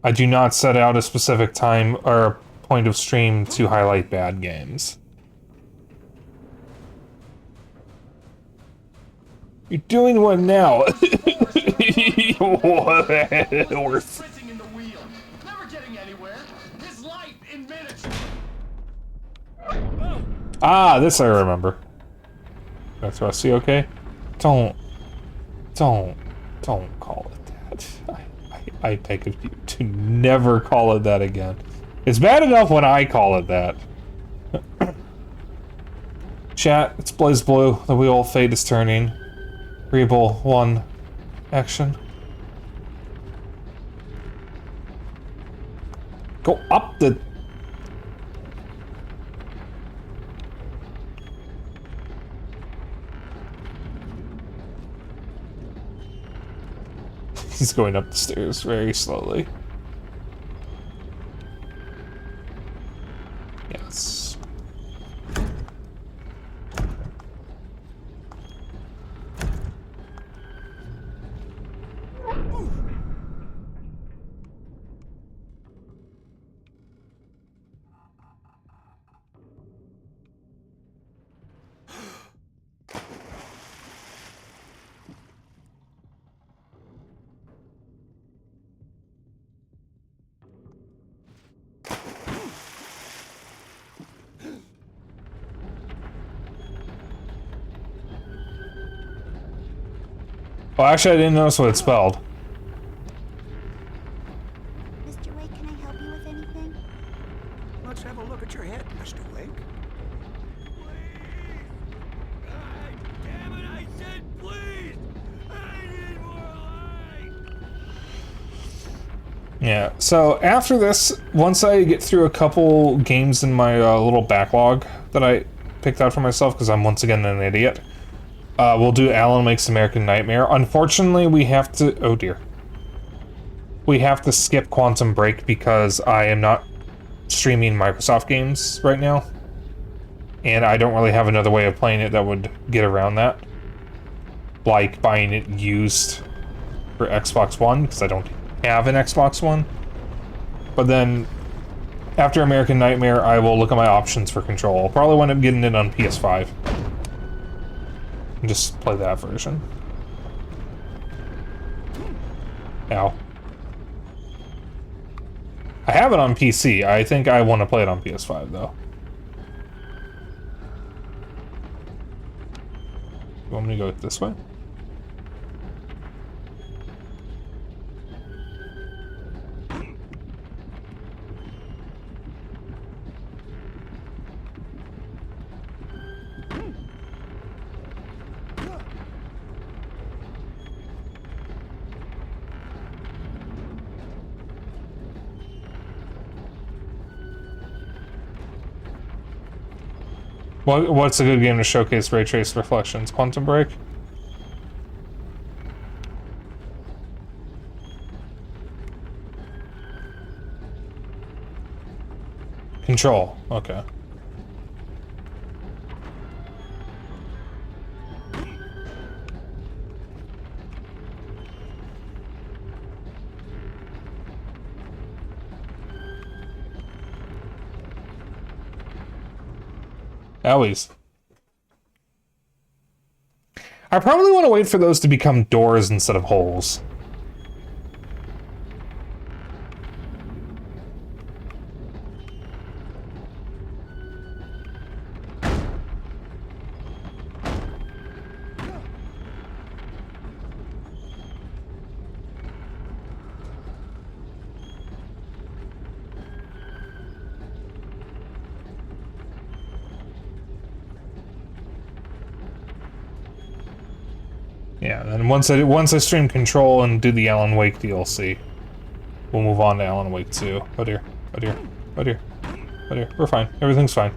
I do not set out a specific time or a point of stream to highlight bad games. You're doing one now. What? Sprinting in the wheel, never getting anywhere. His life in minutes. Ah, this I remember. That's Rusty, okay? Don't call it that. I beg of you to never call it that again. It's bad enough when I call it that. Chat, it's BlazBlue. The wheel of fate is turning. Rebel 1. Action. Go up the... He's going up the stairs very slowly. Yes. Well, actually, I didn't notice what it spelled. Mr. Wake, can I help you with anything? Let's have a look at your head, Mr. Wake. Damn it, I said please! I need more light! Yeah, so after this, once I get through a couple games in my little backlog that I picked out for myself, because I'm once again an idiot, we'll do Alan Wake's American Nightmare. Unfortunately, we have to... Oh dear. We have to skip Quantum Break because I am not streaming Microsoft games right now. And I don't really have another way of playing it that would get around that. Like buying it used for Xbox One, because I don't have an Xbox One. But then, after American Nightmare, I will look at my options for Control. I'll probably wind up getting it on PS5. And just play that version. Ow. I have it on PC. I think I want to play it on PS5, though. You want me to go this way? What's a good game to showcase ray trace reflections? Quantum Break? Control, okay. Owies. I probably want to wait for those to become doors instead of holes. Yeah, and once I stream Control and do the Alan Wake DLC, we'll move on to Alan Wake 2. Oh dear, oh dear, oh dear, oh dear. We're fine. Everything's fine.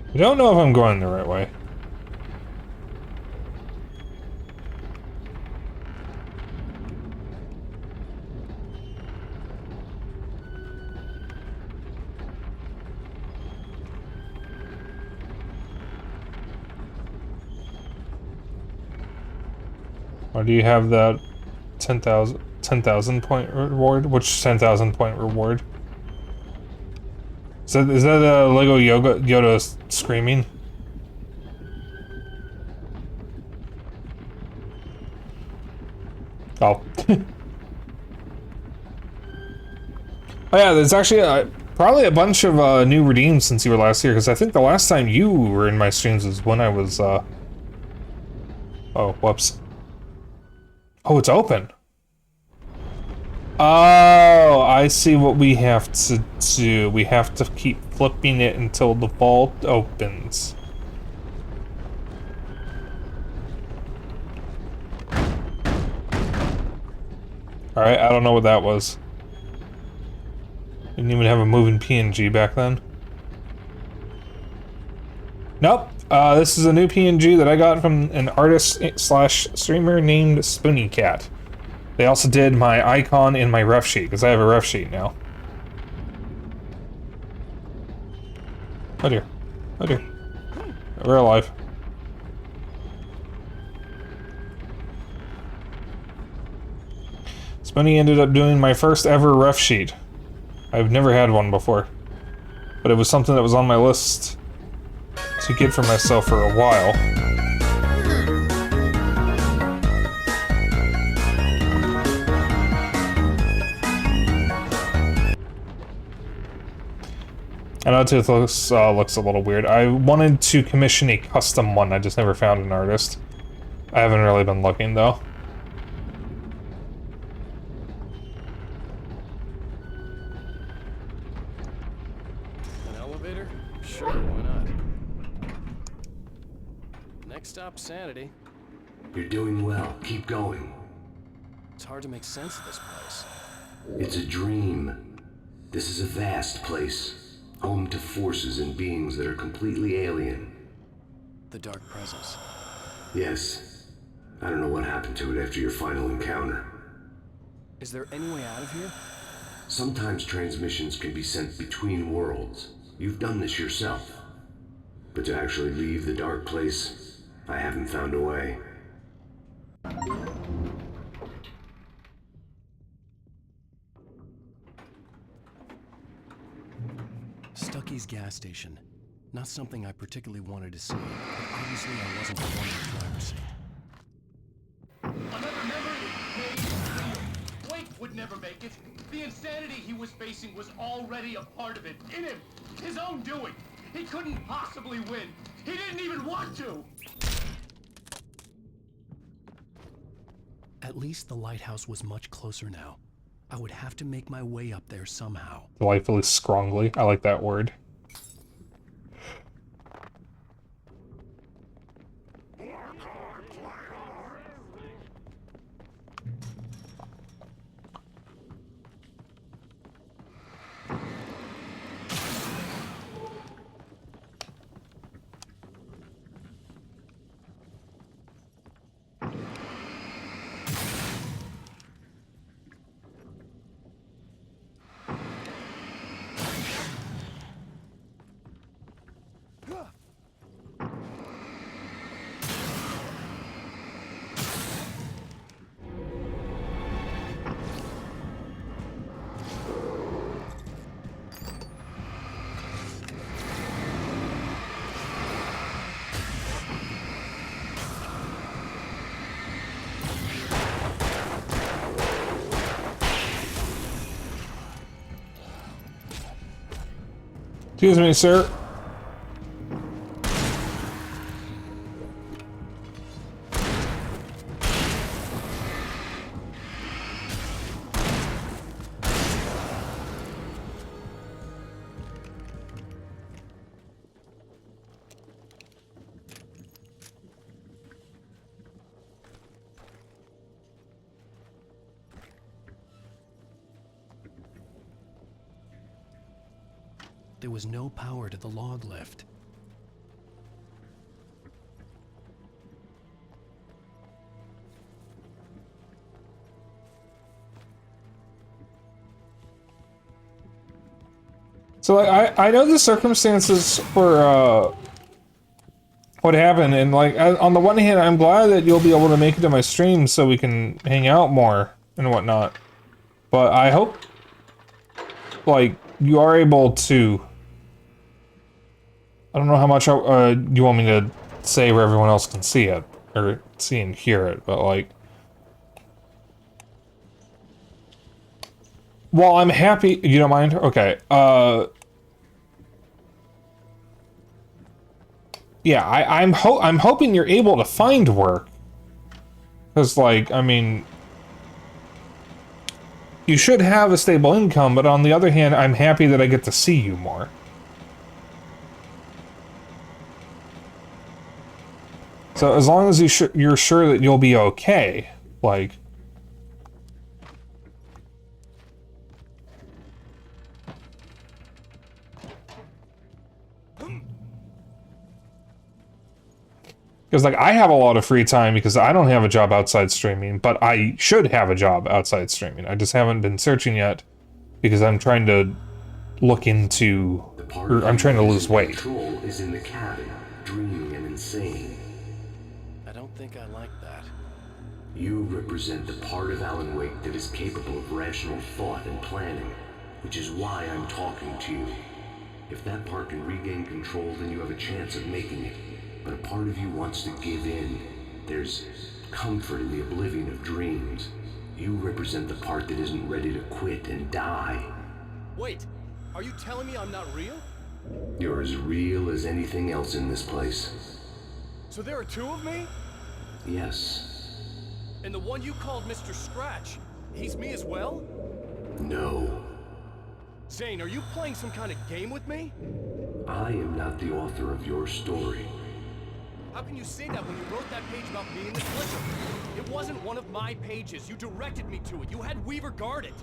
I don't know if I'm going the right way. Or do you have that 10,000 point reward? Which 10,000 point reward? Is that a Lego Yoda screaming? Oh. Oh yeah, there's actually probably a bunch of new redeems since you were last here, because I think the last time you were in my streams was when I was, Oh, whoops. Oh, it's open. Oh, I see what we have to do. We have to keep flipping it until the vault opens. Alright, I don't know what that was. Didn't even have a moving PNG back then. Nope. This is a new PNG that I got from an artist slash streamer named Spoony Cat. They also did my icon in my ref sheet, because I have a ref sheet now. Oh dear. Oh dear. We're alive. Spoony ended up doing my first ever ref sheet. I've never had one before. But it was something that was on my list to get for myself for a while. I know it looks a little weird. I wanted to commission a custom one, I just never found an artist. I haven't really been looking, though. An elevator? Sure, why not? Next stop, Sanity. You're doing well. Keep going. It's hard to make sense of this place. It's a dream. This is a vast place. Home to forces and beings that are completely alien. The Dark Presence. Yes. I don't know what happened to it after your final encounter. Is there any way out of here? Sometimes transmissions can be sent between worlds. You've done this yourself. But to actually leave the dark place, I haven't found a way. Stucky's gas station. Not something I particularly wanted to see, but obviously I wasn't the one in the driver's seat. Another memory made real. Wake would never make it. The insanity he was facing was already a part of it, in him, his own doing. He couldn't possibly win. He didn't even want to. At least the lighthouse was much closer now. I would have to make my way up there somehow. Delightfully scrongly. I like that word. Excuse me, sir. There was no power to the log lift. So like, I know the circumstances for what happened, and like on the one hand, I'm glad that you'll be able to make it to my stream so we can hang out more and whatnot. But I hope like you are able to. I don't know how much you want me to say where everyone else can see it or see and hear it, but like. Well, I'm happy. You don't mind? Okay. Yeah, I'm hoping you're able to find work. Cause like, I mean, you should have a stable income, but on the other hand, I'm happy that I get to see you more. So as long as you're sure that you'll be okay, like. Because, like, I have a lot of free time because I don't have a job outside streaming, but I should have a job outside streaming. I just haven't been searching yet because I'm trying to look into, or I'm trying to lose weight. Control is in the cabin, dreaming and insane. I don't think I like that. You represent the part of Alan Wake that is capable of rational thought and planning, which is why I'm talking to you. If that part can regain control, then you have a chance of making it. But a part of you wants to give in. There's comfort in the oblivion of dreams. You represent the part that isn't ready to quit and die. Wait, are you telling me I'm not real? You're as real as anything else in this place. So there are two of me? Yes. And the one you called Mr. Scratch, he's me as well? No. Zane, are you playing some kind of game with me? I am not the author of your story. How can you say that when you wrote that page about me in the Clicker? It wasn't one of my pages. You directed me to it. You had Weaver guard it.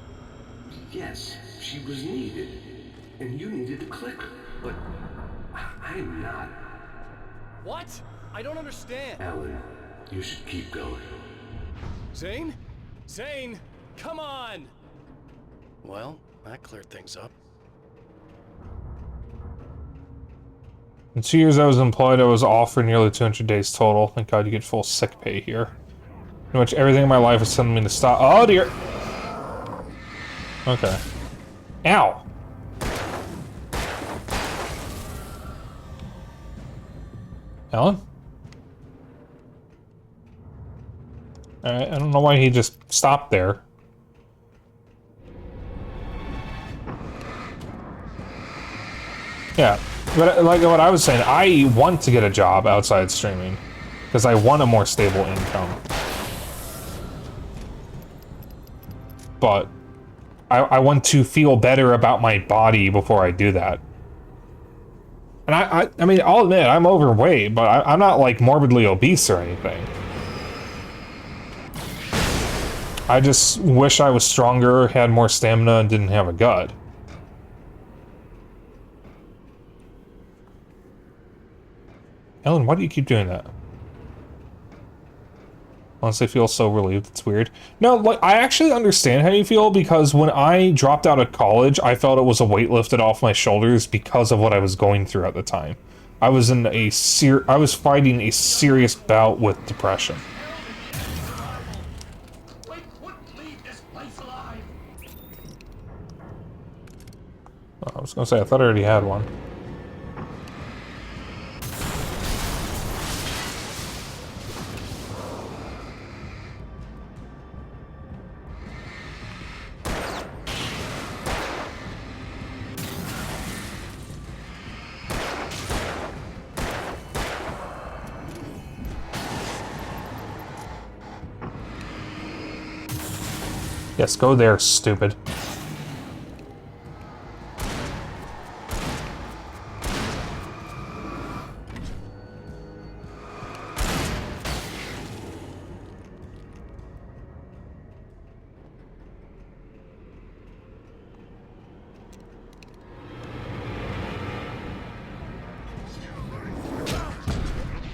Yes, she was needed. And you needed the Clicker. But I'm not. What? I don't understand. Alan, you should keep going. Zane? Zane! Come on! Well, that cleared things up. In 2 years I was employed, I was off for nearly 200 days total. Thank God you get full sick pay here. Pretty much everything in my life is telling me to stop. Oh dear! Okay. Ow! Alan? Alright, I don't know why he just stopped there. Yeah. But like what I was saying, I want to get a job outside streaming because I want a more stable income. But I want to feel better about my body before I do that. And I mean, I'll admit, I'm overweight, but I'm not like morbidly obese or anything. I just wish I was stronger, had more stamina, and didn't have a gut. Ellen, why do you keep doing that? Honestly, I feel so relieved. It's weird. No, like, I actually understand how you feel, because when I dropped out of college, I felt it was a weight lifted off my shoulders because of what I was going through at the time. I was in I was fighting a serious bout with depression. I was gonna say, I thought I already had one. Yes, go there, stupid.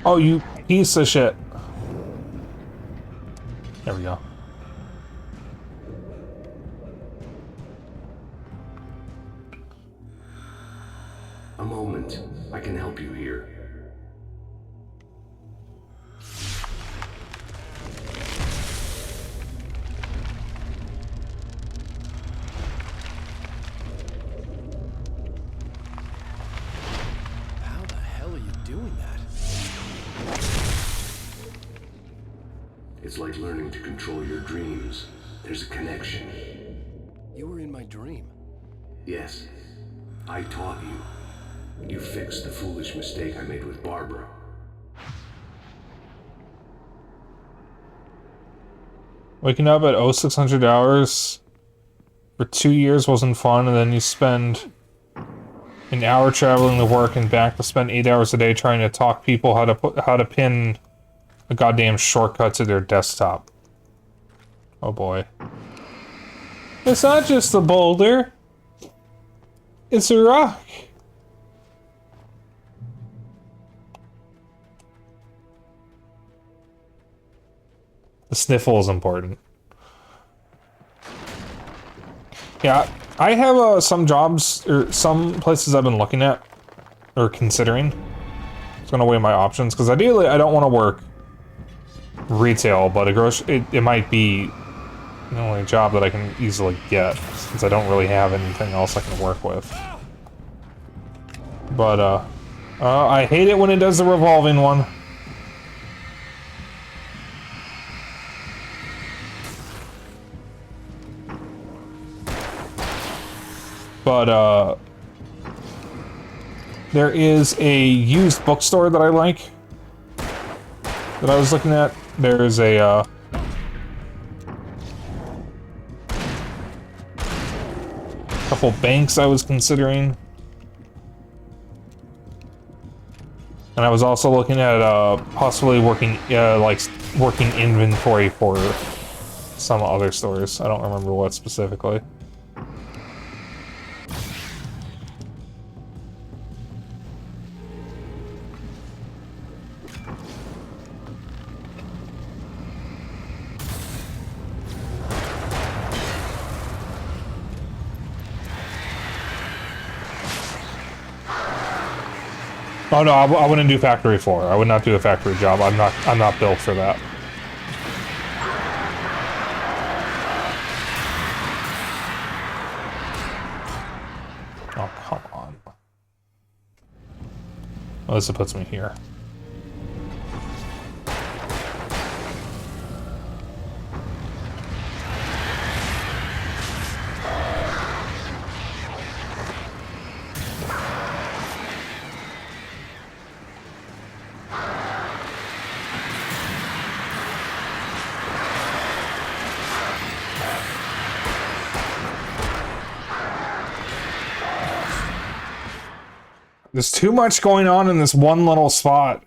Oh, you piece of shit. There we go. A moment. I can help you here. How the hell are you doing that? It's like learning to control your dreams. There's a connection. You were in my dream. Yes, I taught you. You fixed the foolish mistake I made with Barbara. Waking up at 0600 hours for 2 years wasn't fun, and then you spend an hour traveling to work and back to spend 8 hours a day trying to talk people how to pin a goddamn shortcut to their desktop. Oh boy. It's not just a boulder. It's a rock. The sniffle is important. Yeah, I have some jobs, or some places I've been looking at, or considering. It's gonna weigh my options, because ideally I don't want to work retail, but it might be the only job that I can easily get, since I don't really have anything else I can work with. But, I hate it when it does the revolving one. But, there is a used bookstore that I like, that I was looking at. There's a, couple banks I was considering. And I was also looking at, possibly working inventory for some other stores. I don't remember what specifically. Oh no, I wouldn't do factory floor. I would not do a factory job. I'm not built for that. Oh, come on. Well, this puts me here. There's too much going on in this one little spot.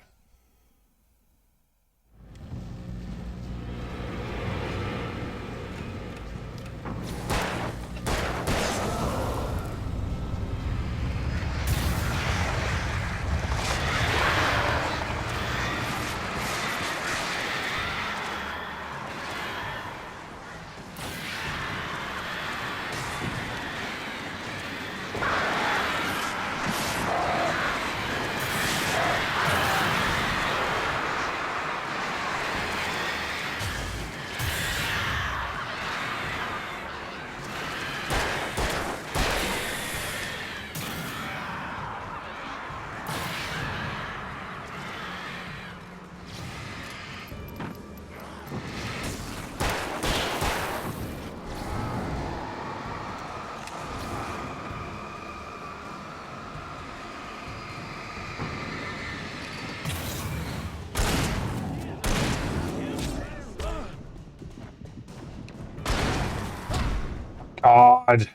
God.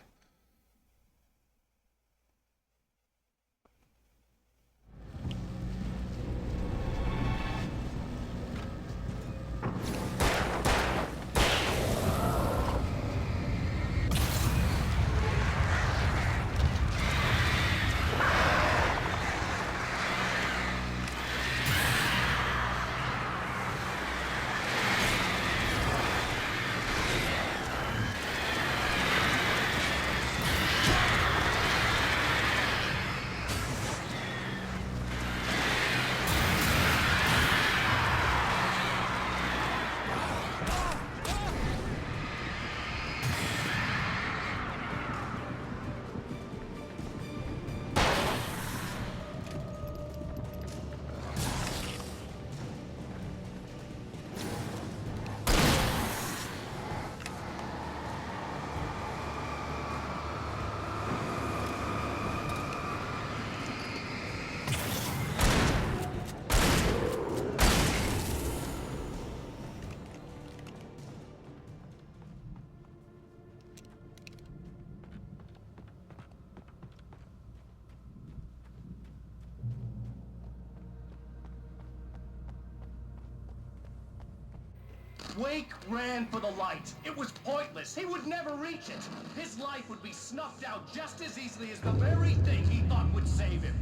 Wake ran for the light. It was pointless. He would never reach it. His life would be snuffed out just as easily as the very thing he thought would save him.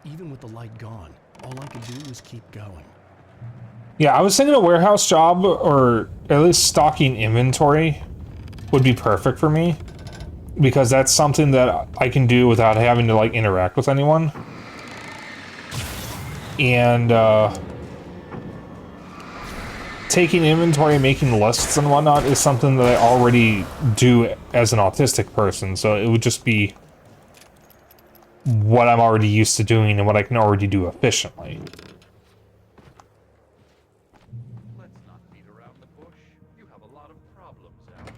Even with the light gone, all I could do was keep going. Yeah, I was thinking a warehouse job, or at least stocking inventory, would be perfect for me. Because that's something that I can do without having to, like, interact with anyone. And, taking inventory and making lists and whatnot is something that I already do as an autistic person, so it would just be what I'm already used to doing and what I can already do efficiently. Let's not beat around the bush. You have a lot of problems, Alan.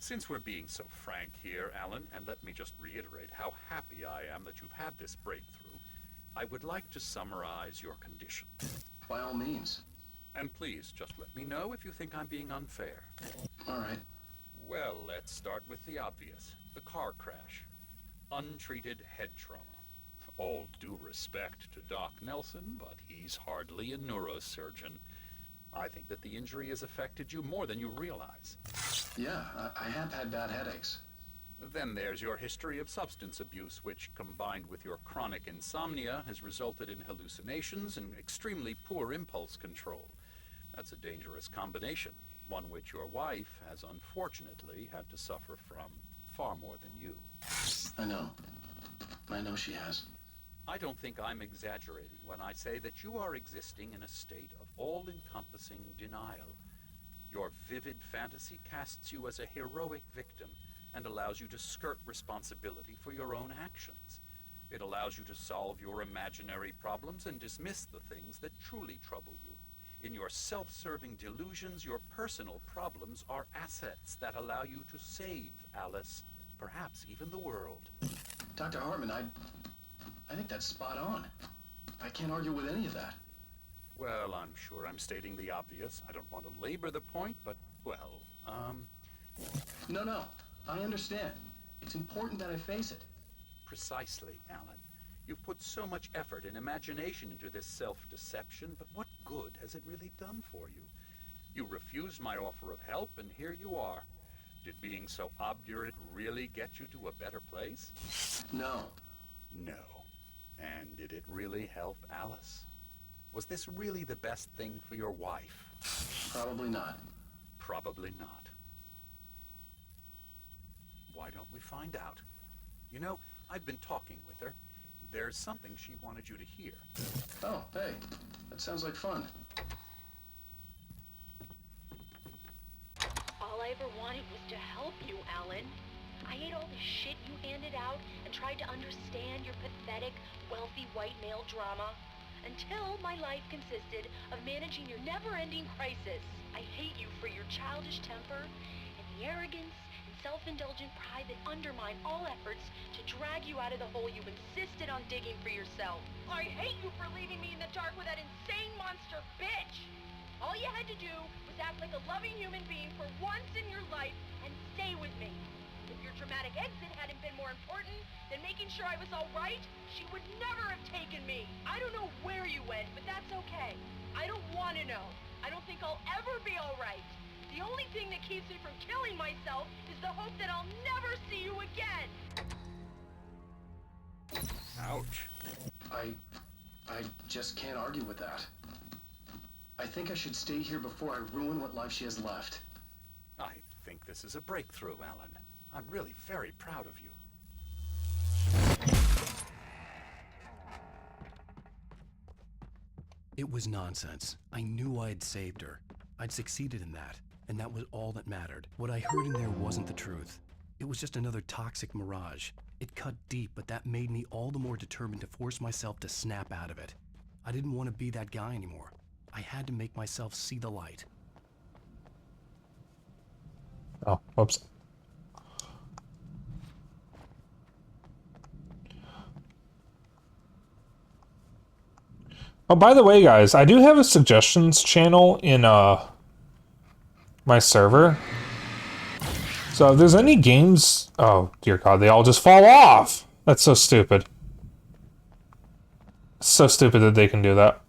Since we're being so frank here, Alan, and let me just reiterate how happy I am that you've had this breakthrough, I would like to summarize your condition. By all means. And please, just let me know if you think I'm being unfair. All right. Well, let's start with the obvious. The car crash. Untreated head trauma. All due respect to Doc Nelson, but he's hardly a neurosurgeon. I think that the injury has affected you more than you realize. Yeah, I have had bad headaches. Then there's your history of substance abuse, which, combined with your chronic insomnia, has resulted in hallucinations and extremely poor impulse control. That's a dangerous combination, one which your wife has unfortunately had to suffer from far more than you. I know she has. I don't think I'm exaggerating when I say that you are existing in a state of all-encompassing denial. Your vivid fantasy casts you as a heroic victim and allows you to skirt responsibility for your own actions. It allows you to solve your imaginary problems and dismiss the things that truly trouble you. In your self-serving delusions, your personal problems are assets that allow you to save Alice, perhaps even the world. Dr. Hartman, I think that's spot on. I can't argue with any of that. Well, I'm sure I'm stating the obvious. I don't want to labor the point, but, well, No, I understand. It's important that I face it. Precisely, Alan. You've put so much effort and imagination into this self-deception, but what good has it really done for you? You refused my offer of help, and here you are. Did being so obdurate really get you to a better place? No. No. And did it really help Alice? Was this really the best thing for your wife? Probably not. Probably not. Why don't we find out? You know, I've been talking with her. There's something she wanted you to hear. Oh, hey. That sounds like fun. All I ever wanted was to help you, Alan. I ate all the shit you handed out and tried to understand your pathetic, wealthy white male drama until my life consisted of managing your never-ending crisis. I hate you for your childish temper and the arrogance and self-indulgent pride that undermine all efforts to drag you out of the hole you insisted on digging for yourself. I hate you for leaving me in the dark with that insane monster bitch! All you had to do was act like a loving human being for once in your life and stay with me. If your dramatic exit hadn't been more important than making sure I was all right, she would never have taken me. I don't know where you went, but that's okay. I don't want to know. I don't think I'll ever be all right. The only thing that keeps me from killing myself is the hope that I'll never see you again. Ouch. I just can't argue with that. I think I should stay here before I ruin what life she has left. I think this is a breakthrough, Alan. I'm really very proud of you. It was nonsense. I knew I had saved her. I'd succeeded in that, and that was all that mattered. What I heard in there wasn't the truth. It was just another toxic mirage. It cut deep, but that made me all the more determined to force myself to snap out of it. I didn't want to be that guy anymore. I had to make myself see the light. Oh, whoops. Oh, by the way, guys, I do have a suggestions channel in my server. So if there's any games... Oh, dear God, they all just fall off! That's so stupid. So stupid that they can do that.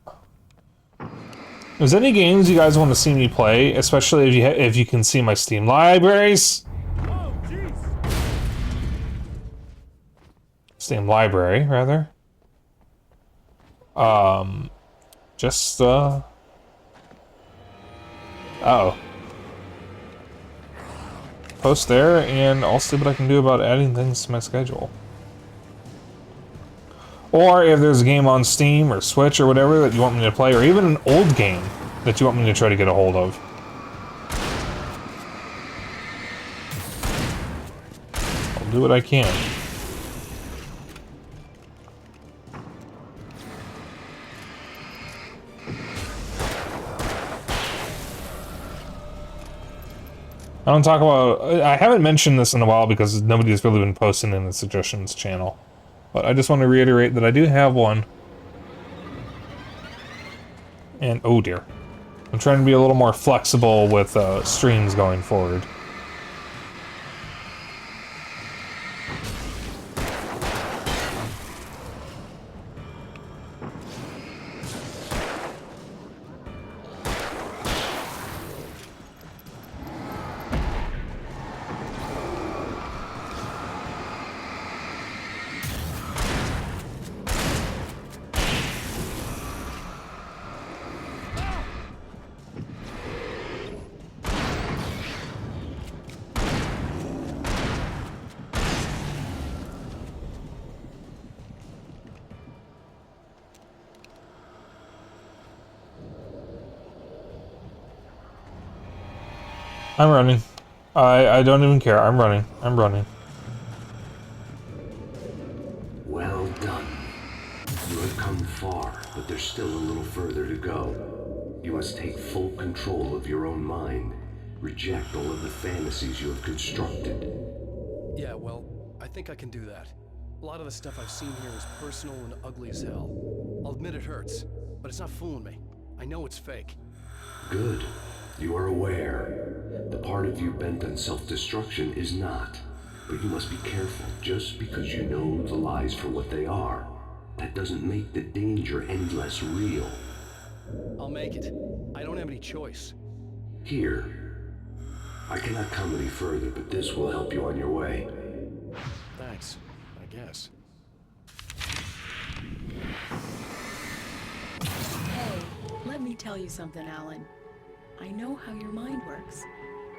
If there's any games you guys want to see me play, especially if you can see my Steam libraries. Oh, jeez. Steam library, rather. Just, oh. Post there, and I'll see what I can do about adding things to my schedule. Or if there's a game on Steam or Switch or whatever that you want me to play, or even an old game that you want me to try to get a hold of. I'll do what I can. I don't talk about... I haven't mentioned this in a while because nobody's really been posting in the suggestions channel. But I just want to reiterate that I do have one. And, oh dear. I'm trying to be a little more flexible with streams going forward. I'm running. I don't even care. I'm running. I'm running. Well done. You have come far, but there's still a little further to go. You must take full control of your own mind. Reject all of the fantasies you have constructed. Yeah, well, I think I can do that. A lot of the stuff I've seen here is personal and ugly as hell. I'll admit it hurts, but it's not fooling me. I know it's fake. Good. You are aware. The part of you bent on self-destruction is not. But you must be careful. Just because you know the lies for what they are, that doesn't make the danger any less real. I'll make it. I don't have any choice. Here. I cannot come any further, but this will help you on your way. Thanks, I guess. Hey, let me tell you something, Alan. I know how your mind works.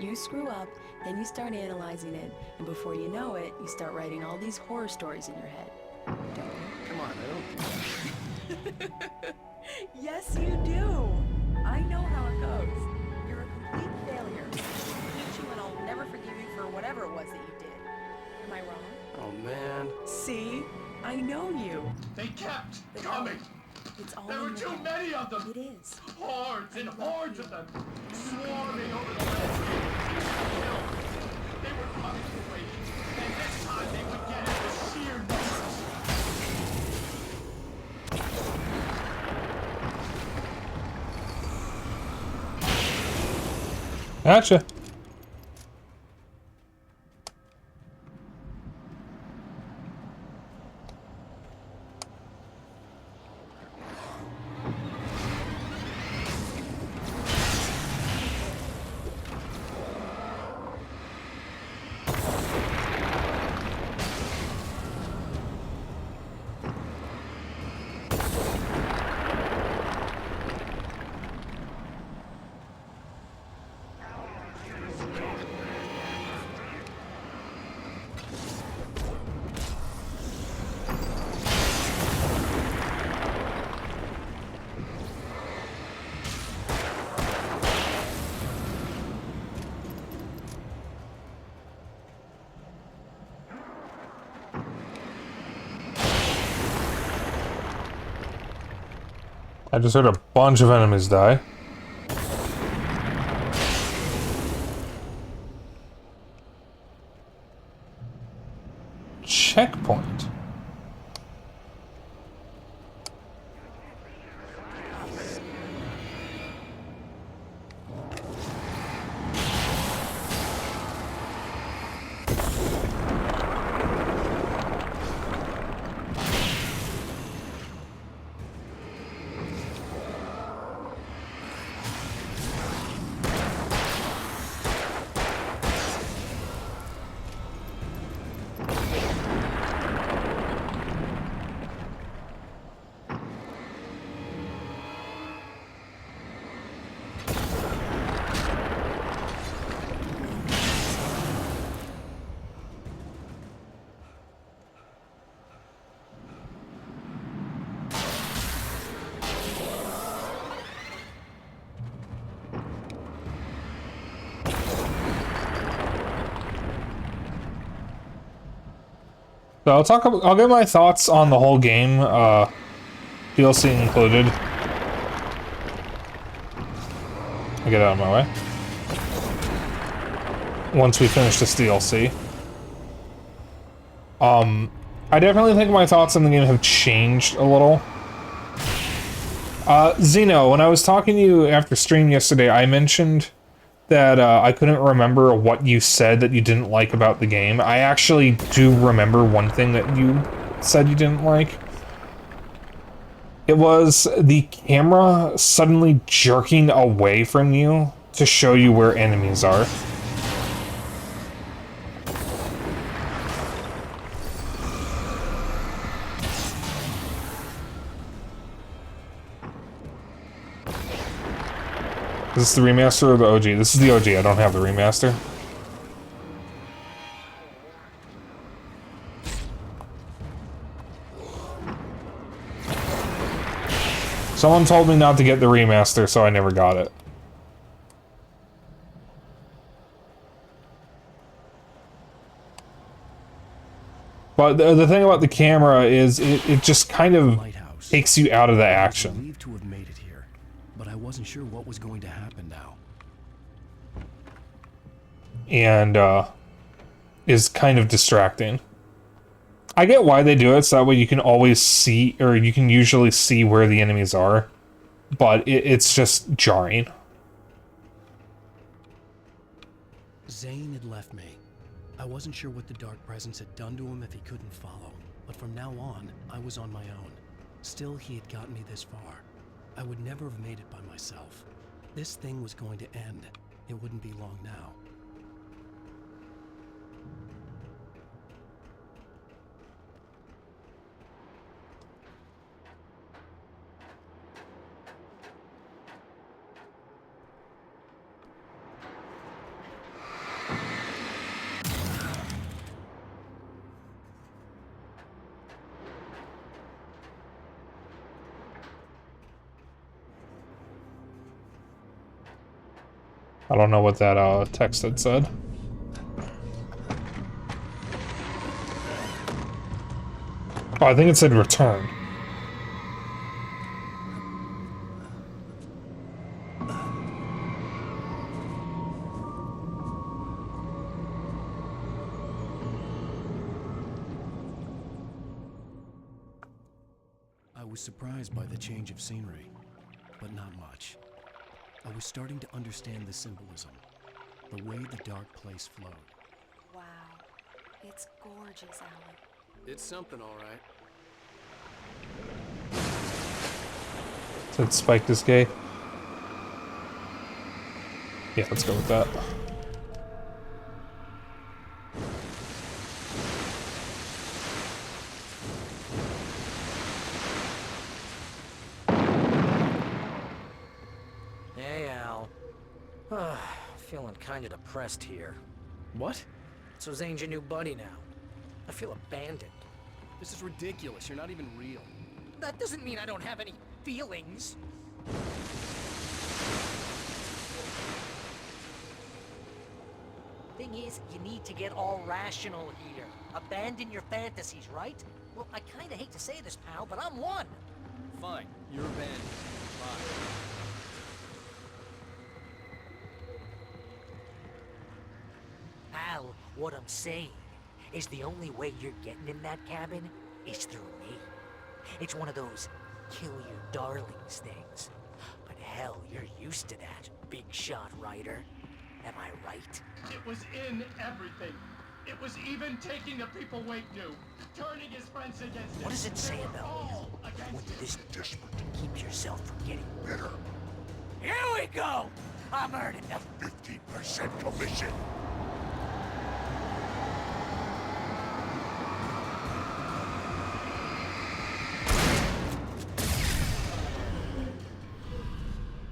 You screw up, then you start analyzing it, and before you know it, you start writing all these horror stories in your head. Don't you? Come on, I don't... Yes, you do! I know how it goes. You're a complete failure. I hate you, and I'll never forgive you for whatever it was that you did. Am I wrong? Oh, man. See? I know you. They kept coming. It's all There were too many of them. It is. Hordes and hordes of them, swarming over the landscape. They were coming Gotcha. I just heard a bunch of enemies die. Checkpoint. So I'll get my thoughts on the whole game, DLC included. I'll get out of my way. Once we finish this DLC. I definitely think my thoughts on the game have changed a little. Zeno, when I was talking to you after stream yesterday, I mentioned that I couldn't remember what you said that you didn't like about the game. I actually do remember one thing that you said you didn't like. It was the camera suddenly jerking away from you to show you where enemies are. Is this the remaster or the OG? This is the OG, I don't have the remaster. Someone told me not to get the remaster, so I never got it. But the thing about the camera is it just kind of takes you out of the action. Relieved to have made it here, but I wasn't sure what was going to happen now. And is kind of distracting. I get why they do it, so that way you can always see, or you can usually see where the enemies are, but it's just jarring. Zane had left me. I wasn't sure what the Dark Presence had done to him if he couldn't follow, but from now on, I was on my own. Still, he had gotten me this far. I would never have made it by myself. This thing was going to end. It wouldn't be long now. I don't know what that text had said. Oh, I think it said return. I was surprised by the change of scenery, but not much. I was starting to understand the symbolism. The way the dark place flowed. Wow. It's gorgeous, Alan. It's something, all right. Said Spike is gay. Yeah, let's go with that. Hey, Al. Feeling kinda depressed here. What? So Zane's your new buddy now. I feel abandoned. This is ridiculous. You're not even real. That doesn't mean I don't have any feelings. Thing is, you need to get all rational here. Abandon your fantasies, right? Well, I kinda hate to say this, pal, but I'm one. Fine. You're abandoned. Bye. Al, what I'm saying is the only way you're getting in that cabin is through me. It's one of those kill your darlings things. But hell, you're used to that, big shot writer. Am I right? It was in everything. It was even taking the people Wake knew, turning his friends against him. What does it say about you? When you're this desperate to keep yourself from getting bitter? Here we go! I'm earning the 15% commission.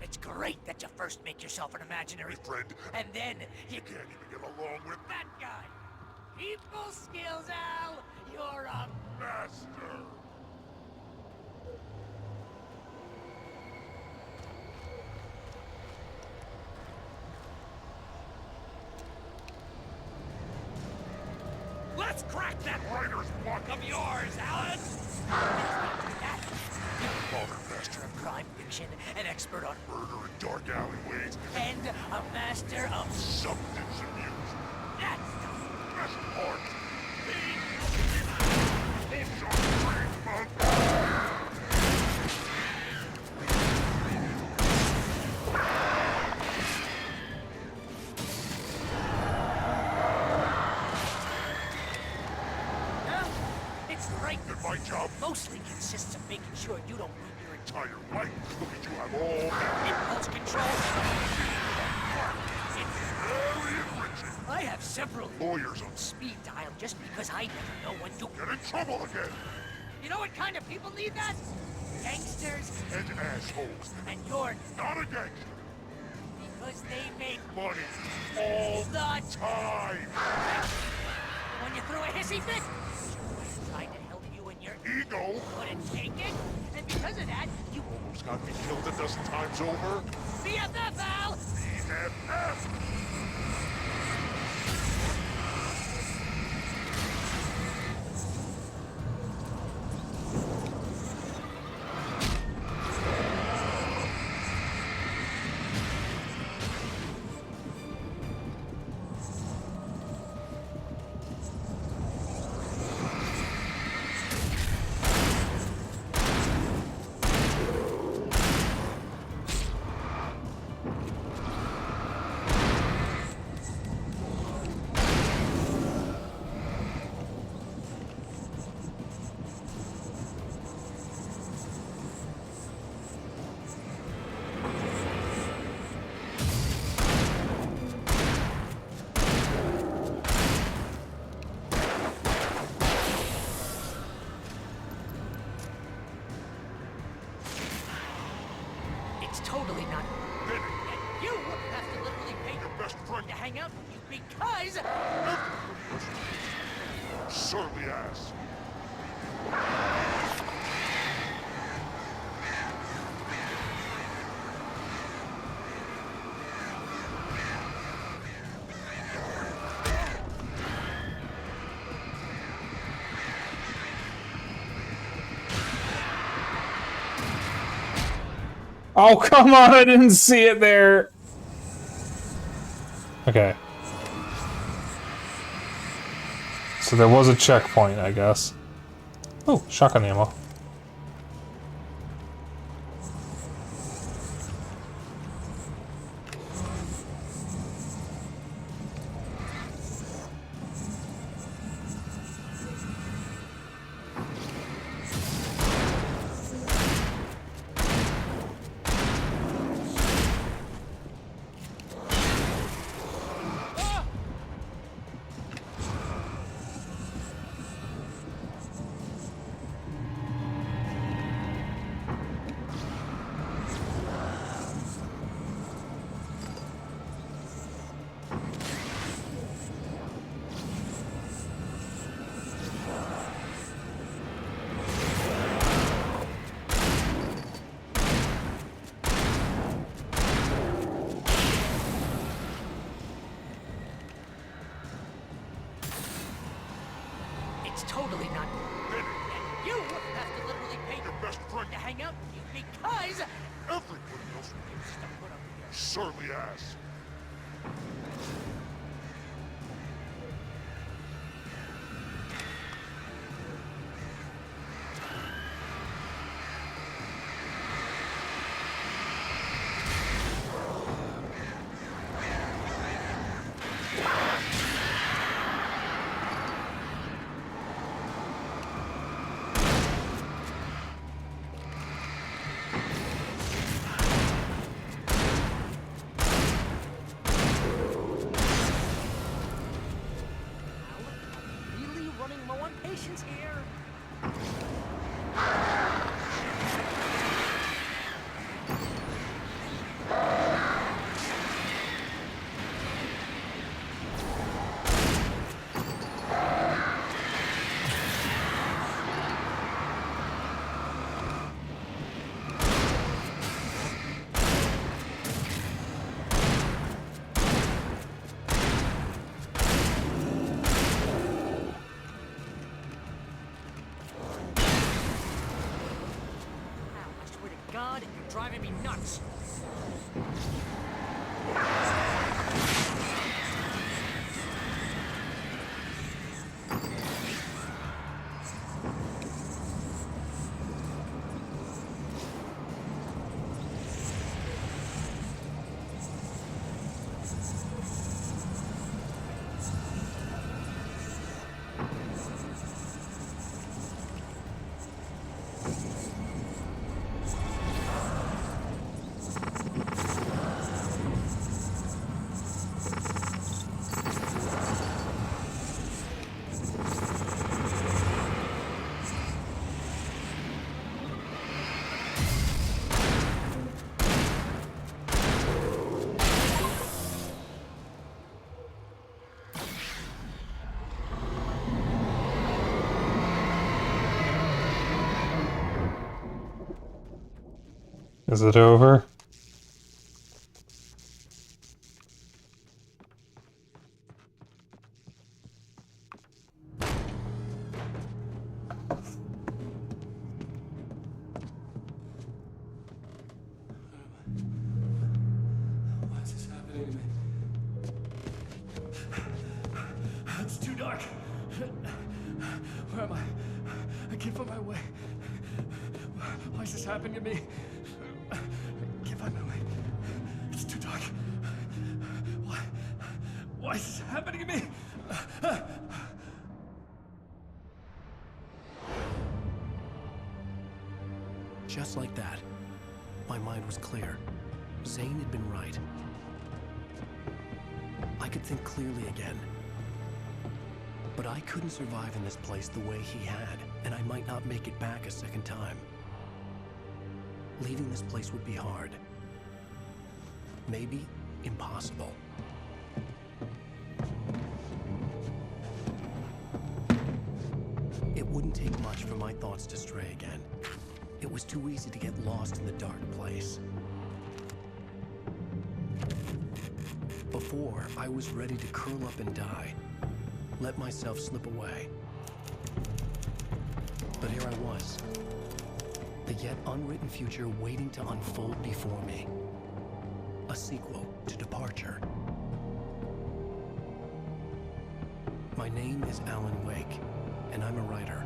It's great that you first make yourself an imaginary friend, and then you can't even get along with that guy. People skills, Al. You're a master. Let's crack that writer's block of yours, Alan! Master of crime fiction, an expert on Murder in dark alleyways, and a master of substance abuse. That's the best part. Hold your brain, monk. It's great. And my job mostly consists of making sure you don't ruin your entire life. Look at you have all that impulse control. very enriching. I have several lawyers on speed dial just because I never know when to get in trouble again. You know what kind of people need that? Gangsters and assholes. And you're not a gangster. Because they make money all the time. When you throw a hissy fit, tried to help you in your ego. Couldn't take it, and because of that, you almost got me killed a dozen times over. BFF, Al! BFF! Totally not. And you have to literally pay your best friend to hang out with you because... Surly ass. Oh, come on, I didn't see it there. Okay. So there was a checkpoint, I guess. Oh, shotgun ammo. best friend to hang out with you because everybody else surly ass. patience here. God, you're driving me nuts. Is it over? Why is this happening to me? It's too dark. Where am I? I can't find my way. Why is this happening to me? I can't find my way. It's too dark. Why is this happening to me? Just like that, my mind was clear. Zane had been right. I could think clearly again. But I couldn't survive in this place the way he had, and I might not make it back a second time. Leaving this place would be hard. Maybe impossible. It wouldn't take much for my thoughts to stray again. It was too easy to get lost in the dark place. Before, I was ready to curl up and die. Let myself slip away. But here I was. The yet unwritten future waiting to unfold before me. A sequel to Departure. My name is Alan Wake, and I'm a writer.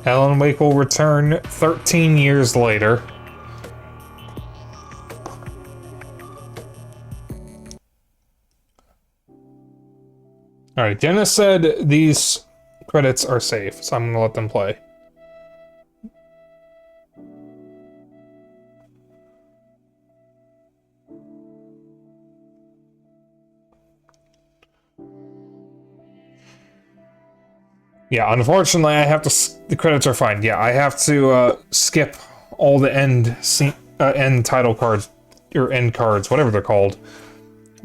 Alan Wake will return 13 years later. Alright, Jenna said these credits are safe, so I'm gonna let them play. Yeah, unfortunately, I have to. The credits are fine. Yeah, I have to skip all the end title cards or end cards, whatever they're called,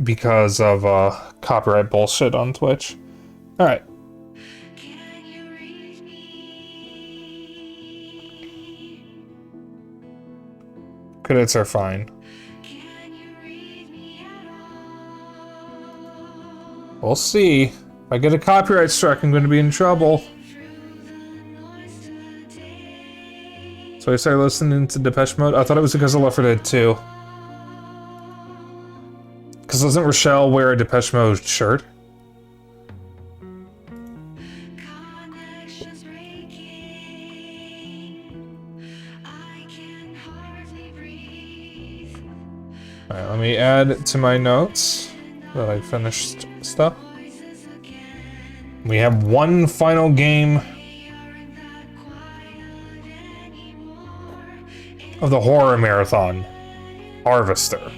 because of copyright bullshit on Twitch. All right. Credits are fine. We'll see. If I get a copyright strike, I'm going to be in trouble. So I started listening to Depeche Mode. I thought it was because of Left 4 Dead 2. Because doesn't Rochelle wear a Depeche Mode shirt? Alright, let me add to my notes that I finished stuff. We have one final game of the horror marathon, Harvester.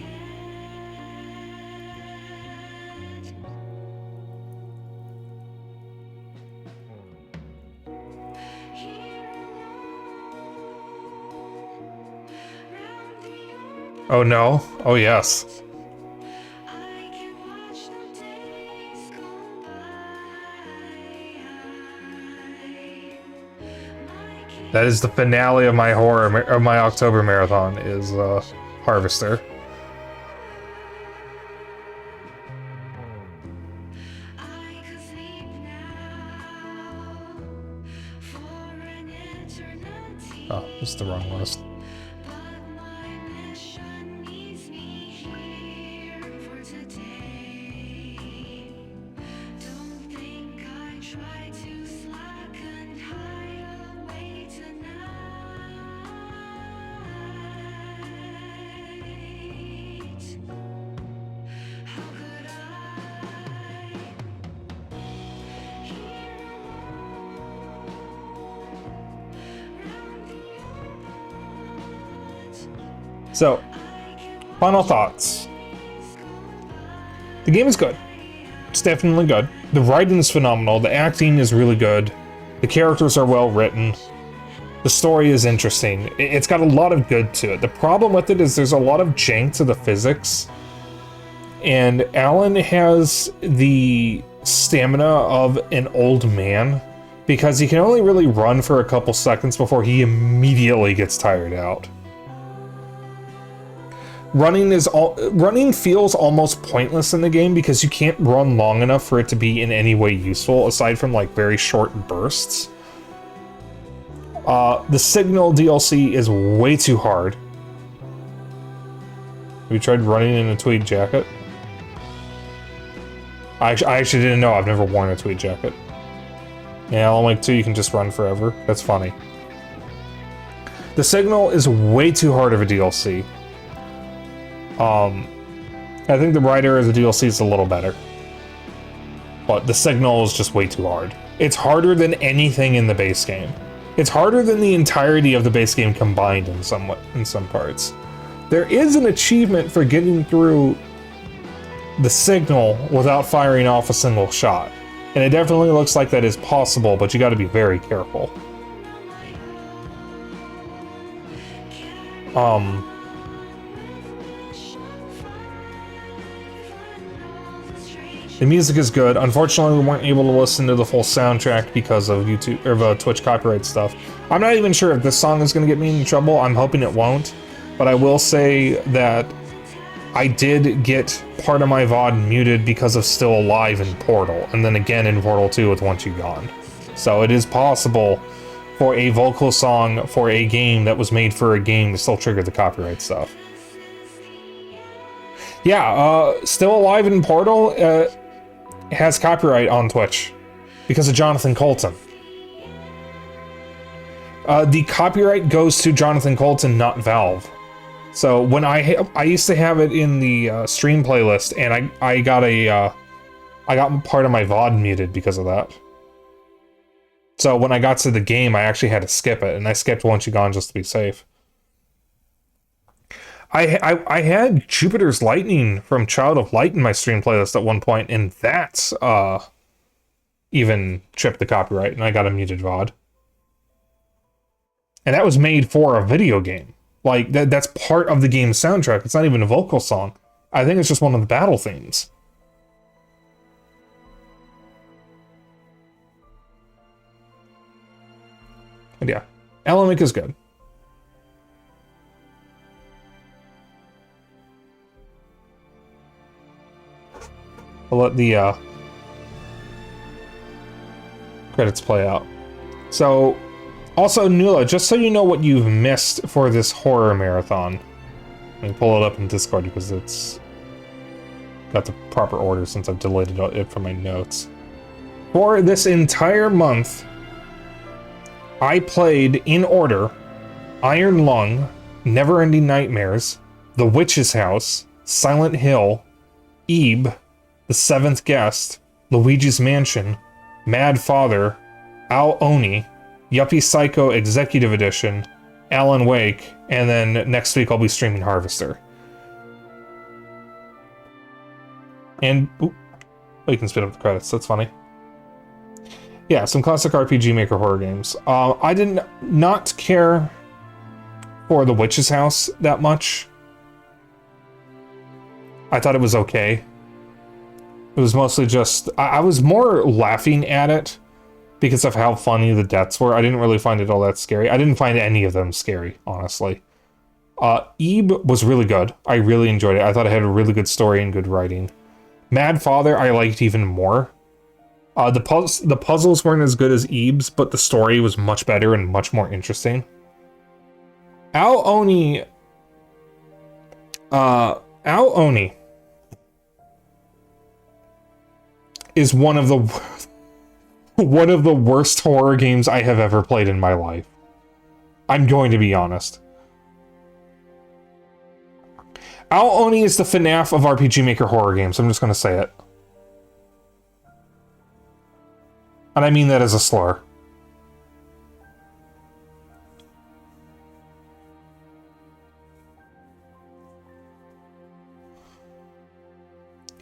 Oh no? Oh yes. That is the finale of my my October marathon is Harvester. Oh, it's the wrong list. So, final thoughts. The game is good. It's definitely good. The writing is phenomenal. The acting is really good. The characters are well written. The story is interesting. It's got a lot of good to it. The problem with it is there's a lot of jank to the physics. And Alan has the stamina of an old man because he can only really run for a couple seconds before he immediately gets tired out. Running feels almost pointless in the game because you can't run long enough for it to be in any way useful, aside from like very short bursts. The Signal DLC is way too hard. Have you tried running in a tweed jacket? I actually didn't know. I've never worn a tweed jacket. Yeah, Alan Wake 2, you can just run forever. That's funny. The Signal is way too hard of a DLC. I think the writer as a DLC is a little better. But the Signal is just way too hard. It's harder than anything in the base game. It's harder than the entirety of the base game combined in some parts. There is an achievement for getting through the Signal without firing off a single shot. And it definitely looks like that is possible, but you gotta be very careful. The music is good. Unfortunately, we weren't able to listen to the full soundtrack because of YouTube or Twitch copyright stuff. I'm not even sure if this song is going to get me in trouble. I'm hoping it won't. But I will say that I did get part of my VOD muted because of Still Alive in Portal, and then again in Portal 2 with Once You Gone. So it is possible for a vocal song for a game that was made for a game to still trigger the copyright stuff. Yeah, Still Alive in Portal has copyright on Twitch because of Jonathan Colton. The copyright goes to Jonathan Colton, not Valve. So when I used to have it in the stream playlist, and I got part of my VOD muted because of that. So when I got to the game, I actually had to skip it, and I skipped Once You Gone just to be safe. I had Jupiter's Lightning from Child of Light in my stream playlist at one point, and that's even tripped the copyright, and I got a muted VOD. And that was made for a video game. Like, that's part of the game's soundtrack. It's not even a vocal song. I think it's just one of the battle themes. And yeah, Alan Wake is good. let the credits play out. So, also, Nula, just so you know what you've missed for this horror marathon. Let me pull it up in Discord because it's got the proper order since I've deleted it from my notes. For this entire month, I played in order Iron Lung, Neverending Nightmares, The Witch's House, Silent Hill, Ebe, The Seventh Guest, Luigi's Mansion, Mad Father, Ao Oni, Yuppie Psycho Executive Edition, Alan Wake, and then next week I'll be streaming Harvester. And, oh, you can spin up the credits, that's funny. Yeah, some classic RPG Maker horror games. I did not care for The Witch's House that much. I thought it was okay. It was mostly just... I was more laughing at it because of how funny the deaths were. I didn't really find it all that scary. I didn't find any of them scary, honestly. Ebe was really good. I really enjoyed it. I thought it had a really good story and good writing. Mad Father I liked even more. The puzzles weren't as good as Ebe's, but the story was much better and much more interesting. Ao Oni is one of the worst horror games I have ever played in my life. I'm going to be honest. Ao Oni is the FNAF of RPG Maker horror games. I'm just going to say it. And I mean that as a slur.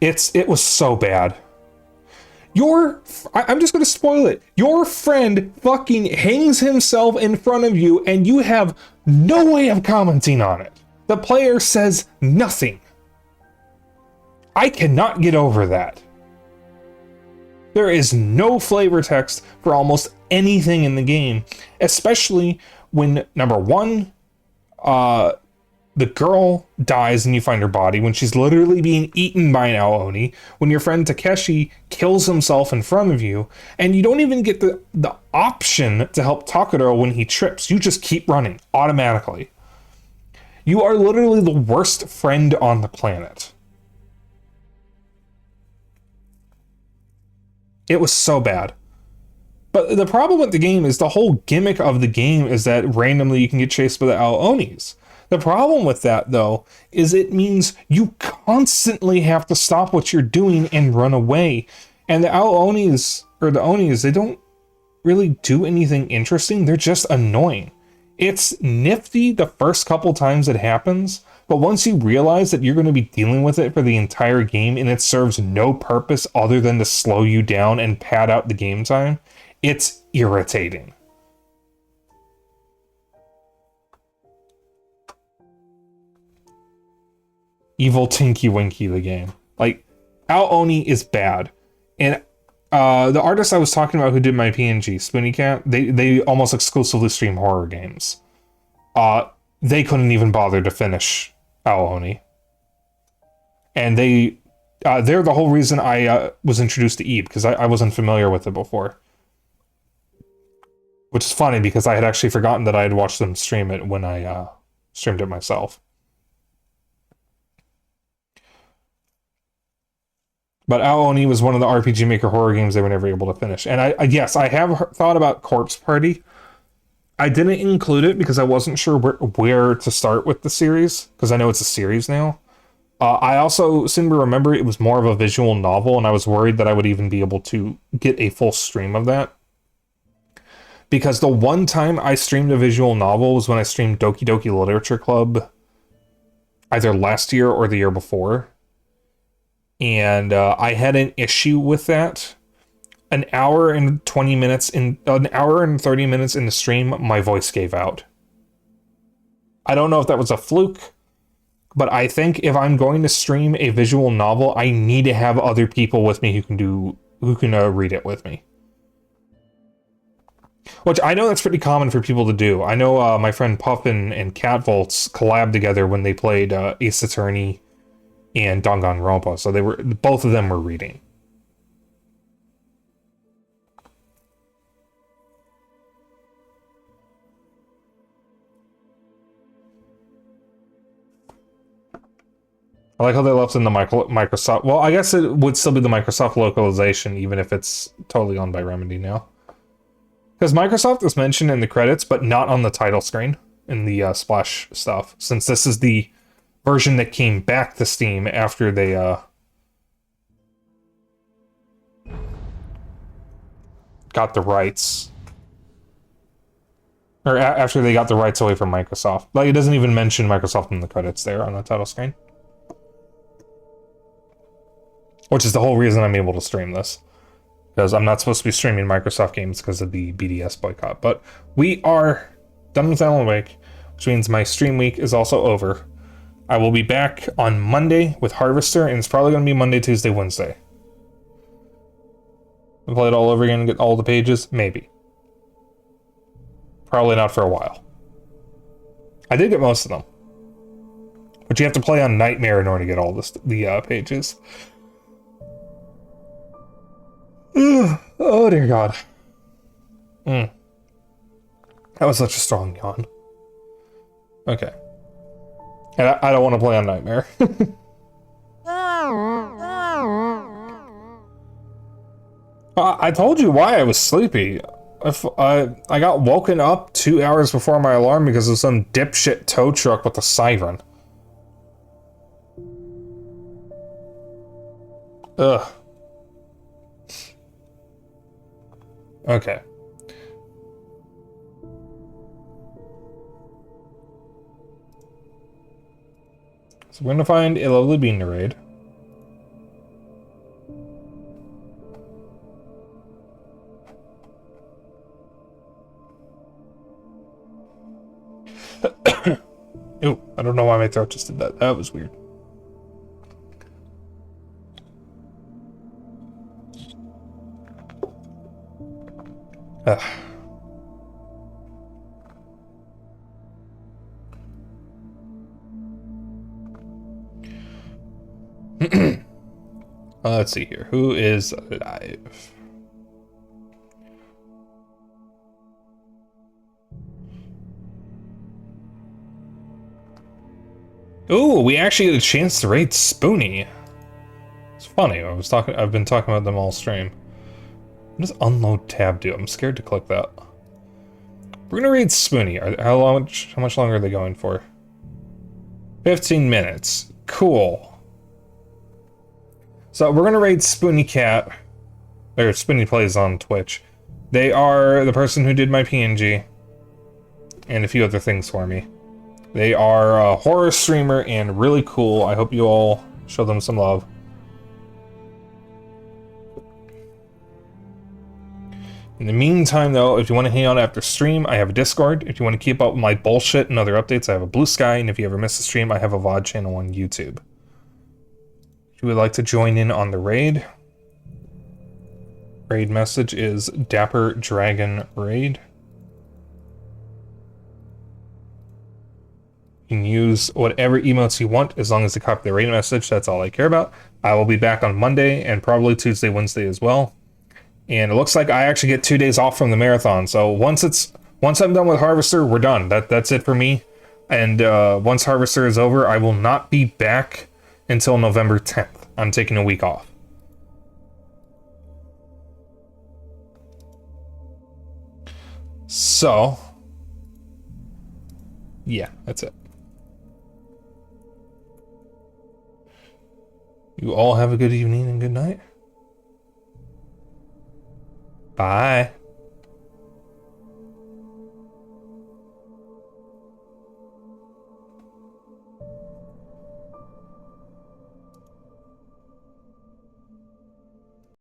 It was so bad. I'm just gonna spoil it. Your friend fucking hangs himself in front of you and you have no way of commenting on it. The player says nothing. I cannot get over that. There is no flavor text for almost anything in the game, especially when, number one, the girl dies and you find her body, when she's literally being eaten by an Ao Oni, when your friend Takeshi kills himself in front of you, and you don't even get the option to help Takuro when he trips. You just keep running automatically. You are literally the worst friend on the planet. It was so bad. But the problem with the game is the whole gimmick of the game is that randomly you can get chased by the Ao Onis. The problem with that, though, is it means you constantly have to stop what you're doing and run away. And the Ao Onis, or the Onis, they don't really do anything interesting. They're just annoying. It's nifty the first couple times it happens, but once you realize that you're going to be dealing with it for the entire game and it serves no purpose other than to slow you down and pad out the game time, it's irritating. Evil Tinky Winky, the game. Like, Ao Oni is bad. And the artist I was talking about who did my PNG, Spoonie Cat, they almost exclusively stream horror games. They couldn't even bother to finish Ao Oni. And they're the whole reason I was introduced to Ebe, because I wasn't familiar with it before. Which is funny, because I had actually forgotten that I had watched them stream it when I streamed it myself. But Ao Oni was one of the RPG Maker horror games they were never able to finish. And yes, I have thought about Corpse Party. I didn't include it because I wasn't sure where to start with the series, because I know it's a series now. I also seem to remember it was more of a visual novel, and I was worried that I would even be able to get a full stream of that. Because the one time I streamed a visual novel was when I streamed Doki Doki Literature Club, either last year or the year before. And I had an issue with that. An hour and 30 minutes in the stream, my voice gave out. I don't know if that was a fluke, but I think if I'm going to stream a visual novel, I need to have other people with me who can read it with me. Which I know that's pretty common for people to do. I know my friend Puff and Catvolts collabed together when they played Ace Attorney and Danganronpa, so both of them were reading. I like how they left in the Microsoft. Well, I guess it would still be the Microsoft localization, even if it's totally owned by Remedy now. Because Microsoft is mentioned in the credits, but not on the title screen in the splash stuff, since this is the version that came back to Steam after they got the rights. Or after they got the rights away from Microsoft. Like, it doesn't even mention Microsoft in the credits there on the title screen. Which is the whole reason I'm able to stream this. Because I'm not supposed to be streaming Microsoft games because of the BDS boycott. But we are done with Alan Wake, which means my stream week is also over. I will be back on Monday with Harvester, and it's probably going to be Monday, Tuesday, Wednesday. We'll play it all over again and get all the pages? Maybe. Probably not for a while. I did get most of them. But you have to play on Nightmare in order to get all the pages. Oh dear God. That was such a strong yawn. Okay. And I don't want to play on Nightmare. I told you why I was sleepy. I got woken up 2 hours before my alarm because of some dipshit tow truck with a siren. Ugh. Okay. So we're gonna find a lovely bean to raid. Ooh, I don't know why my throat just did that. That was weird. Let's see here. Who is alive? Ooh, we actually get a chance to raid Spoonie. It's funny. I've been talking about them all stream. What does unload tab do? I'm scared to click that. We're gonna raid Spoonie. How much longer are they going for? 15 minutes. Cool. So we're gonna raid Spoonie Cat. Or Spoonie Plays on Twitch. They are the person who did my PNG. And a few other things for me. They are a horror streamer and really cool. I hope you all show them some love. In the meantime, though, if you want to hang out after stream, I have a Discord. If you want to keep up with my bullshit and other updates, I have a Blue Sky. And if you ever miss a stream, I have a VOD channel on YouTube. If you would like to join in on the raid, raid message is Dapper Dragon Raid. You can use whatever emotes you want as long as they copy the raid message. That's all I care about. I will be back on Monday and probably Tuesday, Wednesday as well. And it looks like I actually get 2 days off from the marathon. So once I'm done with Harvester, we're done. That's it for me. And once Harvester is over, I will not be back until November 10th. I'm taking a week off. So, yeah, that's it. You all have a good evening and good night. Bye.